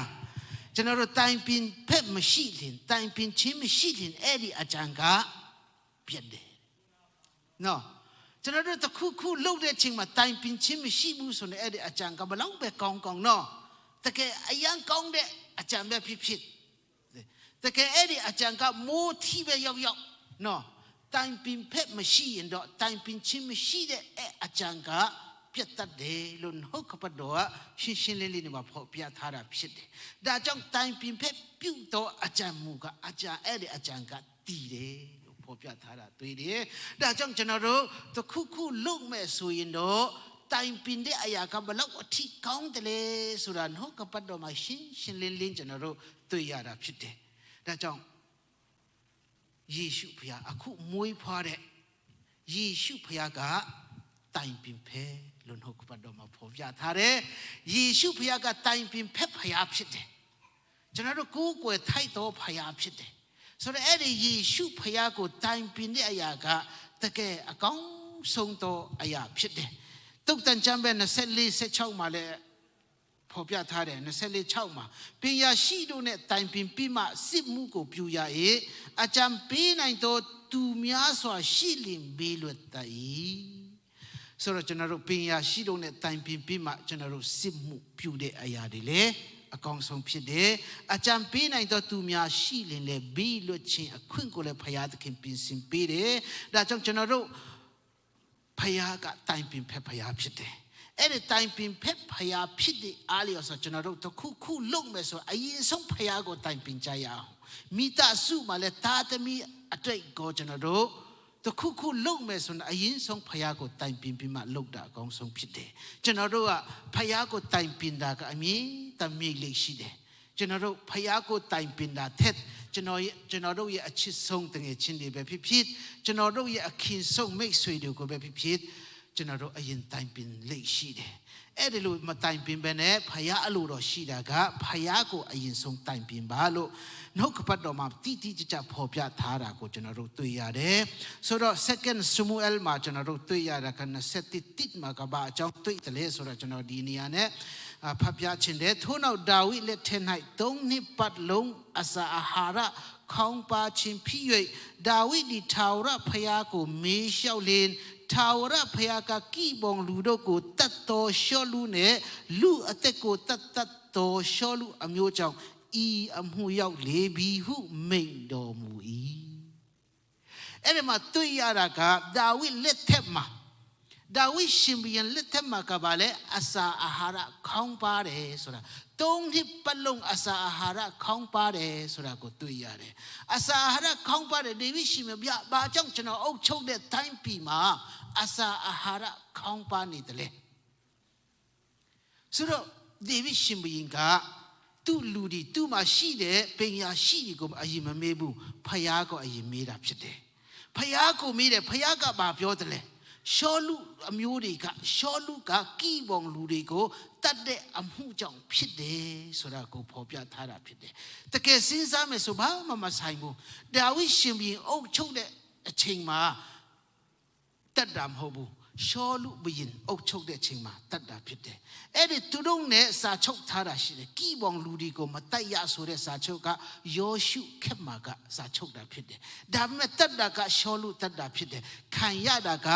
ကျွန်တော်တို့တိုင်ပင်ဖက်မရှိလင်တိုင်ပင်ချင်းမရှိလင်အဲ့ဒီအကြံကပြတ်တယ်နော်ကျွန်တော်တို့တခုခုလုပ်တဲ့ချိန်မှာတိုင်ပင်ချင်းမရှိဘူးဆိုရင်အဲ့ဒီအကြံကဘလောက်ပဲကောင်းကောင်းနော်တကယ်အရန်ကောင်းတဲ့အကြံပဲဖြစ်တကယ်အဲ့ဒီအကြံကမိုးထီးပဲရောက်နော်တိုင်ပင်ဖက်မရှိရင်တော့တိုင်ပင်ချင်းမရှိတဲ့အကြံကပြတ်တတ်တယ်လို့နှုတ်ကပတ်တော်ကရှင်းရှင်းလင်းလင်းနဲ့ဖော်ပြထားတာဖြစ်တယ်ဒါကြောင့်တိုင်ပင်ဖက်ပြုတ်တော့အကြံမူကအကြံအဲ့ဒီအကြံကတည်တယ်လို့ဖော်ပြထားတာတွေ့တယ်ဒါကြောင့်ကျွန်တော်တို့တခုခုလုပ်မဲ့ဆိုရင်တော့တိုင်ပင်တဲ့အရာကဘလောက်အထိကောင်းတယ်လဲဆိုတာနှုတ်ကပတ်တော်မှာရှင်းရှင်းလင်းလင်းကျွန်တော်တို့တွေ့ရတာဖြစ်တယ်ဒါကြောင့်ယေရှုဖခင်အခုမွေးဖွားတဲ့ယေရှုဖခင်ကတိုင်ပင်ဖဲလို့နှုတ်ကပတ်တော်မှာဖော်ပြထားတယ်ယေရှုဖခင်ကတိုင်ပင်ဖက်ဖခင်ဖြစ်တယ်ကျွန်တော်တို့ကိုယ်ကိုယ်ထိုက်တော်ဖခင်ဖြစ်တယ်ဆိုတော့အဲ့ဒီယေရှုဖခင်ကိုတိုင်ပင်တဲ့အရာကတကယ်အကောင်းဆုံးသောအရာဖြစ်တယ်တုတ်တန်ကျမ်းပဲ24-16မှာလည်းဖော်ပြထားတယ်24-6မှာပညာရှိတို့နဲ့တိုင်ပင်ပြီးမှစစ်မှုကိုပြုရ၏အကြံပေးနိုင်သောသူများစွာရှိလင်ဘေးလွတ်တ၏ဆိုတော့ကျွန်တော်တို့ပညာရှိတို့နဲ့တိုင်ပင်ပြီးမှကျွန်တော်တို့စစ်မှုပြုတဲ့အရာတွေလေအကောင်းဆုံးဖြစ်တယ်အကြံပေးနိုင်သောသူများရှိလင်လေဘေးလွတ်ခြင်းအခွင့်ကိုလည်းဖခင်သခင်ပြင်ဆင်ပေးတယ်ဒါကြောင့်ကျွန်တော်တို့ဖခင်ကတိုင်ပင်ဖက်ဖခင်ဖြစ်တယ်အဲ့ဒီတိုင်ပင်ဖက်ဖယားဖြစ်တဲ့အားလျော်ဆိုကျွန်တော်တို့တခုခုလုပ်မယ်ဆိုအရင်ဆုံးဖယားကိုတိုင်ပင်ကြရအောင်မိသားစုမှာလည်းတာသမီအတွေ့ကိုကျွန်တော်တို့တခုခုလုပ်မယ်ဆိုအရင်ဆုံးဖယားကိုတိုင်ပင်ပြီးမှလုပ်တာအကောင်းဆုံးဖြစ်တယ်ကျွန်တော်တို့ကဖယားကိုတိုင်ပင်တာကအမြဲတမ်းမိလိမ့်ရှိတယ်ကျွန်တော်တို့ဖယားကိုတိုင်ပင်တာထက်ကျွန်တော်တို့ရဲ့အချစ်ဆုံးတငယ်ချင်းတွေပဲဖြစ်ကျွန်တော်တို့ရဲ့အခင်ဆုံးမိတ်ဆွေတွေကိုပဲဖြစ်ကျွန်တော်တို့အရင်တိုင်ပင်လိမ့်ရှိတယ်အဲ့ဒီလိုမတိုင်ပင်ပဲနဲ့ဖယားအလိုတော်ရှိတာကဖယားကိုအရင်ဆုံးတိုင်ပင်ပါလို့နှုတ်ကပတ်တော်မှာတိတိကျကျဖော်ပြထားတာကိုကျွန်တော်တို့တွေ့ရတယ်ဆိုတော့ second Samuel မှာကျွန်တော်တို့တွေ့ရတာက21မှာကဘာအကြောင်းတွေ့တယ်လဲဆိုတော့ကျွန်တော်ဒီနေရာနဲ့ဖတ်ပြခြင်းတဲ့ထို့နောက်ဒါဝိဒ်လက်ထက်၌3နှစ်ပတ်လုံးအစာအာဟာရခေါင်းပါခြင်းဖြစ်၍ဒါဝိဒ်ဒီထာဝရဖယားကိုမေးလျှောက်လင်ထာဝရဖယားကကိဘုံလူတို့ကိုတတ်တော်ရှောလူနဲ့လူအသက်ကိုတတ်တော်ရှောလူအမျိုးကြောင့်ဤအမှုရောက်လေပြီဟုမိန့်တော်မူ၏အဲ့ဒီမှာတွေ့ရတာကဒါဝိဒ်လက်ထက်မှာဒါဝိဒ်ရှင်ဘုရင်လက်ထက်မှာကဘာလဲအစာအာဟာရခေါင်းပါတယ်ဆိုတာ3နှစ်ပတ်လုံးအစာအာဟာရခေါင်းပါတယ်ဆိုတာကိုတွေ့ရတယ်အစာအာဟာရခေါင်းပါတယ်ဒေဝိဒ်ရှင်ဘုရင်ဘာကြောင့်ကျွန်တော်အုပ်ချုပ်တဲ့တိုင်းပြည်မှာအစာအာဟာရခေါင်းပါနေတယ်လေဆိုတော့ဒေဝိဒ်ရှင်ဘုရင်ကသူ့လူတွေသူ့မှာရှိတဲ့ပညာရှိတွေကိုအရင်မမေးဘူးဖယားကိုအရင်မေးတာဖြစ်တယ်ဖယားကိုမေးတယ်ဖယားကဘာပြောတယ်လဲရှောလူအမျိုးတွေကရှောလူကကိဘုံလူတွေကိုတတ်တဲ့အမှုကြောင့်ဖြစ်တယ်ဆိုတာကိုဖော်ပြထားတာဖြစ်တယ်တကယ်စဉ်းစားမယ်ဆိုဘာမှမဆိုင်ဘူးဒါဝိဒ်ရှင်ဘုရင်အုပ်ချုပ်တဲ့အချိန်မှာတတ်တာမဟုတ်ဘူးရှောလူဘုရင်အုပ်ချုပ်တဲ့အချိန်မှာတတ်တာဖြစ်တယ်အဲ့ဒီသူတို့နဲ့စာချုပ်ထားတာရှိတယ်ကိဘုံလူတွေကိုမတတ်ရဆိုတဲ့စာချုပ်ကယောရှုခက်မှာကစာချုပ်တာဖြစ်တယ်ဒါပေမဲ့တတ်တာကရှောလူတတ်တာဖြစ်တယ်ခံရတာက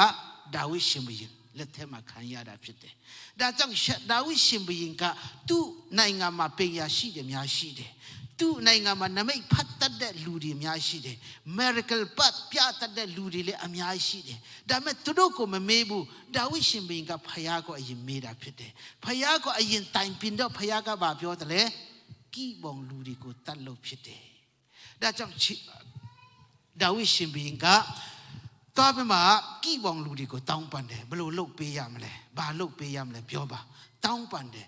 ဒါဝိဒ်ရှင်ဘုရင် လက်ထဲမှာခံရတာဖြစ်တယ်ဒါကြောင့်ဒါဝိရှင်ဘုရင်ကသူ့နိုင်ငံမှာပင်ရရှိတယ်များရှိတယ်သူ့နိုင်ငံမှာနမိတ်ဖတ်တတ်တဲ့လူတွေအများရှိတယ် miracle ပတ်ပြတတ်တဲ့လူတွေလည်းအများရှိတယ်ဒါပေမဲ့သူတို့ကိုမမေးဘူးဒါဝိရှင်ဘုရင်ကဖယားကိုအရင်မေးတာဖြစ်တယ်ဖယားကိုအရင်တိုင်ပင်တော့ဖယားကဘာပြောတယ်လဲကိဘောင်လူတွေကိုတတ်လို့ဖြစ်တယ်ဒါကြောင့်ဒါဝိရှင်ဘုရင်ကတော့ပြမှာကိဘောင်လူတွေကိုတောင်းပန်တယ်ဘယ်လိုလုပ်ပေးရမလဲဘာလုပ်ပေးရမလဲပြောပါတောင်းပန်တယ်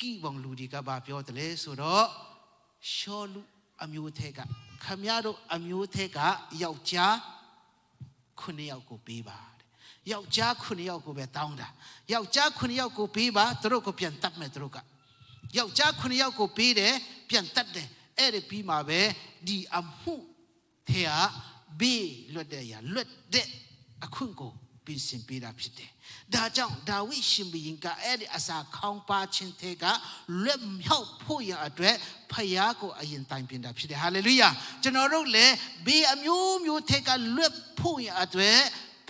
ကိဘောင်လူတွေကဘာပြောတယ်လဲဆိုတော့ရှောလူအမျိုးထဲကခမရတို့အမျိုးထဲကယောက်ျား9ယောက်ကိုပေးပါယောက်ျား9ယောက်ကိုပဲတောင်းတာယောက်ျား9ယောက်ကိုပေးပါသူတို့ကိုပြန်တတ်မယ်သူတို့ကယောက်ျား9ယောက်ကိုပေးတယ်ပြန်တတ်တယ်အဲ့ဒီပြီးမှာပဲဒီအမှုထဲကဘေးလွတ်တဲ့ရလွတ်တဲ့အခွင့်ကိုပြင်ဆင်ပေးတာဖြစ်တယ်ဒါကြောင့်ဒါဝိရှင်ဘုရင်ကအဲ့ဒီအစာခေါင်းပါခြင်းထဲကလွတ်မြောက်ဖို့ရအတွက်ဖယားကိုအရင်တိုင်ပင်တာဖြစ်တယ်ဟာလေလုယာကျွန်တော်တို့လည်းဘေးအမျိုးမျိုးထဲကလွတ်ဖို့ရအတွက်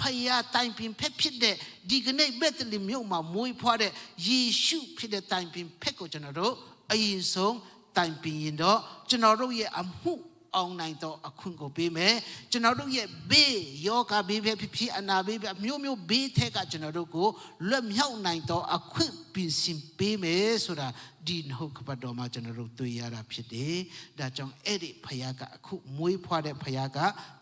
ဖယားတိုင်ပင်ဖက်ဖြစ်တဲ့ဒီကနေ့ဘက်တလီမြို့မှာမွေးဖွားတဲ့ယေရှုဖြစ်တဲ့တိုင်ပင်ဖက်ကိုကျွန်တော်တို့အရင်ဆုံးတိုင်ပင်ရင်တော့ကျွန်တော်တို့ရဲ့အမှုအောင်နိုင်တော့အခွင့်ကိုပေးမယ်ကျွန်တော်တို့ရဲ့ဘေးယောဂဘေးပဲဖြစ်ဖြစ်အနာဘေးပဲမျိုးမျိုးဘေးထဲကကျွန်တော်တို့ကိုလွတ်မြောက်နိုင်တော့အခွင့်ပြင်ဆင်ပေးမယ်ဆိုတာဒီနှုတ်ကပတ်တော်မှာကျွန်တော်တို့တွေ့ရတာဖြစ်တယ်ဒါကြောင့်အဲ့ဒီဖယားကအခုမွေးဖွားတဲ့ဖယားက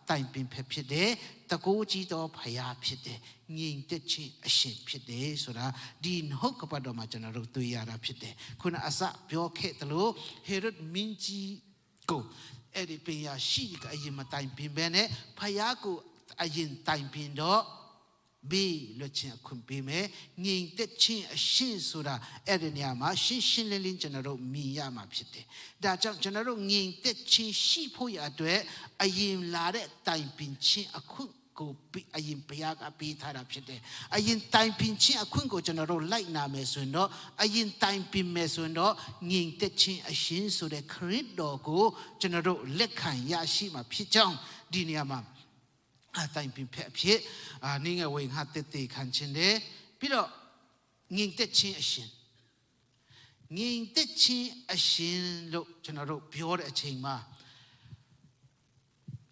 တိုင်ပင်ဖြစ်တယ်တကိုးကြီးတော်ဖယားဖြစ်တယ်ငြိမ်သက်ခြင်းအရှင်ဖြစ်တယ်ဆိုတာဒီနှုတ်ကပတ်တော်မှာကျွန်တော်တို့တွေ့ရတာဖြစ်တယ်ခုနအစပြောခဲ့တယ်လို့ဟေရဒ်မင်းကြီးကိုအဲ့ဒီပင်ရရှိကအရင်မတိုင်ပင်ပဲနဲ့ဖယားကိုအရင်တိုင်ပင်တော့ဘေးလွတ်ခြင်းအခွင့်ပေးမယ်ငြိမ်သက်ခြင်းအရှင်ဆိုတာအဲ့ဒီနေရာမှာရှင်းရှင်းလင်းလင်းကျွန်တော်တို့မြင်ရမှာဖြစ်တယ်ဒါကြောင့်ကျွန်တော်တို့ငြိမ်သက်ခြင်းရှိဖို့ရအတွက်အရင်လာတဲ့တိုင်ပင်ခြင်းအခွင့်ကိုအရင်ဘုရားကပေးထားတာဖြစ်တယ်အရင်တိုင်ပင်ခြင်းအခွင့်ကိုကျွန်တော်တို့လိုက်နာမယ်ဆိုရင်တော့အရင်တိုင်ပင်မယ်ဆိုရင်တော့ငြိမ်သက်ခြင်းအရှင်ဆိုတဲ့ခရစ်တော်ကိုကျွန်တော်တို့လက်ခံရရှိမှာဖြစ်ကြောင်းဒီနေရာမှာတိုင်ပင်ဖက်အဖြစ်နေငယ်ဝင်ဟာတက်တေခံခြင်းတယ်ပြီးတော့ငြိမ်သက်ခြင်းအရှင်ငြိမ်သက်ခြင်းအရှင်လို့ကျွန်တော်တို့ပြောတဲ့အချိန်မှာ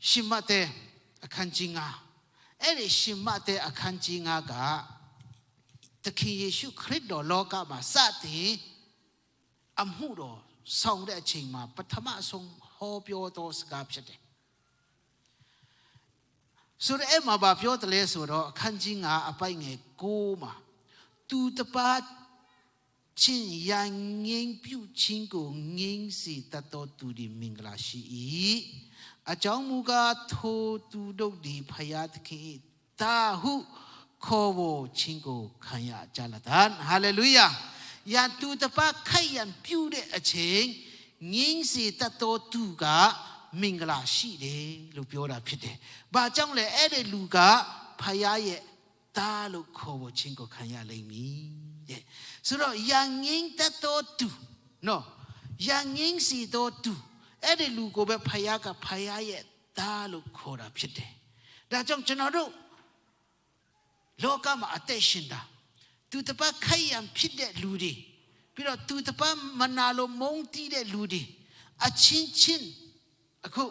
ရှမတဲ့အခန်းကြီး9အဲ့ဒီရှင်မတဲ့အခန်းကြီး9ကသခင်ယေရှုခရစ်တော်လောကမှာစတင်အမှုတော်ဆောင်တဲ့အချိန်မှာပထမဆုံးဟောပြောတော်စကားဖြစ်တယ်ဆိုတော့အဲ့မှာပြောတယ်လဲဆိုတော့အခန်းကြီး9အပိုင်ငယ်9မှာသူတပါချင်းရန်ငင်းပြုချင်းကိုငင်းစီတတ်တော်သူဒီမင်္ဂလာရှိ၏အကြောင်းမူကားထိုသူတို့ဒီဖယားသခင်တာဟုခေါ်ဖို့ချင်းကိုခံရကြလာတာဟာလေလုယာယံသူတပါခိုက်ရန်ပြုတဲ့အချိန်ငင်းစီတတ်တော်သူကမင်္ဂလာရှိတယ်လို့ပြောတာဖြစ်တယ်။ဘာကြောင့်လဲအဲ့ဒီလူကဖယားရဲ့တာလို့ခေါ်ဖို့ချင်းကိုခံရလိမ့်မည်တဲ့။ဆိုတော့ယံငင်းတတ်တော်သူနော်ယံငင်းစီတော်သူအဲ့ဒီလူကိုပဲဖယားကဖယားရဲ့သားလို့ခေါ်တာဖြစ်တယ်။ဒါကြောင့်ကျွန်တော်တို့လောကမှာအသက်ရှင်တာသူတပတ်ခိုက်ရန်ဖြစ်တဲ့လူတွေပြီးတော့သူတပတ်မနာလို့မုန်းတီးတဲ့လူတွေအချင်းချင်းအခု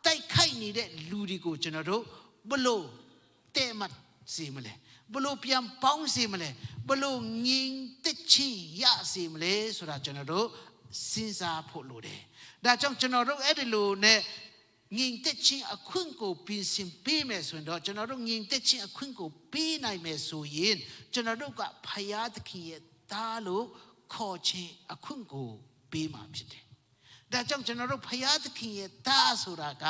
တိုက်ခိုက်နေတဲ့လူတွေကိုကျွန်တော်တို့ဘလို့တဲ့မှတ်စီမလဲဘလို့ပြန်ပေါင်းစီမလဲဘလို့ငြိမ်သက်ချင်းရစီမလဲဆိုတာကျွန်တော်တို့စဉ်းစားဖို့လိုတယ်ဒါကြောင့်ကျွန်တော်တို့အဲ့ဒီလိုနဲ့ငြိမ်သက်ခြင်းအခွင့်ကိုပြင်ဆင်ပေးမယ်ဆိုရင်တော့ကျွန်တော်တို့ငြိမ်သက်ခြင်းအခွင့်ကိုပေးနိုင်မယ်ဆိုရင်ကျွန်တော်တို့ကဖယားသခင်ရဲ့သားလို့ခေါ်ခြင်းအခွင့်ကိုပေးမှာဖြစ်တယ်ဒါကြောင့်ကျွန်တော်တို့ဖယားသခင်ရဲ့သားဆိုတာက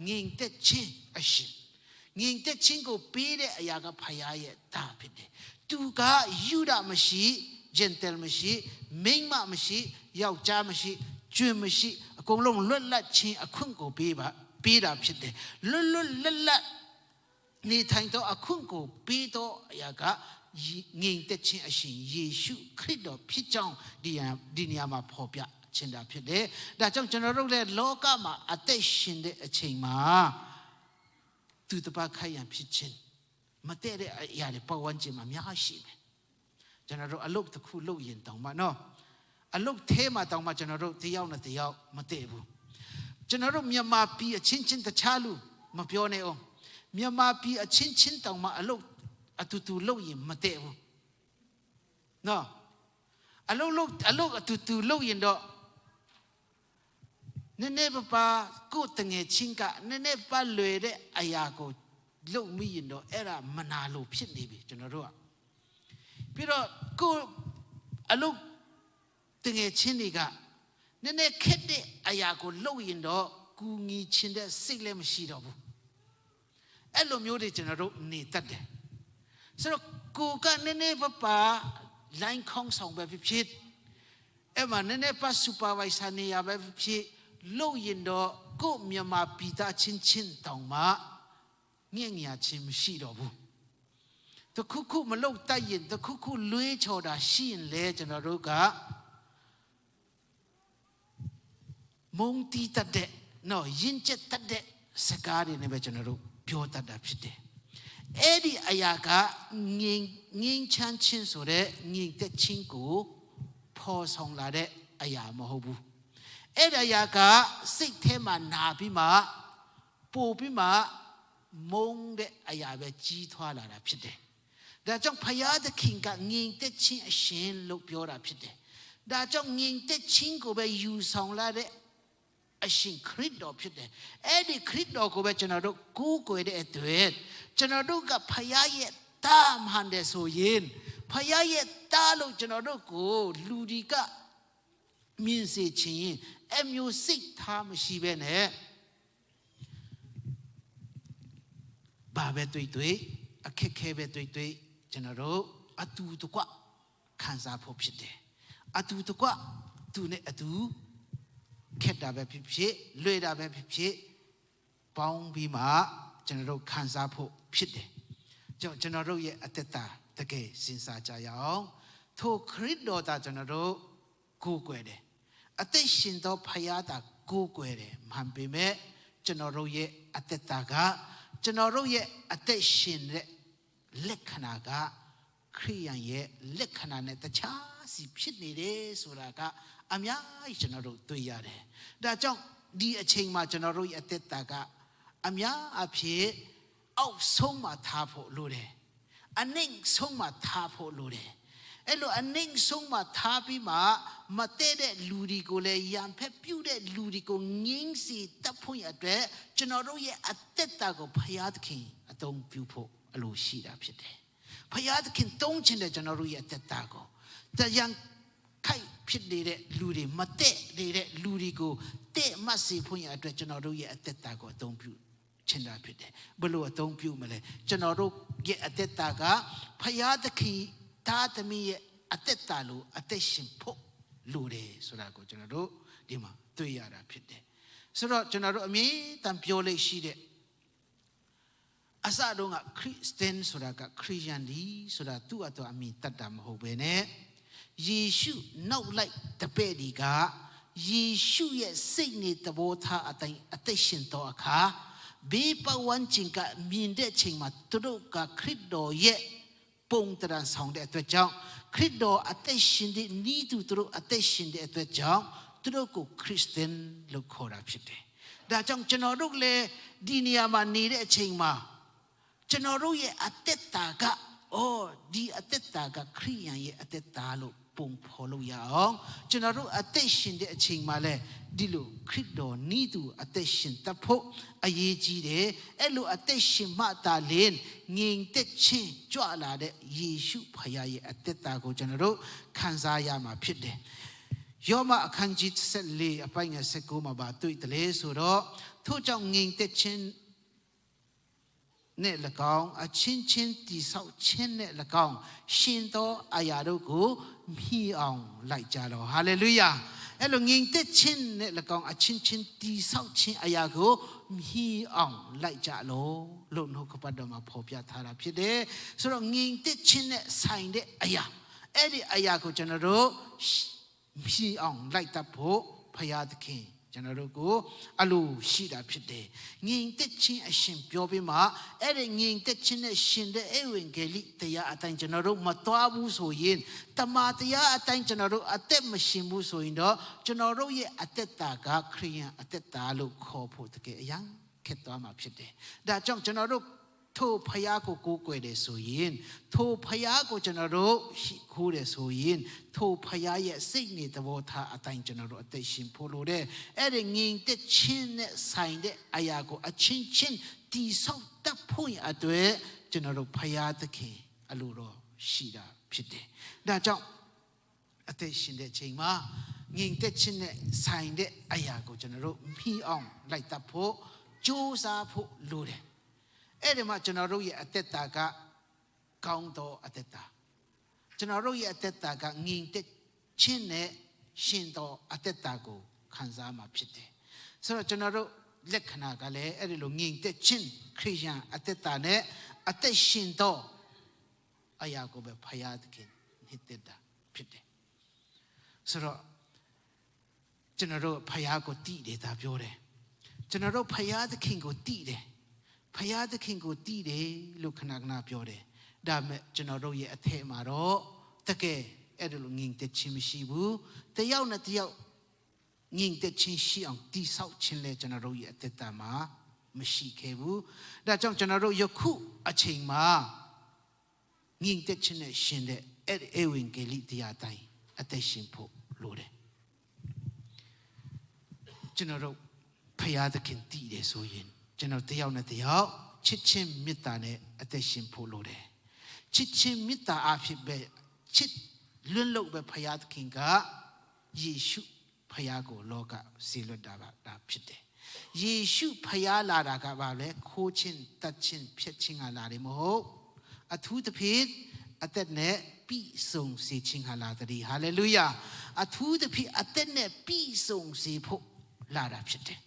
ငြိမ်သက်ခြင်းအရှင်ငြိမ်သက်ခြင်းကိုပေးတဲ့အရာကဖယားရဲ့သားဖြစ်တယ်သူကယူဒမရှိဂျန်တယ်မရှိမိန်းမမရှိယောက်ျားမရှိကျွင်မရှိအကုန်လုံးလွတ်လပ်ခြင်းအခွင့်ကိုပေးတာဖြစ်တယ်လွတ်လပ်နေထိုင်တော့အခွင့်ကိုပေးတော့အရာကငြိမ်သက်ခြင်းအရှင်ယေရှုခရစ်တော်ဖြစ်ကြောင်းဒီနေရာမှာဖော်ပြခြင်းတာဖြစ်တယ်ဒါကြောင့်ကျွန်တော်တို့လည်းလောကမှာအသက်ရှင်တဲ့အချိန်မှာသူတပတ်ခိုက်ရန်ဖြစ်ခြင်း မတည့်တဲ့အရာတွေပတ်ဝန်းကျင်မှာများရှိတယ်ကျွန်တော်တို့အလုပ်တစ်ခုလုပ်ရင်တောင်မှနော်အလုပ်သေးမှာတောင်မှကျွန်တော်တို့တယောက်နဲ့တယောက်မတည့်ဘူးကျွန်တော်တို့မြန်မာပြည်အချင်းချင်းတခြားလူမပြောနဲ့အောင်မြန်မာပြည်အချင်းချင်းတောင်မှအလုပ်အတူတူလုပ်ရင်မတည့်ဘူးနော်အလုပ်အတူတူလုပ်ရင်တော့နည်းနည်းပါကိုယ်တငယ်ချင်းကနည်းနည်းပါလွယ်တဲ့အရာကိုလုပ်မိရင်တော့အဲ့ဒါမနာလို့ဖြစ်နေပြီကျွန်တော်တို့ကပြီးတော့ကိုယ်အလုပ်တငယ်ချင်းတွေကနည်းနည်းခက်တဲ့အရာကိုလုပ်ရင်တော့ကူညီချင်တဲ့စိတ်လည်းမရှိတော့ဘူးအဲ့လိုမျိုးတွေကျွန်တော်တို့နေတတ်တယ်ဆိုတော့ကိုကနည်းနည်းပါလိုင်းခေါင်းဆောင်ပဲဖြစ်အဲ့မှာနည်းနည်းပါစူပါဗိုက်ဆာနေရပဲဖြစ်လို့ရင်တော့ကိုမြန်မာပြည်သားချင်းတောင်မှငဲ့ညာချင်းမရှိတော့ဘူးတခုခုမလုပ်တတ်ရင်တခုခုလွေးချော်တာရှိရင်လေကျွန်တော်တို့ကမုံတီးတတ်တဲ့နော်ရင်ကျက်တတ်တဲ့စကားတွေနဲ့ပဲကျွန်တော်တို့ပြောတတ်တာဖြစ်တယ်အဲ့ဒီအရာကငင်းချမ်းချင်းဆိုတဲ့ငြိမ်သက်ချင်းကိုဖော်ဆောင်လာတဲ့အရာမဟုတ်ဘူးအဲ့ဒီအရာကစိတ်ထဲမှာနာပြီးမှပို့ပြီးမှမုန်းတဲ့အရာပဲကြီးထွားလာတာဖြစ်တယ်ဒါကြောင့်ဖယားသခင်ကငြိမ်သက်ချင်းအရှင်လို့ပြောတာဖြစ်တယ်ဒါကြောင့်ငြိမ်သက်ချင်းကိုပဲယူဆောင်လာတဲ့အရှင်ခရစ်တော်ဖြစ်တယ်အဲ့ဒီခရစ်တော်ကိုပဲကျွန်တော်တို့ကိုးကွယ်တဲ့အတွက်ကျွန်တော်တို့ကဖယားရဲ့တာမှန်တယ်ဆိုရင်ဖယားရဲ့တာလို့ကျွန်တော်တို့ကိုလူတွေကမြင်စေချင်အမျိုးစိတ်ထားမရှိပဲနဲ့ဘာပဲတွေ့အခက်ခဲပဲတွေ့ကျွန်တော်တို့အတူတကွခံစားဖို့ဖြစ်တယ်အတူတကွသူနဲ့အတူခက်တာပဲဖြစ်လွေတာပဲဖြစ်ပေါင်းပြီးမှကျွန်တော်တို့ခံစားဖို့ဖြစ်တယ်ကျွန်တော်တို့ရဲ့အသက်တာတကယ်စဉ်းစားကြရအောင်ထိုခရစ်တော်သာကျွန်တော်တို့ကိုးကွယ်တယ်အသက်ရှင်သောဖယားသာကိုးကွယ်တယ်မှန်ပေမဲ့ကျွန်တော်တို့ရဲ့အသက်တာကကျွန်တော်တို့ရဲ့အသက်ရှင်တဲ့လက္ခဏာကခရိယန်ရဲ့လက္ခဏာနဲ့တခြားစီဖြစ်နေတယ်ဆိုတာကအများကြီးကျွန်တော်တို့တွေ့ရတယ်ဒါကြောင့်ဒီအချိန်မှာကျွန်တော်တို့ရဲ့အသက်တာကအများအဖြစ်အောက်ဆုံးမှာထားဖို့လိုတယ်အနှိမ့်ဆုံးမှာထားဖို့လိုတယ်အဲ့လိုအနှိမ့်ဆုံးမှာထားပြီးမှမတည့်တဲ့လူတွေကိုလည်းရံဖက်ပြုတ်တဲ့လူတွေကိုငင်းစီတပ်ဖို့ရတဲ့ကျွန်တော်တို့ရဲ့အသက်တာကိုဖယားသခင်အသုံးပြုဖို့အလိုရှိတာဖြစ်တယ်ဖယားသခင်တုံးချင်တဲ့ကျွန်တော်တို့ရဲ့အသက်တာကိုတရားခိုက်ဖြစ်နေတဲ့လူတွေမတည့်နေတဲ့လူတွေကိုတဲ့မတ်စီဖို့ရတဲ့ကျွန်တော်တို့ရဲ့အသက်တာကိုအသုံးပြုချင်တာဖြစ်တယ်ဘလို့အသုံးပြုမလဲကျွန်တော်တို့ရဲ့အသက်တာကဖယားသခင်သားသမီးရဲ့အသက်တာလို့အသက်ရှင်ဖို့လိုတယ်ဆိုတာကိုကျွန်တော်တို့ဒီမှာတွေ့ရတာဖြစ်တယ်ဆိုတော့ကျွန်တော်တို့အမြဲတမ်းပြောလို့ရှိတဲ့အစတုန်းကခရစ်စတန်ဆိုတာကခရစ်ယာန်ဒီဆိုတာသူ့အတော်အမိတတ်တာမဟုတ်ပဲနဲ့ယေရှုနောက်လိုက်တပည့်ဒီကယေရှုရဲ့စိတ်နဲ့သဘောထားအတိုင်းအသက်ရှင်တော့အခါဘေးပဝန်းကျင်ကမြင်တဲ့ချိန်မှာသူတို့ကခရစ်တော်ရဲ့ပုံတရံဆောင်တဲ့အတွက်ကြောင့်ခရစ်တော်အသက်ရှင်တဲ့ဤသူတို့အသက်ရှင်တဲ့အတွက်ကြောင့်သူတို့ကိုခရစ်စတန်လို့ခေါ်တာဖြစ်တယ်ဒါကြောင့်ကျွန်တော်တို့လည်းဒီနေရာမှာနေတဲ့အချိန်မှာကျွန်တော်တို့ရဲ့အသက်တာကဒီအသက်တာကခရိယန်ရဲ့အသက်တာလို့ပုံဖော်လို့ရအောင်ကျွန်တော်တို့အသက်ရှင်တဲ့အချိန်မှာလဲဒီလိုခရစ်တော်ဤသူအသက်ရှင်တတ်ဖို့အရေးကြီးတယ်အဲ့လိုအသက်ရှင်မှသာလင်ငြိမ်သက်ခြင်းကြွလာတဲ့ယေရှုဖခင်ရဲ့အသက်တာကိုကျွန်တော်တို့ခံစားရမှာဖြစ်တယ်ယောမအခန်းကြီး14အပိုင်းငယ်19မှာပါတွေ့တယ်လေဆိုတော့ထို့ကြောင့်ငြိမ်သက်ခြင်းနဲ့၎င်းအချင်းချင်းတိဆောက်ခြင်းနဲ့၎င်းရှင်သောအရာတို့ကိုမြည်အောင်လိုက်ကြတော့ဟာလေလုယာအဲ့လိုငြိမ်သက်ခြင်းနဲ့၎င်းအချင်းချင်းတိဆောက်ခြင်းအရာကိုမြည်အောင်လိုက်ကြလို့နှုတ်ကပတ်တော်မှာဖော်ပြထားတာဖြစ်တယ်ဆိုတော့ငြိမ်သက်ခြင်းနဲ့ဆိုင်တဲ့အရာအဲ့ဒီအရာကိုကျွန်တော်တို့မြည်အောင်လိုက်တတ်ဖို့ဖယားသခင်ကျ ကျွန်တော်တို့ကိုအလိုရှိတာဖြစ်တယ်ငြိမ်သက်ခြင်းအရှင်ပြောပြီးမှအဲ့ဒီငြိမ်သက်ခြင်းနဲ့ရှင်တဲ့ဧဝံဂေလိတရားအတိုင်းကျွန်တော်တို့မသွားဘူးဆိုရင်တမန်တရားအတိုင်းကျွန်တော်တို့အသက်မရှင်ဘူးဆိုရင်တော့ကျွန်တော်တို့ရဲ့အသက်တာကခရိယန်အသက်တာလို့ခေါ်ဖို့တကယ်အရင်ခက်သွားမှာဖြစ်တယ်ဒါကြောင့်ကျွန်တော်တို့ထိုဖယားကိုကိုးကွယ်တယ်ဆိုရင်ထိုဖယားကိုကျွန်တော်တို့ရှိခိုးတယ်ဆိုရင်ထိုဖယားရဲ့စိတ်နေသဘောထားအတိုင်းကျွန်တော်တို့အသက်ရှင်ဖို့လိုတယ်အဲ့ဒီငြိမ်သက်ခြင်းနဲ့ဆိုင်တဲ့အရာကိုအချင်းချင်းတိဆောက်တတ်ဖို့အတွက်ကျွန်တော်တို့ဖယားသခင်အလိုတော်ရှိတာဖြစ်တယ်ဒါကြောင့်အသက်ရှင်တဲ့ချိန်မှာငြိမ်သက်ခြင်းနဲ့ဆိုင်တဲ့အရာကိုကျွန်တော်တို့မြည်အောင်လိုက်တတ်ဖို့ကြိုးစားဖို့လိုတယ်အဲ့ဒီမှာကျွန်တော်တို့ရဲ့အသက်တာကကောင်းသောအသက်တာကျွန်တော်တို့ရဲ့အသက်တာကငြိမ်သက်ခြင်းနဲ့ရှင်သောအသက်တာကိုခံစားမှာဖြစ်တယ်ဆိုတော့ကျွန်တော်တို့လက္ခဏာကလည်းအဲ့ဒီလိုငြိမ်သက်ခြင်းခရစ်ယာန်အသက်တာနဲ့အသက်ရှင်သောအရာကိုပဲဖယားသခင်နှစ်သက်တာဖြစ်တယ်ဆိုတော့ကျွန်တော်တို့ဖယားကိုတည်တယ်ဒါပြောတယ်ကျွန်တော်တို့ဖယားသခင်ကိုတည်တယ်ဖယားသခင်ကိုတည်တယ်လို့ခဏခဏပြောတယ်ဒါမဲ့ကျွန်တော်တို့ရဲ့အထက်မှာတော့တကယ်အဲ့ဒါလိုငြိမ်သက်ခြင်းမရှိဘူးတယောက်နဲ့တယောက်ငြိမ်သက်ခြင်းရှိအောင်တည်ဆောက်ခြင်းလဲကျွန်တော်တို့ရဲ့အသက်တာမှာမရှိခဲ့ဘူးဒါကြောင့်ကျွန်တော်တို့ယခုအချိန်မှာငြိမ်သက်ခြင်းနဲ့ရှင်တဲ့အဲ့ဒီဧဝံဂေလိတရားတိုင်းအသက်ရှင်ဖို့လိုတယ်ကျွန်တော်တို့ဖယားသခင်တည်တယ်ဆိုရင်ကျွန်တော်တယောက်နဲ့တယောက်ချစ်ချင်းမေတ္တာနဲ့အသက်ရှင်ဖို့လိုတယ်ချစ်ချင်းမေတ္တာအဖြစ်ပဲချစ်လွတ်လို့ပဲဖယားသခင်ကယေရှုဖယားကိုလောကစီလွတ်တာပါဒါဖြစ်တယ်ယေရှုဖယားလာတာကဘာလဲခိုးချင်းတတ်ချင်းဖြစ်ချင်းကလာတယ်မဟုတ်အထူးသဖြင့်အသက်နဲ့ပြီးဆုံးစေခြင်းဟာလာတယ်ဟာလေလုယာအထူးသဖြင့်အသက်နဲ့ပြီးဆုံးစေဖို့လာတာဖြစ်တယ်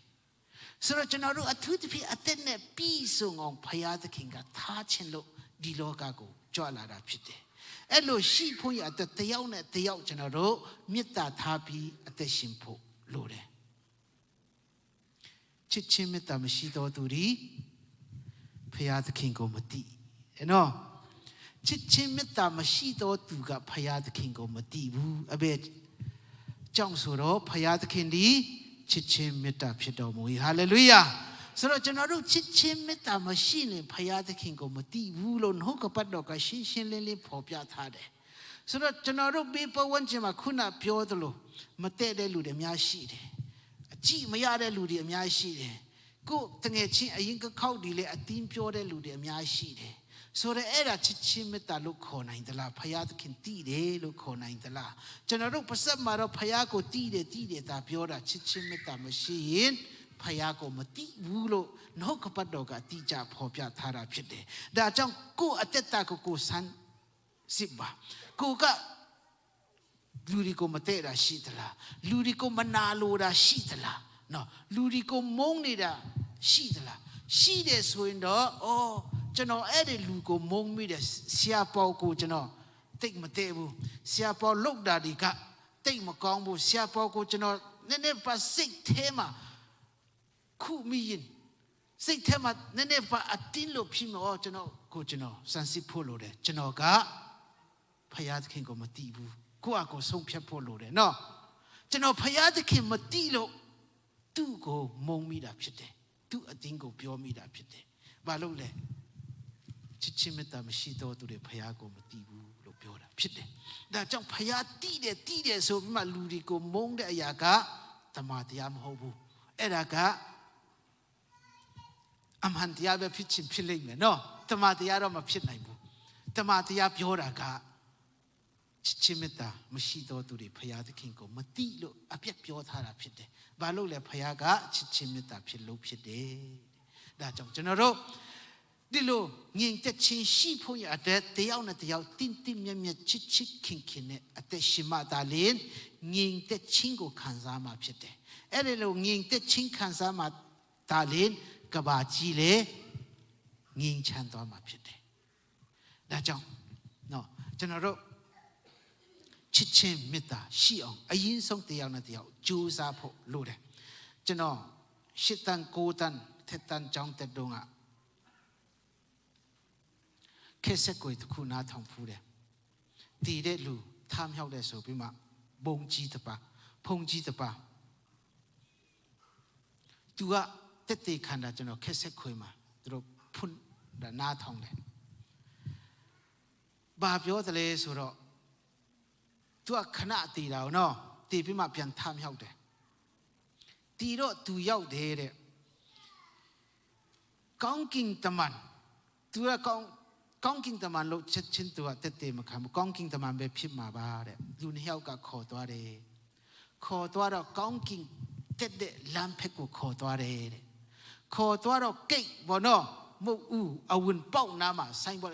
ဆိုတော့ကျွန်တော်တို့အထူးသဖြင့်အသက်နဲ့ပြီးဆုံးအောင်ဖယားသခင်ကထားခြင်းလို့ဒီလောကကိုကြွလာတာဖြစ်တယ်အဲ့လိုရှိဖို့ရတဲ့တယောက်နဲ့တယောက်ကျွန်တော်တို့မေတ္တာထားပြီးအသက်ရှင်ဖို့လိုတယ်ချစ်ချင်းမေတ္တာမရှိတော်သူဒီဖယားသခင်ကိုမသိနော်ချစ်ချင်းမေတ္တာမရှိတော်သူကဖယားသခင်ကိုမသိဘူးအဘယ်ကြောင့်ဆိုတော့ဖယားသခင်ဒီချစ်ချင်းမေတ္တာဖြစ်တော်မူ၏ဟာလေလုယာဆိုတော့ကျွန်တော်တို့ချစ်ချင်းမေတ္တာမရှိရင်ဖယားသခင်ကိုမသိဘူးလို့နှုတ်ကပတ်တော်ကရှင်းရှင်းလင်းလင်းဖော်ပြထားတယ်ဆိုတော့ကျွန်တော်တို့ဘေးပတ်ဝန်းကျင်မှာခုနပြောသလိုမတည့်တဲ့လူတွေအများရှိတယ်အကြည့်မရတဲ့လူတွေအများရှိတယ်ကိုယ်တငယ်ချင်းအရင်ကခောက်ဒီလေအတင်းပြောတဲ့လူတွေအများရှိတယ်ဆိုတော့အဲ့ဒါချစ်ချင်းမေတ္တာလို့ခေါ်နိုင်သလားဖယားသခင်တည်တယ်လို့ခေါ်နိုင်သလားကျွန်တော်တို့ပါစက်မှာတော့ဖယားကိုတည်တယ်ဒါပြောတာချစ်ချင်းမေတ္တာမရှိရင်ဖယားကိုမတည်ဘူးလို့နှုတ်ကပတ်တော်ကတိကျဖော်ပြထားတာဖြစ်တယ်ဒါကြောင့်ကိုယ်အသက်တာကိုဆန်းစစ်ပါကိုကလူတွေကိုမတည့်တာရှိသလားလူတွေကိုမနာလိုတာရှိသလားနော်လူတွေကိုမုန်းနေတာရှိသလားရှိတယ်ဆိုရင်တော့ကျွန်တော်အဲ့ဒီလူကိုမုန်းမိတယ်ဆရာပေါကိုကျွန်တော်တိတ်မတည့်ဘူးဆရာပေါလောက်တာဒီကတိတ်မကောင်းဘူးဆရာပေါကိုကျွန်တော်နည်းနည်းပါစိတ်ထဲမှာခုမိရင်စိတ်ထဲမှာနည်းနည်းပါအတင်းလို့ဖြစ်မှာကျွန်တော်စမ်းစစ်ဖို့လိုတယ်ကျွန်တော်ကဖယားသခင်ကိုမသိဘူးကိုယ့်အကိုဆုံးဖြတ်ဖို့လိုတယ်နော်ကျွန်တော်ဖယားသခင်မသိလို့သူ့ကိုမုန်းမိတာဖြစ်တယ်သူ့အတင်းကိုပြောမိတာဖြစ်တယ်ဘာလို့လဲချစ်ချင်းမေတ္တာမရှိတော့သူတွေဖယားကိုမသိဘူးလို့ပြောတာဖြစ်တယ်ဒါကြောင့်ဖယားတည်တယ်ဆိုပြီးမှလူတွေကိုမုန်းတဲ့အရာကတမန်တရားမဟုတ်ဘူးအဲ့ဒါကအမှန်တရားပဲဖြစ်လိမ့်မယ်နော်တမန်တရားတော့မဖြစ်နိုင်ဘူးတမန်တရားပြောတာကချစ်ချင်းမေတ္တာမရှိတော့သူတွေဖယားသခင်ကိုမသိလို့အပြတ်ပြောထားတာဖြစ်တယ်ဘာလို့လဲဖယားကချစ်ချင်းမေတ္တာဖြစ်လို့ဖြစ်တယ်ဒါကြောင့်ကျွန်တော်တို့ဒီလိုငြိမ်သက်ခြင်းရှိဖို့ရတဲ့တယောက်နဲ့တယောက်တင်းမြတ်ချစ်ခင်နဲ့အသက်ရှင်မှသာလျှင်ငြိမ်သက်ခြင်းကိုခံစားမှဖြစ်တယ်အဲ့ဒီလိုငြိမ်သက်ခြင်းခံစားမှသာလျှင်ကဘာကြီးလေငြိမ်ချမ်းသွားမှဖြစ်တယ်ဒါကြောင့်နော်ကျွန်တော်တို့ချစ်ချင်းမေတ္တာရှိအောင်အရင်ဆုံးတယောက်နဲ့တယောက်ကြိုးစားဖို့လိုတယ် จะนอชิตันกูตันเทตันจองเตดงอ่ะแค่เสกวยทุกคนน่าทองพูดเลยตีเด็ดลูทำให้ได้สูบไปมาบงจีตะปะพงจีตะปะตัวเตติขันดาจะนอแค่เสกวยมาตัวพุ่นดาหน้าทองเลยบาปย้อนทะเลสุรตัวขณะตีเราเนาะตีไปมาเปลี่ยนทำให้ได้ตีโรตัวยาวเดเดกองกิงตะมันตัวกองกิงตะมันโลชัดชินตัวเตะมาคำกองกิงตะมันแบบพิมมาบ้าเดดูนี่เอากับขอตัวเดขอตัวเรากองกิงเตะเดลำเพกุขอตัวเดขอตัวเราเก่งบ่เนาะมูเอาวุ่นเป้าน้ำมาใส่บ่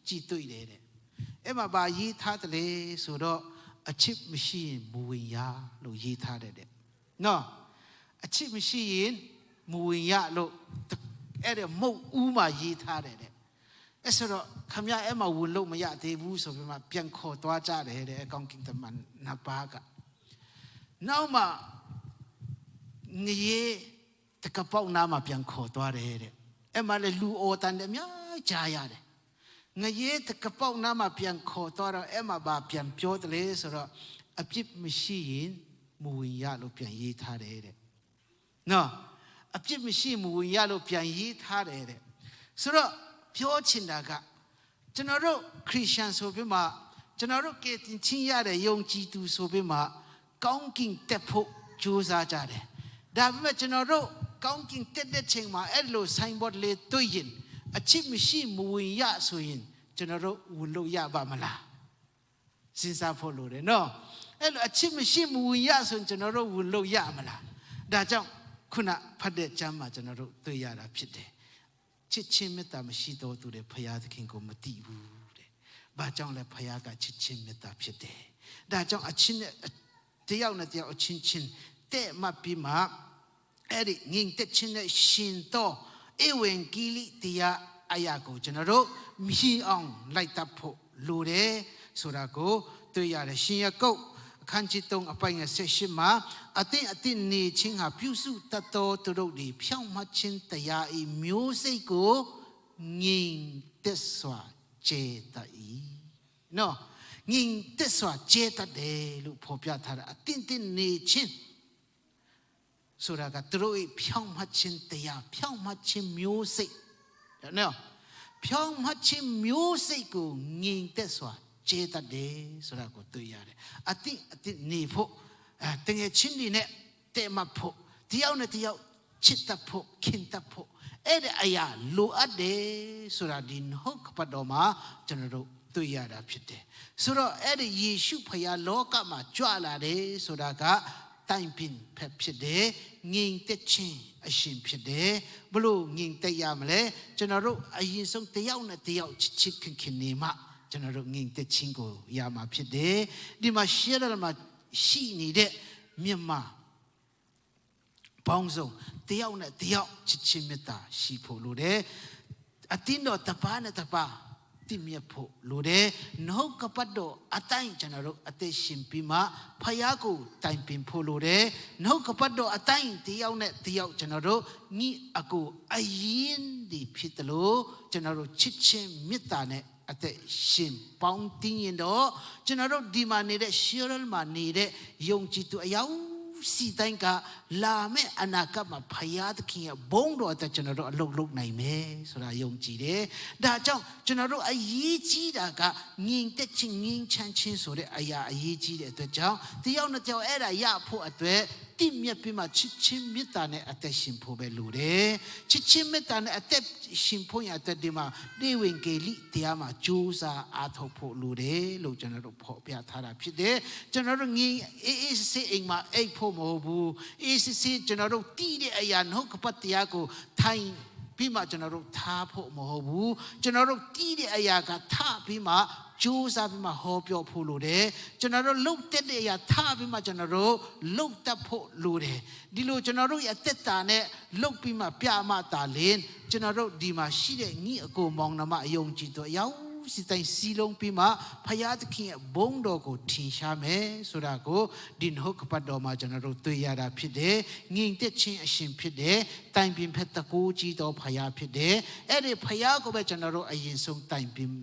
จีตุยเดเอ็มบายีท่าทะเลสุดอาชีพมิชีมูวิยาโลยีท่าเดเนาะอาชีพมิชีนมูวิยาโลเอเดมูมายีท่าเดเอสระคำยาเอ็มวุ่นโลมายาเทบูสุบิมาเพียงขอตัวจ้าเดกองกิงตะมันนับปากะน้ามาเงี้ยตะกระเป๋าน้ามาเพียงขอตัวเดเอ็มมาเลยลูโอตันเดมีจ้ายาเดเงี้ยตะกระเป๋าน้ามาเพียงขอตัวเราเอ็มมาบาเพียงโจทย์เลยสระอาชีพมิชีนมูวิยาโลเพียงยีท่าเดเนาะอาชีพมิชีมูวิยาโลเพียงยีท่าเดสระပြောချင်တာကကျွန်တော်တို့ခရစ်ယာန်ဆိုပြီးမှကျွန်တော်တို့ကယ်တင်ခြင်းရတဲ့ယုံကြည်သူဆိုပြီးမှကောင်းကင်တက်ဖို့ကြိုးစားကြတယ်ဒါပေမဲ့ကျွန်တော်တို့ကောင်းကင်တက်တဲ့ချိန်မှာအဲ့လိုဆိုင်ဘုတ်လေးတွေ့ရင်အချစ်မရှိမဝင်ရဆိုရင်ကျွန်တော်တို့ဝင်လို့ရပါမလားစဉ်းစားဖို့လိုတယ်နော်အဲ့လိုအချစ်မရှိမဝင်ရဆိုရင်ကျွန်တော်တို့ဝင်လို့ရမလားဒါကြောင့်ခုနဖတ်တဲ့ကျမ်းမှာကျွန်တော်တို့တွေ့ရတာဖြစ်တယ်ချစ်ချင်းမေတ္တာမရှိတော့သူတွေဖရာသခင်ကိုမတည်ဘူးတဲ့။ဘာကြောင့်လဲဖရာကချစ်ချင်းမေတ္တာဖြစ်တယ်။ဒါကြောင့်အချင်းနဲ့တယောက်နဲ့တယောက်အချင်းချင်းတဲ့မှပြီးမှအဲ့ဒီငင်တက်ချင်းနဲ့ရှင်တော့ဧဝံဂေလိတရားအရာကိုကျွန်တော်တို့မြည်အောင်လိုက်တတ်ဖို့လိုတယ်ဆိုတာကိုတွေ့ရတယ်ရှင်ရကုတ်အခန်းကြီး3အပိုင်း18မှာအတင်းနေချင်းဟာပြုစုတတ်တော်သူတို့ဒီဖြောင့်မတ်ခြင်းတရားဤမျိုးစိတ်ကိုငြိမ်သက်စွာကျေတတ်၏နော်ငြိမ်သက်စွာကျေတတ်တယ်လို့ဖော်ပြထားတာအတင်းနေချင်းဆိုတာကသူတို့ဤဖြောင့်မတ်ခြင်းတရားဖြောင့်မတ်ခြင်းမျိုးစိတ်နော်ဖြောင့်မတ်ခြင်းမျိုးစိတ်ကိုငြိမ်သက်စွာကျေတတ်တယ်ဆိုတာကိုတွေ့ရတယ်အတိနေဖို့တကယ်ချင်းနေနဲ့တဲ့မဖို့တယောက်နဲ့တယောက်ချစ်တတ်ဖို့ခင်တတ်ဖို့အဲ့ဒီအရာလိုအပ်တယ်ဆိုတာဒီဟုတ်ကပတ်တော်မှာကျွန်တော်တို့တွေ့ရတာဖြစ်တယ်ဆိုတော့အဲ့ဒီယေရှုဖခင်လောကမှာကြွလာတယ်ဆိုတာကတိုင်ပင်ဖက်ဖြစ်တယ်ငြိမ်သက်ခြင်းအရှင်ဖြစ်တယ်ဘလို့ငြိမ်သက်ရမလဲကျွန်တော်တို့အရင်ဆုံးတယောက်နဲ့တယောက်ချစ်ခင်နေမှကျွန်တော်တို့ငြိမ်သက်ခြင်းကိုရမှာဖြစ်တယ်ဒီမှာရှေ့ရမှာရှိနေတဲ့မြန်မာပေါင်းစုံတယောက်နဲ့တယောက်ချစ်ချင်းမေတ္တာရှိဖို့လိုတယ်အတင်းတော့တပါးနဲ့တပါးတိမြတ်ဖို့လိုတယ်နှုတ်ကပတ်တော်အတိုင်းကျွန်တော်တို့အသက်ရှင်ပြီးမှဖယားကိုတိုင်ပင်ဖို့လိုတယ်နှုတ်ကပတ်တော်အတိုင်းတယောက်နဲ့တယောက်ကျွန်တော်တို့ညီအကိုအရင်ဒီဖြစ်တယ်လို့ကျွန်တော်တို့ချစ်ချင်းမေတ္တာနဲ့အသက်ရှင်ပေါင်းတင်းရင်တော့ကျွန်တော်တို့ဒီမှာနေတဲ့ရှီရယ်မှာနေတဲ့ယုံကြည်သူအယောက်စီတိုင်းကလာမဲ့အနာဂတ်မှာဖယားသခင်ရဲ့ဘုန်းတော်အသက်ကျွန်တော်တို့အလုပ်လုပ်နိုင်မယ်ဆိုတာယုံကြည်တယ်။ဒါကြောင့်ကျွန်တော်တို့အရေးကြီးတာကငြိမ်သက်ခြင်းငြိမ်ချမ်းခြင်းဆိုတဲ့အရာအရေးကြီးတဲ့အတွက်ကြောင့်တယောက်နဲ့တယောက်အဲ့ဒါရဖို့အတွက်တိမြတ်ပြီးမှချစ်ချင်းမေတ္တာနဲ့အသက်ရှင်ဖို့ပဲလိုတယ်ချစ်ချင်းမေတ္တာနဲ့အသက်ရှင်ဖို့ရတဲ့ဒီမှာနေဝင်ဂေလိတရားမှာကြိုးစားအားထုတ်ဖို့လိုတယ်လို့ကျွန်တော်တို့ဖော်ပြထားတာဖြစ်တယ်ကျွန်တော်တို့ငြိမ်အေးစေးအိမ်မှာအိတ်ဖို့မဟုတ်ဘူးအေးစေးကျွန်တော်တို့တည်တဲ့အရာနှုတ်ကပတ်တရားကိုထိုင်ပြီးမှကျွန်တော်တို့ထားဖို့မဟုတ်ဘူးကျွန်တော်တို့တည်တဲ့အရာကထားပြီးမှကြိုးစားပြီးမှဟောပြောဖို့လိုတယ်ကျွန်တော်တို့လုံတက်တဲ့အရာထားပြီးမှကျွန်တော်တို့လုံတက်ဖို့လိုတယ်ဒီလိုကျွန်တော်တို့ရဲ့အသက်တာနဲ့လုံပြီးမှပြမတာလင်းကျွန်တော်တို့ဒီမှာရှိတဲ့ညီအကိုမောင်နှမအယုံကြည်တို့အယောက် สิตัยสีลงปีมาพยาตะเคียบงดอกูทิ้งชาเมสุดากูดินหกปัดดอมาจันโรตุยาดาพิเดงิงเตชินอชิมพิเดตัยบิมเพตะกูจีโตพยาพิเดเอเดพยากูเบจันโรอายินทรงตัยบิม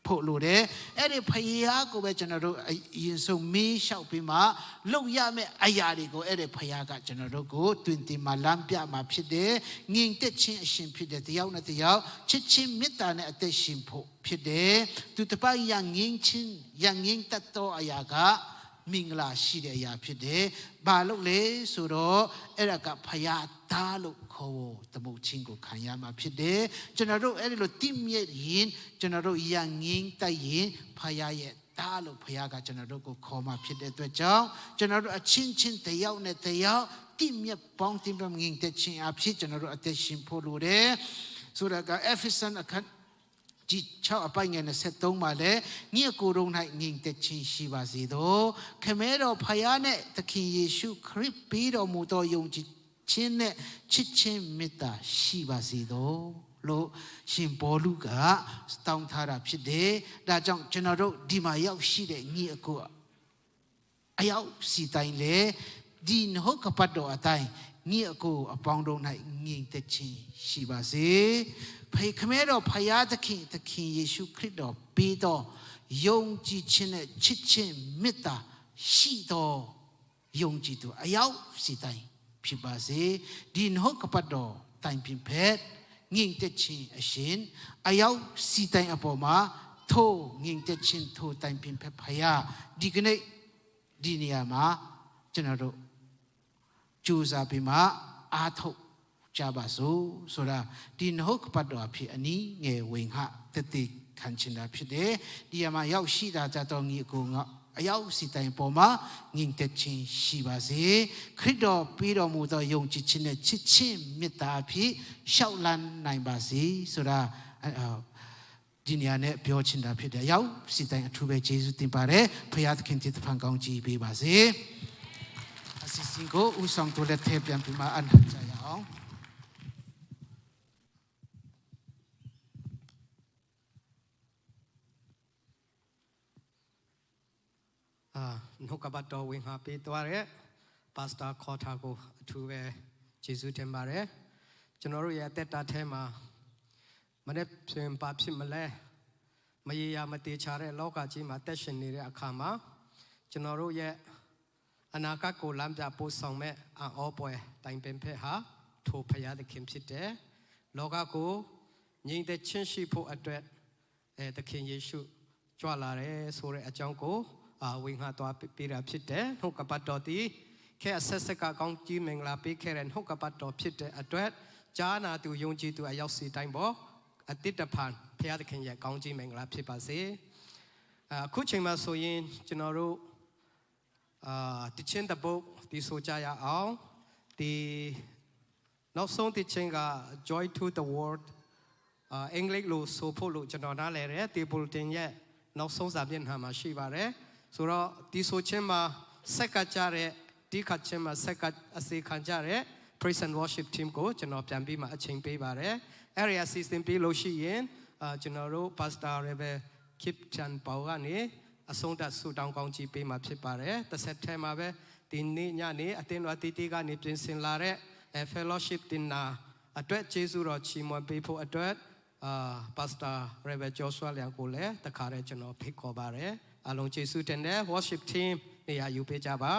พอลูเดเอเดพยากูเบจันโรยินทรงมีชาวปีมาลูกยาเมอายาดิกูเอเดพยากะจันโรกูตุนติมาลัมเปียมาพิเดงิงเตชินอชิมพิเดเตียวนะเตียวชิชิมมิตาเนอเตชิมพอพิเดตุตปายังงิงชินยังงิงตัตโตอายากะมิงลาชีเดียพิเดบาลุเลสุโรเอรากะพยาตาลุโคตมุชิงกุขันยามาพิเดจนเราเอริโลติมเยยินจนเรายังงิงตายินพยาเยตาลุพยากะจนเรากุขอมาพิเดตัวเจ้าจนเราชินชินเตียวเนเตียวติมเยปองติมรำงิงเตชินอาพิจนเราเตชิมโพลูเดสุรากะเอฟิสันอคันจีชาวอภัยเงินเสตงมาเลยเนี่ยกูรงให้งิงเตชินชีบาสีโดขเมรอพยาเนตะคินเยซูคริสต์ปีรอมูโตยงจิชินเนชิชินมิตาชีบาสีโดโลชิมบอลูกะตองทาราพิเดดาจังจนเราดีมายาวชีเดงี้กูอายาวสีไตเลดินหกปัดดอไตงี้กูอปองรงให้งิงเตชินชีบาสีพยขเมรอพยาตะคินเยซูคริสต์ดอปีโตยงจิชินเนชิชินมิตาชีโตยงจิตุอายาวสีไตพิบาเซดินหกปัดดอตัยพิมเพดงิงเตชินอชินอายาวสีตัยอปอมาโทงิงเตชินโทตัยพิมเพพยาดิกเนดินียามาจนเราจูซาปิมาอาทกจาบาสูสุราดินหกปัดดอพิอันนี้เงเวงหะตติขันชินดาพิเดดิยามายาวชีดาจะต้องงี้กูงะอายาวสิตัยปอมางิงเตชินชีบาเซคริสโตปีโรมูโตยงจิชินเนชิชินมิตาพิชาวลันไนบาซีสุราดินยาเนเปียวชินดาพิเดยาวสิตัยทุเบเจสุติปาเรพยาตคินติตพังกองจีเบบาเซอาศิสิงโกอุสองตัวเลเทปยันพิมาอันใจยาวนกบัดดอวิงหาปีตัวเรพาสตาคอทาโกทูเวเจสุเทมบาเรจนเราอยากเตตาเทมามันได้เพิ่มปาพิมมาเลยมาเยียมาตีชาเรโลกาจีมาเตชินนี่เรอขามาจนเราอยากอนาคตกูลำจะปูสองเมอาอปวยตังเป็นเพหาทูพยาตะเข็มสิเตโลกากูยิงเตชินชีพูอัดเวตะเข็มเยซูจวลาเรสุเรอจังกูวิงหาตัวปีราพิเตหกปัดดอตีแค่เสสกากองจีเมงลาปีแค่เรนหกปัดดอพิเตอดเวดจานาตัวยงจีตัวอายาวสีไตบออติตพันพยาตะเข็นยากองจีเมงลาพิปัสสีคู่เชิงมาสุยินจนรู้ติเชนตะบุติโซจายาเอาตินอกส่งติเชนกา Joy to the World อังกฤษลูโซโพลูจนน่าเลยติบุลเตนเย่นอกส่งสามยันหามาชีบาเรสุราติโซเชนมาเซกัจจาเรติขัดเชนมาเซกัจอสิขันจาเร Praise and Worship Team ก็จนอจันบีมาเชิงไปบาเร Area System ปีโลชีเย็นจนรู้ Pastor เรเบคิปจันเปากันนี้อสงตัดสุดองกองจีปีมาพิบาเรแต่เสร็จแทมาเวตินนี้ญานี้อตินวัติติกานิปรินสินลาเรFellowship ตินนาอดเวทเจสุรชิมวันปีผู้อดเวทPastor เรเบโจชัวเลียงกูเลตะขาเรจนอพิกอบาเรอารมณ์เจสุเทนเด Worship Team นี่อยู่เปจ้าบ้า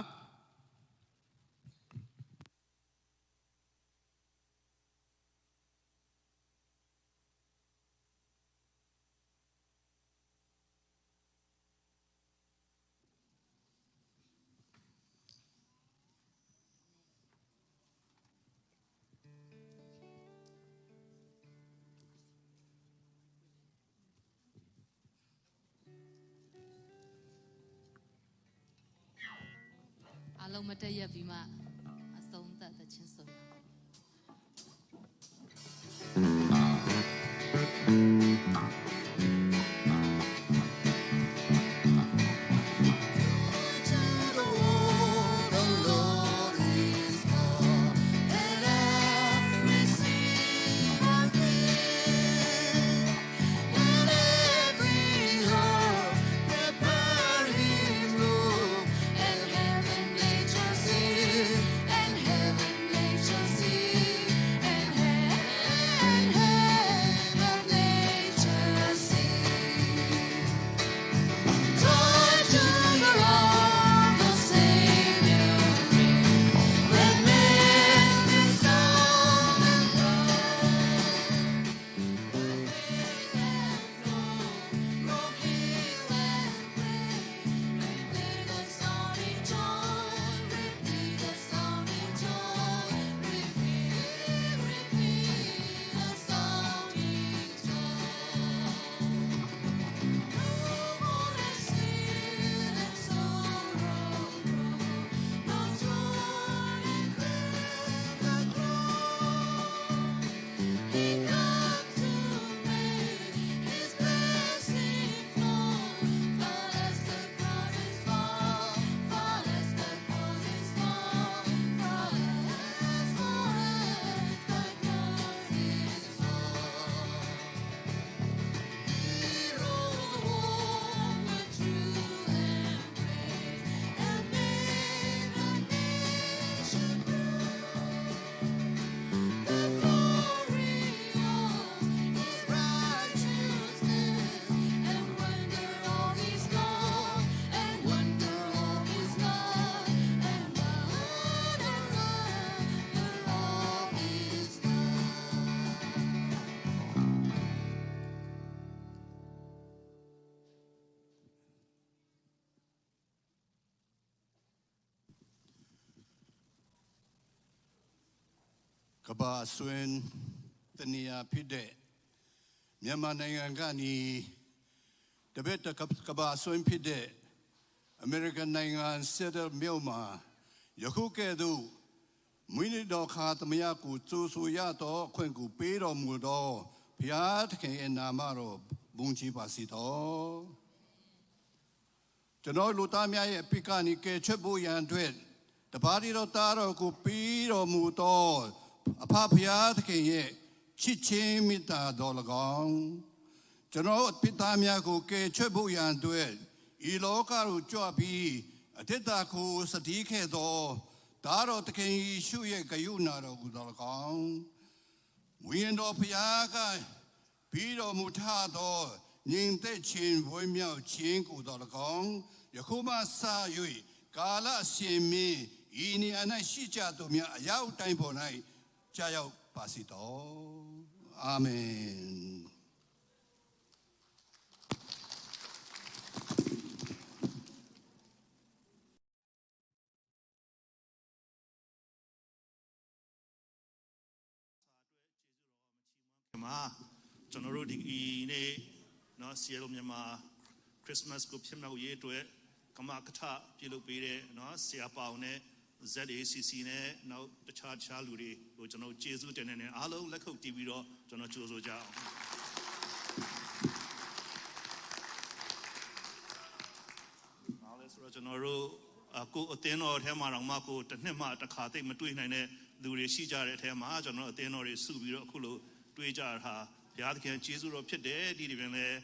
အလုံးမတက်ရက်ပြီးမှအဆုံးသတ်တဲ့ချင်းဆိုရအောင် Kaba Suan Tania Pide Yamanangani the better Kaba Suan Pide American Nangan Seattle Myanmar Yakuke do Minido Katamiaku Tsusuyato Quenku Pido Mudo Piat and Namaro Bunchi Pasito Jano Lutamia Picani Chebu Yandwet the body of Taro Cupido Mudo a papiat ke chichi mita dolagong. Jano pitamia ku ke chebu yan duet. Ilokaru choapi a tetaku satike do. Taro teke shuye kayuna ro dolagong. Windo piaka pido mutado. Ning te chin wimiao chin ku dolagong. Yakuma sa yui kala simi ini ana shija to mia yao time bonai. Chayao pasito. Amen. Ma, General Ding no Seattle Myanmar Christmas go Pimau Ye to it, Kamakata, Pilopede, no Siapaune. ZACC now the charge Chaluri, which no Jesuit and Alo Lako TV, Jono Jozo Jao. Alice Rojanoro, Ko Ateno, Hemar, Mako, Tanema, Takate, Matuin, and Duri Shija at Hema, Jono Ateno, Subiro Kulu, Tuijar, Yadkan, Jesu of Pede, Divine,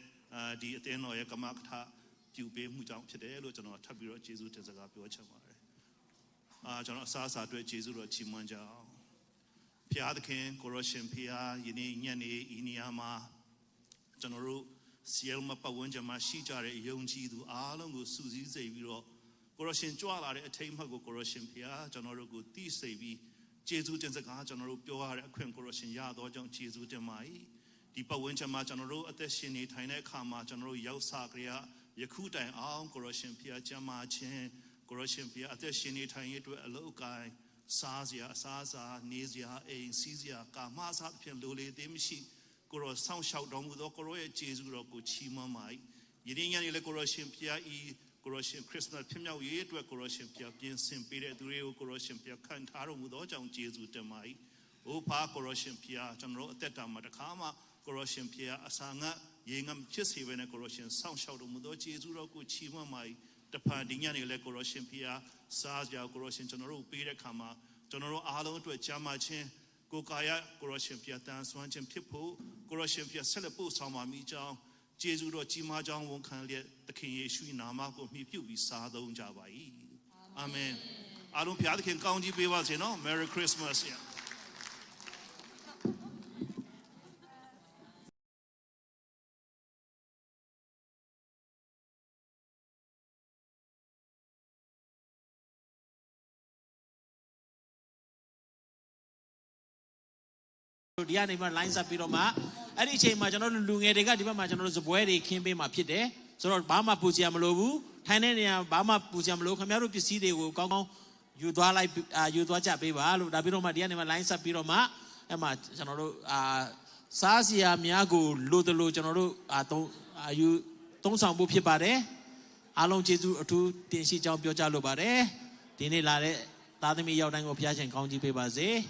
the Ateno, Yakamakta, Tube Mujam Pede, Lojano, Tabiro, Jesuit as Agape Chamar. John Sasa to Jesus or Chimanja Piadakin, Corrosion Pia, Yini, Iniama, General Sielma Pawanja, Shijare, Yonji, do Alongo, Suzy, Zaviro, Corrosion Joala, a tame Hago Corrosion Pia, General Good Tea Savi, Jesu Tenzaga, General Pioa, Queen Corrosion Yard, or John Jesu Demai, the Pawanja General at the Shini, Tine Kama, General Yausakria, Yakuta, Al Corrosion Pia, Jama Chen. Corrosion Pia, Ateshini, Tiny to a low guy, Sazia, Saza, Nazia, A, Caesar, Kamasa, Luli, Demishi, Goro, sound shout down with Okoroya, Jesu, Chima Mai, Yidin Corrosion Pia, E, Corrosion Christmas, Pimia, Ye to a Corrosion Pia, Pin Simpire, Durio, Corrosion Pia, Cantaro with Ojan, Jesu Demai, Opa, Corrosion Pia, General Teta Matakama, Corrosion Pia, Asanga, Yingam, Chissy, when a corrosion, sound shout down with Jesu, Chima Mai. The Pandinian Corrosion Pia, Sazia Corrosion General Peter Kama, General Alon to a Jama Chen, Gokaya Corrosion Pia, Dan Swanchin Pipo, Corrosion Pia Celepo Sama Mijang, Jesu Jima Jang won't can let the King Yeshu Namako Mipu Sado Javai. Amen. I don't Pia can count you, you know, Merry Christmas. Yeah. Diana lines up Piroma, any chain Majanor Lunga, Majanor Boy, came be my pite, so Bama Pusiam Lobu, Tanania, Bama Pusiam Lo, Camero Pisi, they will come. You do like you do a Japiva, Dabiroma Diana lines up Piroma, Emma Janoro Sasia Miago, Lutelo Janoro, you don't sound Bupipare, Alon Jesu to Tinsi Jambio Jalobare, Tini Lare, Tadami Yodango Piac and County Pebaze.